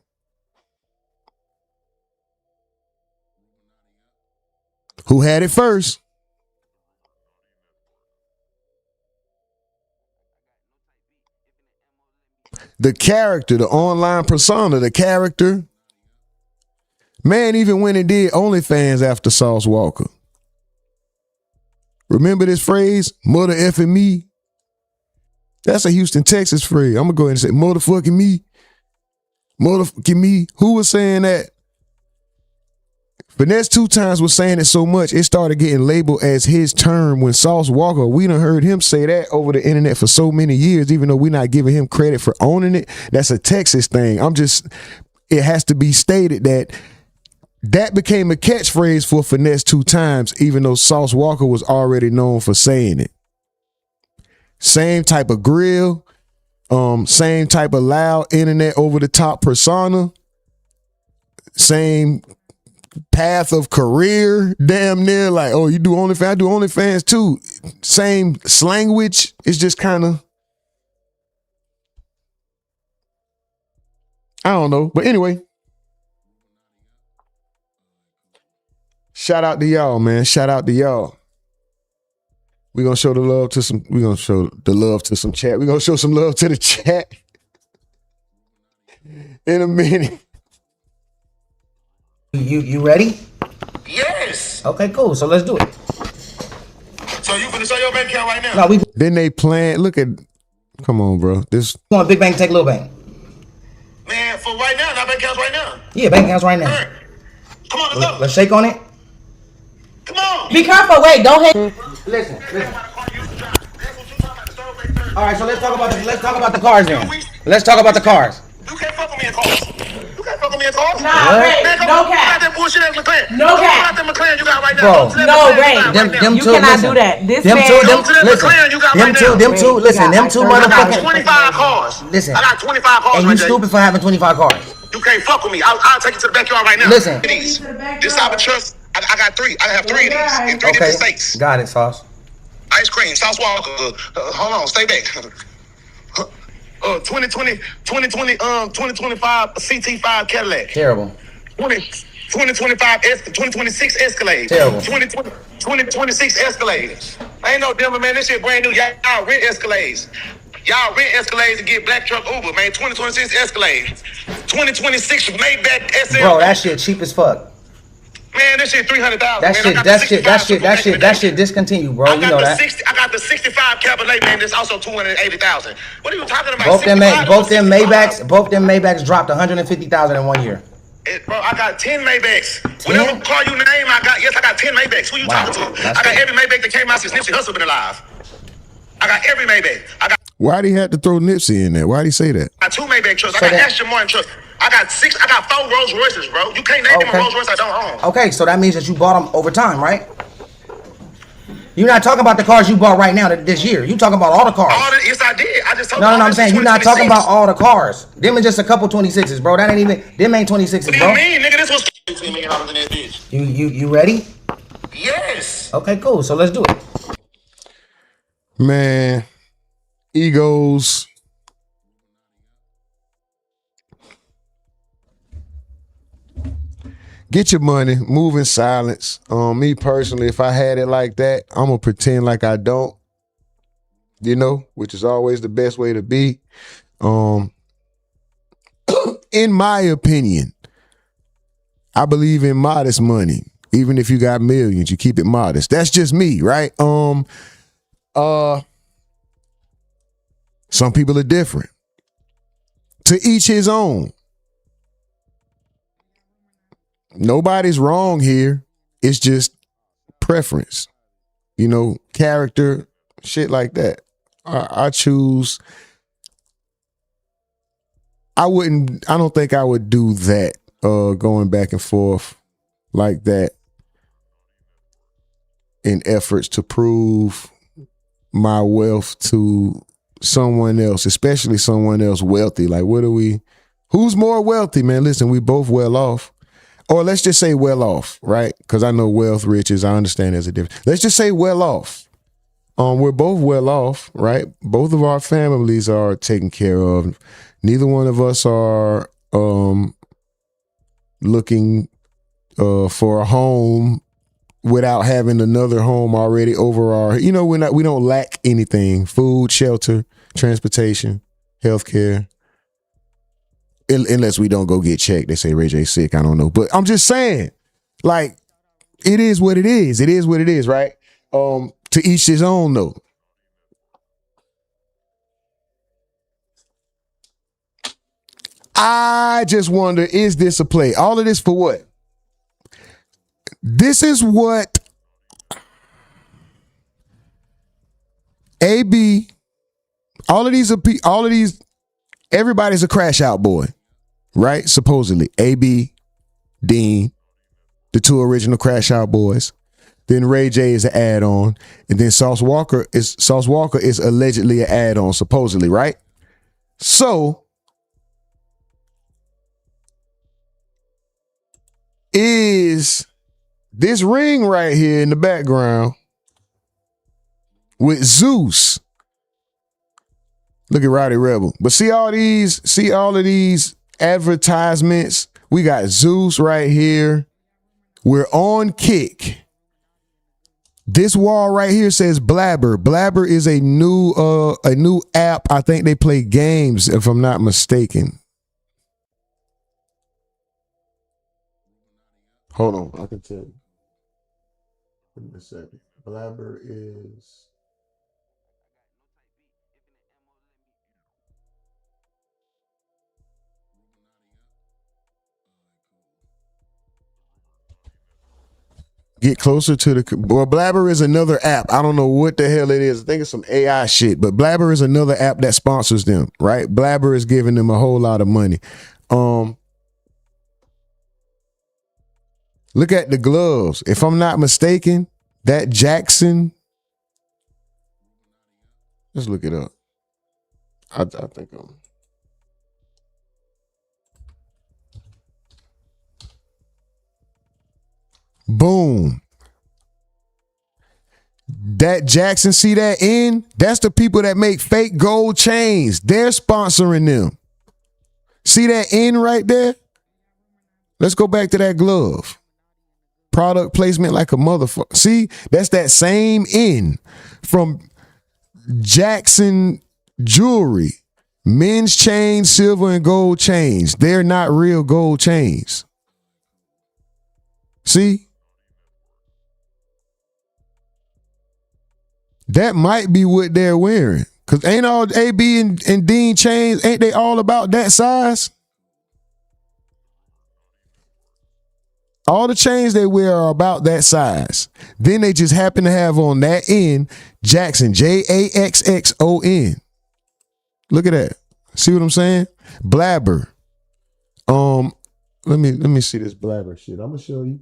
[SPEAKER 7] Who had it first? The character, the online persona, the character. Man even went and did OnlyFans after Sauce Walka. Remember this phrase? Mother effing me. That's a Houston, Texas phrase. I'm going to go ahead and say motherfucking me. Motherfucking me. Who was saying that? Finesse 2 times was saying it so much, it started getting labeled as his term when Sauce Walka, we done heard him say that over the internet for so many years, even though we're not giving him credit for owning it. That's a Texas thing. It has to be stated that became a catchphrase for Finesse 2 times, even though Sauce Walka was already known for saying it. Same type of grill, same type of loud internet over the top persona, same path of career, damn near like, oh, you do OnlyFans, I do OnlyFans too. Same slanguage. It's just kind of, I don't know. But anyway, shout out to y'all, man. Shout out to y'all. We're gonna show the love to some, we're gonna show the love to some chat. We're gonna show some love to the chat in a minute.
[SPEAKER 2] You ready?
[SPEAKER 22] Yes.
[SPEAKER 2] Okay, cool. So let's do it.
[SPEAKER 22] So you finna show your bank account right now?
[SPEAKER 2] No, we
[SPEAKER 7] Then they plan. Look at, come on, bro. This
[SPEAKER 2] want big bank, take little bank.
[SPEAKER 22] Man, for right now, not bank accounts right now.
[SPEAKER 2] Yeah, bank accounts right now.
[SPEAKER 22] Come on, let's go.
[SPEAKER 2] Let's shake on it.
[SPEAKER 22] Come on.
[SPEAKER 11] Be careful. Wait, don't hit.
[SPEAKER 2] Listen. All right, so let's talk about the cars then. Let's talk about the cars.
[SPEAKER 22] You can't fuck with me in cars. You can't fuck with me in cars.
[SPEAKER 11] Nah, Ray, no cap.
[SPEAKER 22] That bullshit ass McLaren.
[SPEAKER 11] No cap.
[SPEAKER 22] That McLaren you got right now.
[SPEAKER 2] Bro.
[SPEAKER 11] No, Ray.
[SPEAKER 2] Them
[SPEAKER 11] You
[SPEAKER 2] two,
[SPEAKER 11] cannot
[SPEAKER 2] listen.
[SPEAKER 11] do that. This
[SPEAKER 2] Them
[SPEAKER 11] man.
[SPEAKER 2] two,
[SPEAKER 22] Them McLaren you got right now.
[SPEAKER 2] them two, listen, them two
[SPEAKER 22] I got
[SPEAKER 2] motherfucking.
[SPEAKER 22] 25 cars.
[SPEAKER 2] Listen.
[SPEAKER 22] I got 25 cars
[SPEAKER 2] And
[SPEAKER 22] right
[SPEAKER 2] you
[SPEAKER 22] there.
[SPEAKER 2] stupid for having 25 cars.
[SPEAKER 22] You can't fuck with me. I'll take you to the backyard right now.
[SPEAKER 2] Listen.
[SPEAKER 22] This Cybertruck, I got 3. I have 3 of these in 3 different states.
[SPEAKER 2] Got it, Sauce.
[SPEAKER 22] Ice cream, South Walker. Hold on, stay back. 2025 CT5 Cadillac.
[SPEAKER 1] Terrible.
[SPEAKER 22] 2026 Escalade.
[SPEAKER 1] Terrible.
[SPEAKER 22] 2026 Escalade. Ain't no dimmer, man. This shit brand new. Y'all rent Escalades. Y'all rent Escalades to get black truck Uber, man. 2026 Escalade. 2026 Maybach SL.
[SPEAKER 1] Bro, that shit cheap as fuck.
[SPEAKER 22] Man, this shit 300,000.
[SPEAKER 1] That shit discontinued, bro. You know that.
[SPEAKER 22] I got the 65 Cabernet, man. That's also 280,000. What are you talking about?
[SPEAKER 1] Both them Maybachs dropped 150,000 in 1 year.
[SPEAKER 22] Bro, I got 10 Maybachs. Whatever car you name, I got. Yes, I got 10 Maybachs. Who you talking to? I got every Maybach that came out since Nipsey Hussle been alive. I got every Maybach. I got
[SPEAKER 7] Why'd he have to throw Nipsey in there? Why'd he say that?
[SPEAKER 22] 2 Maybach trucks. I got Aston Martin trucks. I got 4 Rolls Royces, bro. You can't name them a Rolls Royce I don't own.
[SPEAKER 1] Okay, so that means that you bought them over time, right? You're not talking about the cars you bought right now this year. You talking about all the cars.
[SPEAKER 22] Yes, I did. I just told
[SPEAKER 1] No, I'm saying you're not talking about all the cars. Them are just a couple 26s, bro. That ain't even. Them ain't 26s, bro.
[SPEAKER 22] What do you mean, nigga? This was $15 million in that bitch.
[SPEAKER 1] You ready?
[SPEAKER 22] Yes.
[SPEAKER 1] Okay, cool. So let's do it.
[SPEAKER 7] Man, egos. Get your money, move in silence. Me personally, if I had it like that, I'm gonna pretend like I don't, which is always the best way to be. In my opinion, I believe in modest money. Even if you got millions, you keep it modest. That's just me, right? Some people are different. To each his own. Nobody's wrong here. It's just preference, character, shit like that. I choose. I don't think I would do that, going back and forth like that in efforts to prove my wealth to someone else, especially someone else wealthy. Like, who's more wealthy, man? Listen, we both well off. Or let's just say well off, right? Because I know wealth, riches, I understand there's a difference. Let's just say well off. We're both well off, right? Both of our families are taken care of. Neither one of us are looking for a home without having another home already over our, we don't lack anything. Food, shelter, transportation, healthcare. Unless we don't go get checked. They say Ray J's sick. I don't know. But I'm just saying, like, it is what it is. It is what it is, right? To each his own, though. I just wonder, is this a play? All of this for what? This is what AB, all of these, everybody's a crash out boy. Right? Supposedly. AB, Dean, the 2 original Crash Out boys. Then Ray J is an add-on. And then Sauce Walker is allegedly an add-on, supposedly, right? So, is this ring right here in the background with Zeus? Look at Roddy Rebel. But see all of these advertisements. We got Zeus right here. We're on Kick. This wall right here says Blabber. Blabber is a new app. I think they play games, if I'm not mistaken. Hold on, I can tell you. Give me a second. Blabber is. Get closer to Blabber is another app. I don't know what the hell it is. I think it's some AI shit, but Blabber is another app that sponsors them, right? Blabber is giving them a whole lot of money. Look at the gloves. If I'm not mistaken, that Jackson. Let's look it up. I think I'm. Boom. That Jackson, see that N? That's the people that make fake gold chains. They're sponsoring them. See that N right there? Let's go back to that glove. Product placement like a motherfucker. See, that's that same N from Jackson Jewelry. Men's chains, silver and gold chains. They're not real gold chains. See? That might be what they're wearing. Because ain't all AB and Dean chains, ain't they all about that size? All the chains they wear are about that size. Then they just happen to have on that end, Jackson, Jaxxon. Look at that. See what I'm saying? Blabber. Let me see this blabber shit. I'm gonna show you.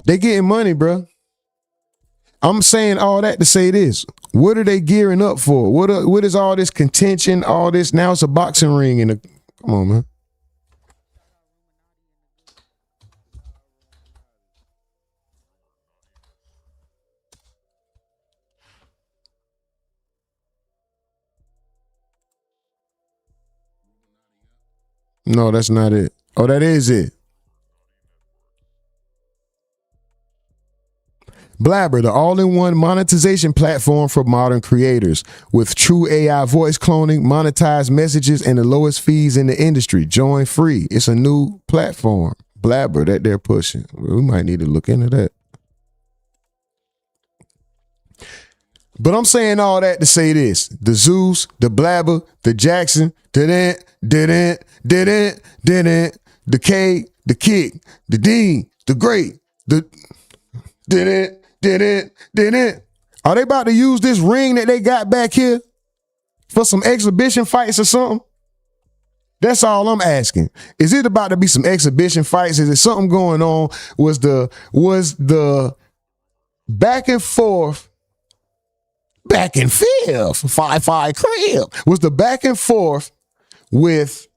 [SPEAKER 7] They getting money, bro. I'm saying all that to say this. What are they gearing up for? What is all this contention? All this now it's a boxing ring and come on, man. No, that's not it. Oh, that is it. Blabber, the all-in-one monetization platform for modern creators with true AI voice cloning, monetized messages, and the lowest fees in the industry. Join free. It's a new platform, Blabber, that they're pushing. We might need to look into that. But I'm saying all that to say this. The Zeus, the Blabber, the Jackson, didn't, the K, the Kick, the Dean, the Great, the didn't. Are they about to use this ring that they got back here for some exhibition fights or something? That's all I'm asking. Is it about to be some exhibition fights? Is there something going on? Was the back and forth, back and forth, 5-5 crib? Was the back and forth with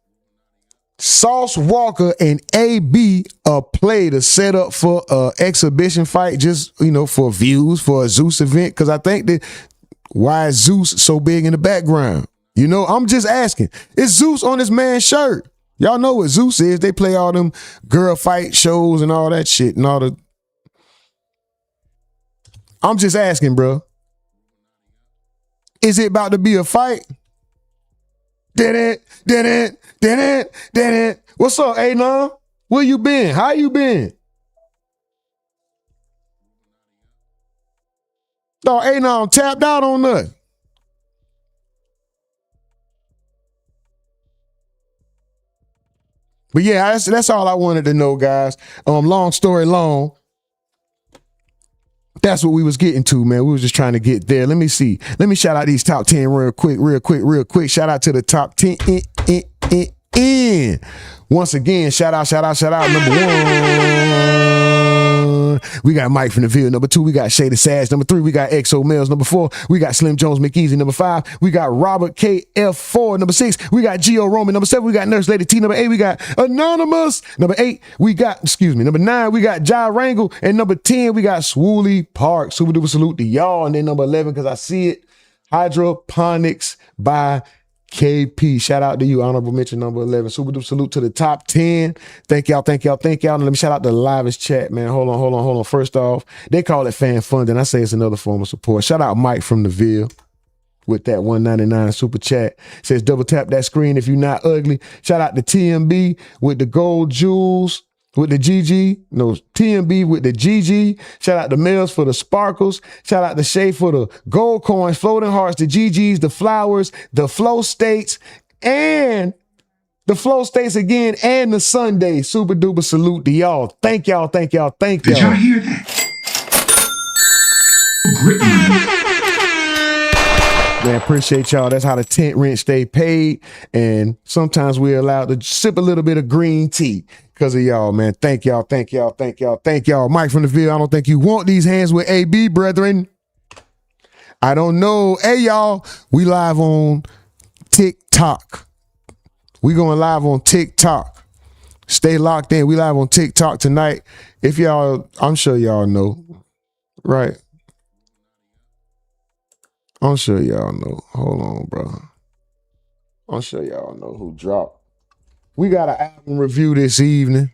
[SPEAKER 7] Sauce Walka and AB a play to set up for a exhibition fight, just, for views, for a Zeus event? Because I think that why is Zeus so big in the background? I'm just asking. Is Zeus on this man's shirt? Y'all know what Zeus is. They play all them girl fight shows and all that shit and all the. I'm just asking, bro. Is it about to be a fight? Didn't. What's up, A-Nom? Where you been? How you been? No, A-Nom tapped out on us. But yeah, that's all I wanted to know, guys. Long story long. That's what we was getting to, man. We was just trying to get there. Let me see. Let me shout out these top 10 real quick. Shout out to the top 10 in. Once again, shout out. Number 1, we got Mike from the Ville. Number 2, we got Shady Sash. Number 3, we got XO Mills. Number 4, we got Slim Jones McEasy. Number 5, we got Robert KF4. Number 6, we got Gio Roman. Number 7, we got Nurse Lady T. Number 8, we got Anonymous. Number 8, number 9, we got Ja Wrangle. And number 10, we got Swooly Park. Super duper salute to y'all. And then number 11, because I see it, Hydroponics by KP. Shout out to you. Honorable mention number 11. Super duper salute to the top 10. Thank y'all. And let me shout out the livest chat, man. Hold on. First off, they call it fan funding. I say it's another form of support. Shout out Mike from the Ville with that $1.99 super chat. Says double tap that screen if you're not ugly. Shout out to TMB with the gold jewels. With the GG, TMB with the GG. Shout out to Mills for the sparkles. Shout out to Shay for the gold coins, floating hearts, the GGs, the flowers, the flow states, and the flow states again, and the Sunday. Super duper salute to y'all. Thank y'all.
[SPEAKER 15] Did y'all hear that?
[SPEAKER 7] Man, appreciate y'all. That's how the tent rent stay paid. And sometimes we're allowed to sip a little bit of green tea because of y'all, man. Thank y'all. Mike from the Ville, I don't think you want these hands with AB, brethren. I don't know. Hey, y'all, we live on TikTok. We going live on TikTok. Stay locked in. We live on TikTok tonight. If y'all, I'm sure y'all know, right? I'm sure y'all know. Hold on, bro. I'm sure y'all know who dropped. We got an album review this evening.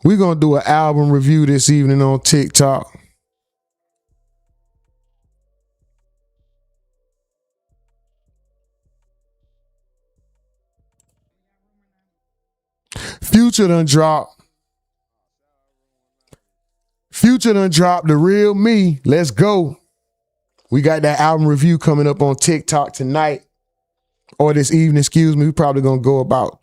[SPEAKER 7] We're going to do an album review this evening on TikTok. Future done dropped. Future done dropped The Real Me. Let's go. We got that album review coming up on TikTok tonight. Or this evening, excuse me. We're probably going to go about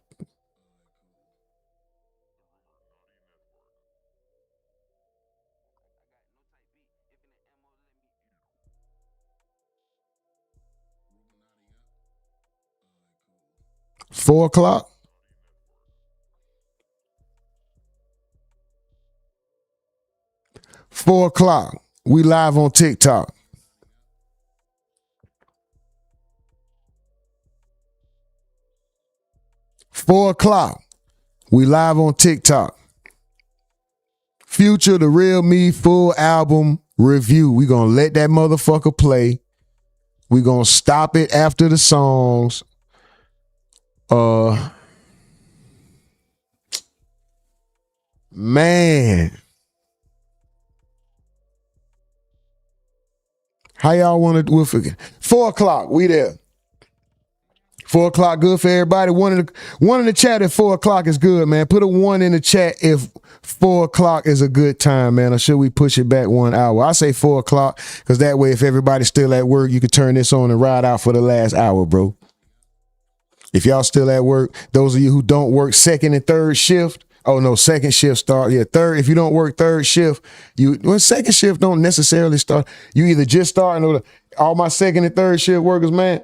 [SPEAKER 7] 4 o'clock. $4 o'clock. We live on TikTok. $4 o'clock. We live on TikTok. Future, The Real Me full album review. We gonna let that motherfucker play. We gonna stop it after the songs. Man. How y'all want to do it? 4 o'clock, we there. 4 o'clock good for everybody. One in the chat at 4 o'clock is good, man. Put a 1 in the chat if 4 o'clock is a good time, man. Or should we push it back 1 hour? I say 4 o'clock because that way if everybody's still at work, you can turn this on and ride out for the last hour, bro. If y'all still at work, those of you who don't work second and third shift, oh no, second shift start. Yeah, third. If you don't work third shift, second shift don't necessarily start. You either just starting or all my second and third shift workers, man.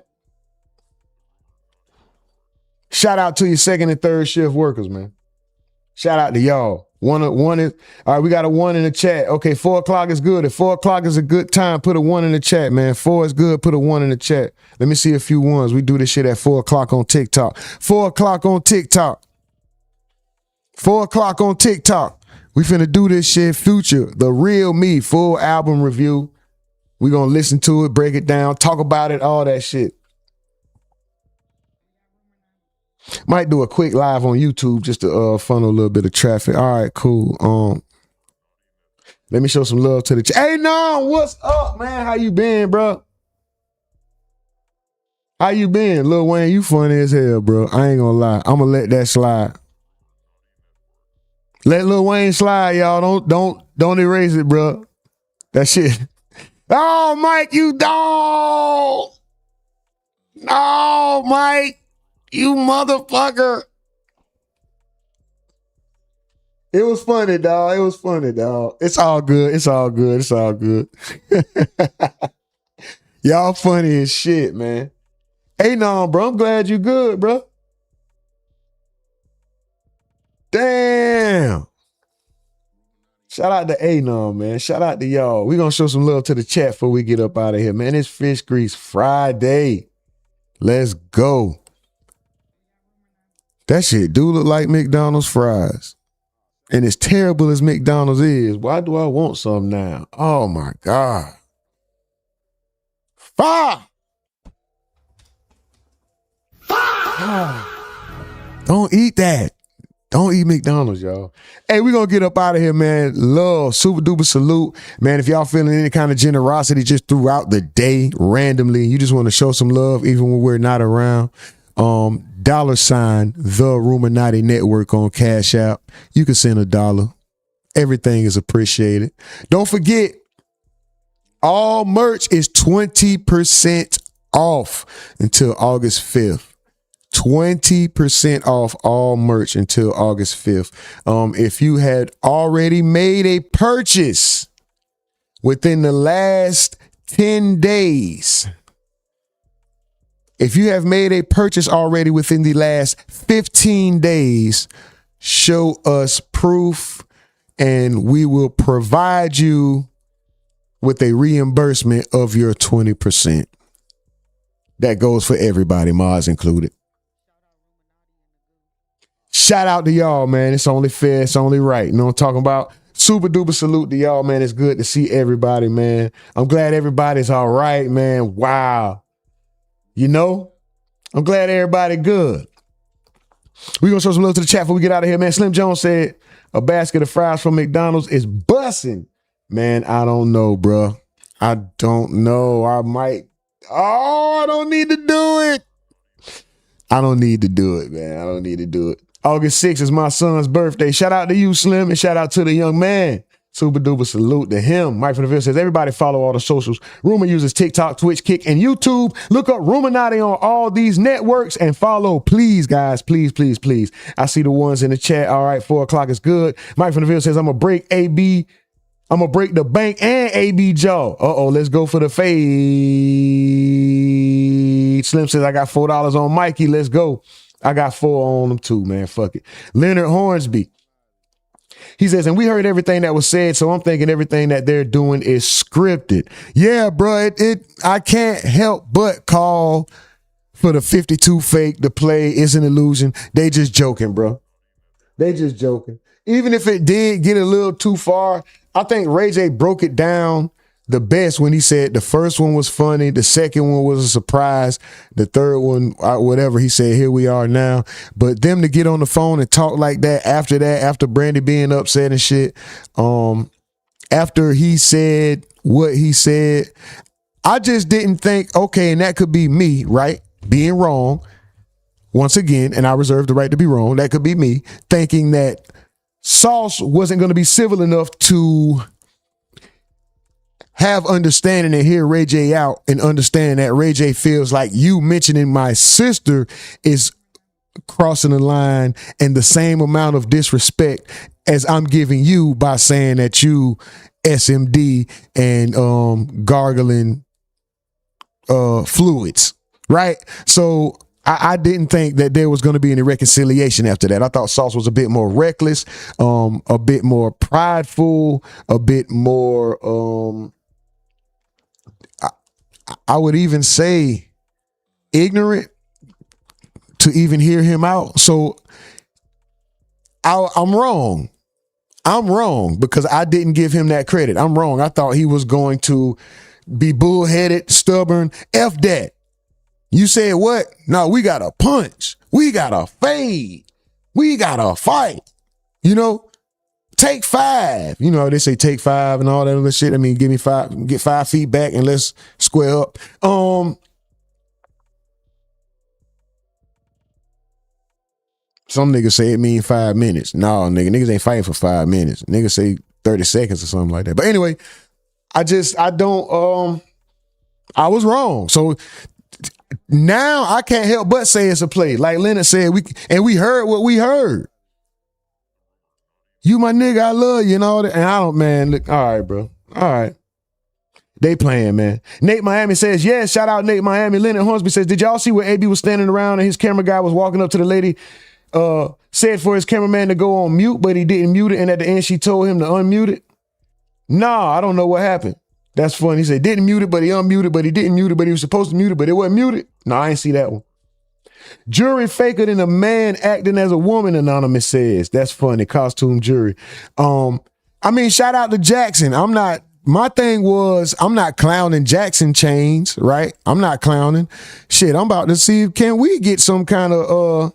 [SPEAKER 7] Shout out to your second and third shift workers, man. Shout out to y'all. One is all right. We got a 1 in the chat. Okay, 4 o'clock is good. If 4 o'clock is a good time, put a 1 in the chat, man. 4 is good. Put a 1 in the chat. Let me see a few ones. We do this shit at 4 o'clock on TikTok. 4 o'clock on TikTok. 4 o'clock on TikTok. We finna do this shit. Future, The Real Me full album review. We gonna listen to it, break it down, talk about it, all that shit. Might do a quick live on YouTube just to funnel a little bit of traffic. All right, cool. Let me show some love to the chat. Hey, no, what's up, man? How you been, bro? How you been? Lil Wayne, you funny as hell, bro. I ain't gonna lie. I'm gonna let that slide. Let Lil Wayne slide, y'all. Don't erase it, bro. That shit. Oh, Mike, you dog. No, Mike. You motherfucker. It was funny, dog. It was funny, dog. It's all good. It's all good. It's all good. Y'all funny as shit, man. Hey, no, bro. I'm glad you good, bro. Damn. Shout out to Anon, man. Shout out to y'all. We're going to show some love to the chat before we get up out of here, man. It's Fish Grease Friday. Let's go. That shit do look like McDonald's fries. And as terrible as McDonald's is, why do I want some now? Oh, my God. Fire! Fire! Don't eat that. Don't eat McDonald's, y'all. Hey, we're going to get up out of here, man. Love, super duper salute. Man, if y'all feeling any kind of generosity just throughout the day, randomly, you just want to show some love even when we're not around, $, the Rumonati Network on Cash App. You can send $1. Everything is appreciated. Don't forget, all merch is 20% off until August 5th. 20% off all merch until August 5th. If you had already made a purchase within the last 10 days, if you have made a purchase already within the last 15 days, show us proof and we will provide you with a reimbursement of your 20%. That goes for everybody, Mars included. Shout out to y'all, man. It's only fair. It's only right. You know what I'm talking about? Super duper salute to y'all, man. It's good to see everybody, man. I'm glad everybody's all right, man. Wow. You know, I'm glad everybody good. We're going to show some love to the chat before we get out of here, man. Slim Jones said a basket of fries from McDonald's is bussin'. Man, I don't know, bro. I don't know. I might. Oh, I don't need to do it. I don't need to do it, man. I don't need to do it. August 6th is my son's birthday. Shout out to you, Slim, and shout out to the young man. Super duper salute to him. Mike from the Ville says, everybody follow all the socials. Rumor uses TikTok, Twitch, Kick, and YouTube. Look up Rumonati on all these networks and follow, please, guys. Please, please, please. I see the ones in the chat. All right, 4 o'clock is good. Mike from the Ville says, I'm going to break AB. I'm going to break the bank and AB jaw. Uh-oh, let's go for the fade. Slim says, I got $4 on Mikey. Let's go. I got 4 on them too, man. Fuck it. Leonard Hornsby. He says, and we heard everything that was said, so I'm thinking everything that they're doing is scripted. Yeah, bro, I can't help but call for the 52 fake. The play is an illusion. They just joking, bro. They just joking. Even if it did get a little too far, I think Ray J broke it down the best when he said the first one was funny, the second one was a surprise, the third one, whatever, he said, here we are now. But them to get on the phone and talk like that, after Brandy being upset and shit, after he said what he said, I just didn't think, okay, and that could be me, right? Being wrong, once again, and I reserve the right to be wrong, that could be me, thinking that Sauce wasn't going to be civil enough to have understanding and hear Ray J out and understand that Ray J feels like you mentioning my sister is crossing the line and the same amount of disrespect as I'm giving you by saying that you SMD and gargling fluids, right? So I didn't think that there was going to be any reconciliation after that. I thought Sauce was a bit more reckless, a bit more prideful, a bit more I would even say ignorant to even hear him out. So I'm wrong. I'm wrong because I didn't give him that credit. I'm wrong. I thought he was going to be bullheaded, stubborn. F that. You said what? No, we got to punch. We got to fade. We got to fight. You know? Take 5. You know, they say take 5 and all that other shit. I mean, give me 5, get 5 feet back and let's square up. Some niggas say it mean 5 minutes. No, niggas ain't fighting for 5 minutes. Niggas say 30 seconds or something like that. But anyway, I was wrong. So now I can't help but say it's a play. Like Leonard said, we heard what we heard. You my nigga, I love you and all that. And I don't, man, look, all right, bro. All right. They playing, man. Nate Miami says, yes, shout out Nate Miami. Leonard Hornsby says, did y'all see where AB was standing around and his camera guy was walking up to the lady, said for his cameraman to go on mute, but he didn't mute it, and at the end she told him to unmute it? Nah, I don't know what happened. That's funny. He said, didn't mute it, but he unmuted, but he didn't mute it, but he was supposed to mute it, but it wasn't muted. No, I ain't see that one. Jury faker than a man acting as a woman, Anonymous says. That's funny. Costume jury. I mean, shout out to Jackson. My thing was, I'm not clowning Jackson chains, right? I'm not clowning. Shit, I'm about to see, can we get some kind of,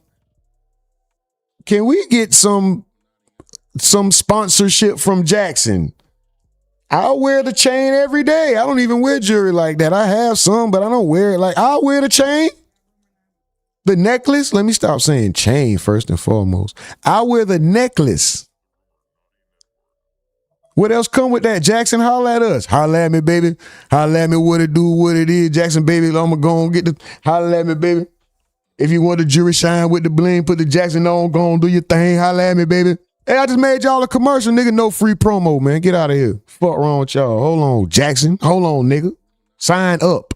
[SPEAKER 7] can we get some sponsorship from Jackson? I'll wear the chain every day. I don't even wear jewelry like that. I have some, but I don't wear it like, I'll wear the chain. The necklace, let me stop saying chain first and foremost. I'll wear the necklace. What else come with that? Jackson, holla at us. Holla at me, baby. Holla at me what it do, what it is. Jackson, baby, I'm going to go and get the, holla at me, baby. If you want the jewelry shine with the bling, put the Jackson on, go and do your thing. Holla at me, baby. Hey, I just made y'all a commercial, nigga. No free promo, man. Get out of here. Fuck wrong with y'all. Hold on, Jackson. Hold on, nigga. Sign up.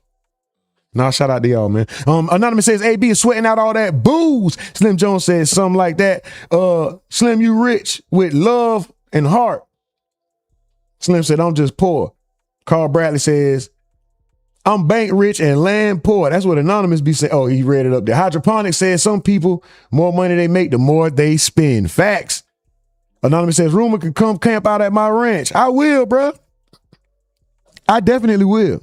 [SPEAKER 7] Nah, shout out to y'all, man. Anonymous says AB is sweating out all that booze. Slim Jones says something like that. Slim, you rich with love and heart. Slim said, I'm just poor. Carl Bradley says, I'm bank rich and land poor. That's what Anonymous be saying. Oh, he read it up there. Hydroponics says some people, more money they make, the more they spend. Facts. Anonymous says, Rumor can come camp out at my ranch. I will, bro. I definitely will.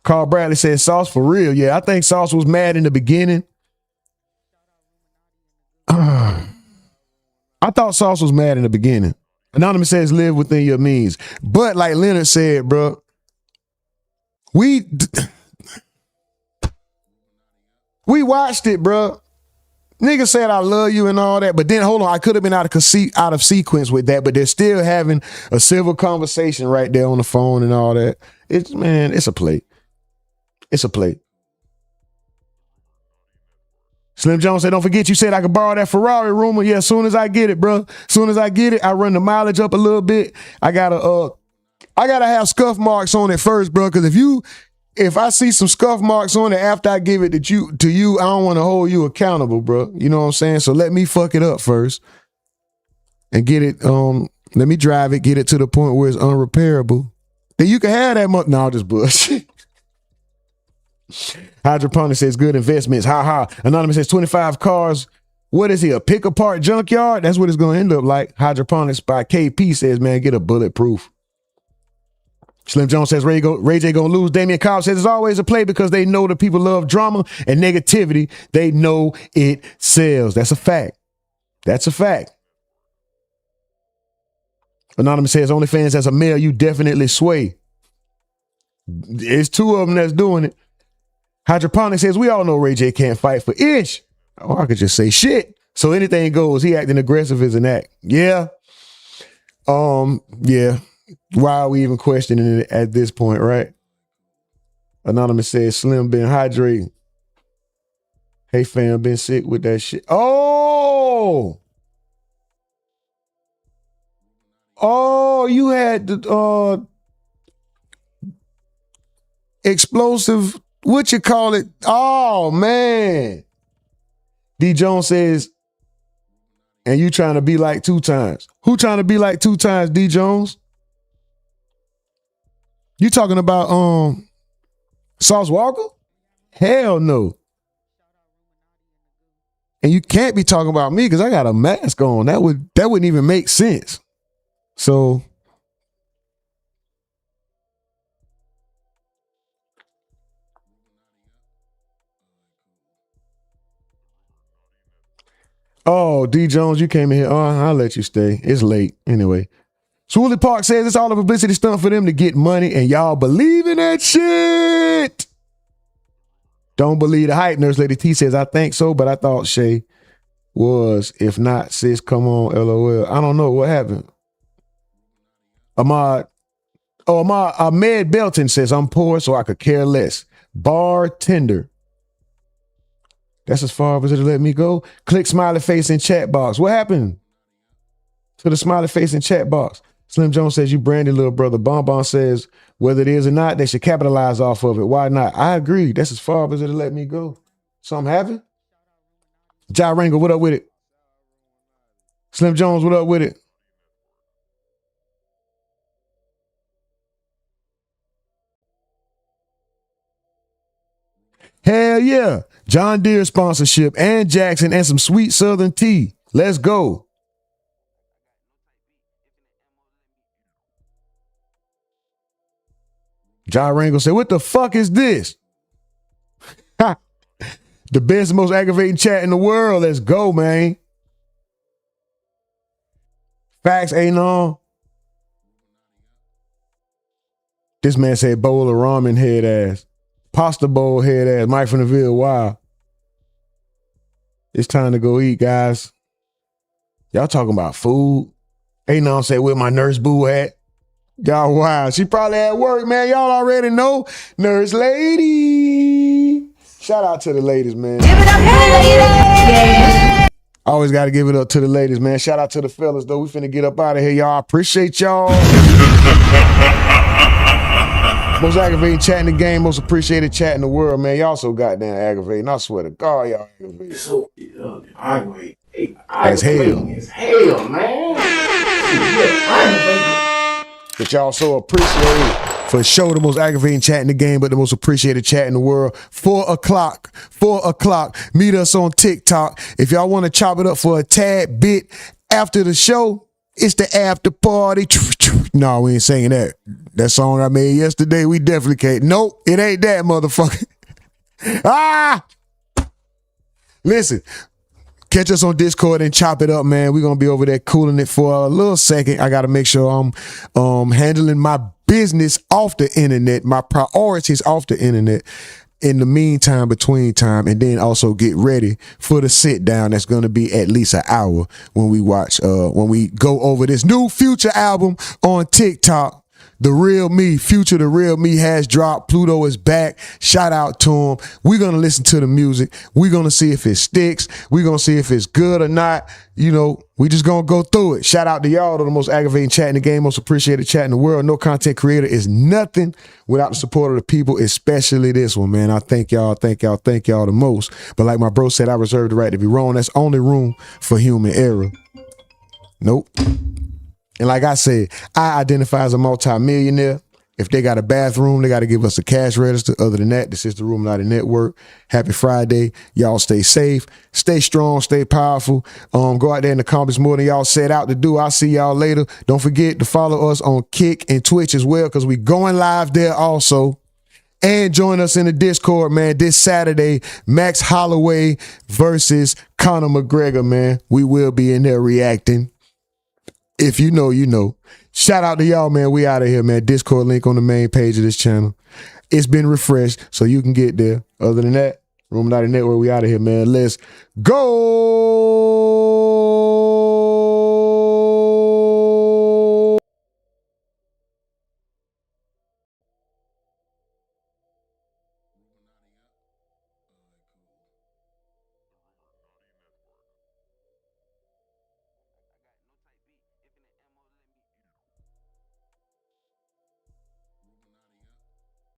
[SPEAKER 7] Carl Bradley says, Sauce for real. Yeah, I think Sauce was mad in the beginning. I thought Sauce was mad in the beginning. Anonymous says, live within your means. But like Leonard said, bro, we watched it, bro. Nigga said I love you and all that, but then hold on, I could have been out of sequence with that, but they're still having a civil conversation right there on the phone and all that. It's a play. It's a play. Slim Jones said, don't forget you said I could borrow that Ferrari, Rumor. Yeah, as soon as I get it, bro. As soon as I get it, I run the mileage up a little bit. I gotta have scuff marks on it first, bro. Because if I see some scuff marks on it after I give it to you, I don't want to hold you accountable, bro. You know what I'm saying? So let me fuck it up first and get it. Let me drive it, get it to the point where it's unrepairable. Then you can have that month. No, just bullshit. Hydroponic says good investments. Ha ha. Anonymous says 25 cars. What is he? A pick apart junkyard? That's what it's gonna end up like. Hydroponics by KP says, man, get a bulletproof. Slim Jones says Ray J gonna lose. Damian Cobb says it's always a play because they know the people love drama and negativity. They know it sells. That's a fact. That's a fact. Anonymous says OnlyFans as a male, you definitely sway. It's two of them that's doing it. Hydroponic says we all know Ray J can't fight for ish. Oh, I could just say shit. So anything goes. He acting aggressive as an act. Yeah. Yeah. Why are we even questioning it at this point, right? Anonymous says Slim been hydrating. Hey fam, been sick with that shit. Oh, you had the explosive, what you call it? Oh man. D Jones says, and you trying to be like 2 times. Who trying to be like 2 times, D Jones? You talking about Sauce Walka? Hell no. And you can't be talking about me because I got a mask on. That wouldn't even make sense. So oh, D Jones, you came in here. Oh, I'll let you stay. It's late. Anyway. Swooly Park says it's all a publicity stunt for them to get money, and y'all believe in that shit. Don't believe the hype. Nurse Lady T says, I think so, but I thought Shay was. If not, sis, come on, LOL. I don't know what happened. Ahmed Belton says, I'm poor, so I could care less. Bartender. That's as far as it'll let me go. Click smiley face in chat box. What happened to the smiley face in chat box? Slim Jones says, you branded little brother. Bonbon says, whether it is or not, they should capitalize off of it. Why not? I agree. That's as far as it'll let me go. Something happened? Ja Rango, what up with it? Slim Jones, what up with it? Hell yeah. John Deere sponsorship and Jackson and some sweet Southern tea. Let's go. Ja Rango said, what the fuck is this? The best, most aggravating chat in the world. Let's go, man. Facts ain't on. This man said bowl of ramen head ass. Pasta bowl head ass. Mike from the Ville. Wow. It's time to go eat, guys. Y'all talking about food. Ain't no say where my nurse boo at. Y'all wow. She probably at work, man. Y'all already know. Nurse lady. Shout out to the ladies, man. Give it up to the ladies. Always got to give it up to the ladies, man. Shout out to the fellas, though. We finna get up out of here, y'all. Appreciate y'all. Most aggravating chat in the game, most appreciated chat in the world, man. Y'all so goddamn aggravating. I swear to God, y'all aggravating.
[SPEAKER 16] So aggravating.
[SPEAKER 7] That's hell.
[SPEAKER 16] It's hell, man.
[SPEAKER 7] But y'all so appreciated. For sure, the most aggravating chat in the game, but the most appreciated chat in the world. 4 o'clock. Meet us on TikTok. If y'all want to chop it up for a tad bit after the show, it's the after party. No, we ain't saying that. That song I made yesterday, we definitely can't. Nope, it ain't that, motherfucker. Listen, catch us on Discord and chop it up, man. We're going to be over there cooling it for a little second. I got to make sure I'm handling my business off the internet, my priorities off the internet in the meantime, between time, and then also get ready for the sit down. That's going to be at least an hour when we go over this new Future album on TikTok. The Real Me, Future The Real Me has dropped. Pluto is back. Shout out to him. We're going to listen to the music. We're going to see if it sticks. We're going to see if it's good or not. You know, we just going to go through it. Shout out to y'all, the most aggravating chat in the game, most appreciated chat in the world. No content creator is nothing without the support of the people, especially this one, man. I thank y'all the most. But like my bro said, I reserve the right to be wrong. That's only room for human error. Nope. And like I said, I identify as a multi-millionaire. If they got a bathroom, they got to give us a cash register. Other than that, this is the Ruminati Network. Happy Friday. Y'all stay safe, stay strong, stay powerful. Go out there and accomplish more than y'all set out to do. I'll see y'all later. Don't forget to follow us on Kick and Twitch as well, because we going live there also. And join us in the Discord, man. This Saturday, Max Holloway versus Conor McGregor, man. We will be in there reacting. If you know, you know. Shout out to y'all, man. We out of here, man. Discord link on the main page of this channel. It's been refreshed, so you can get there. Other than that, Ruminati Network, we out of here, man. Let's go.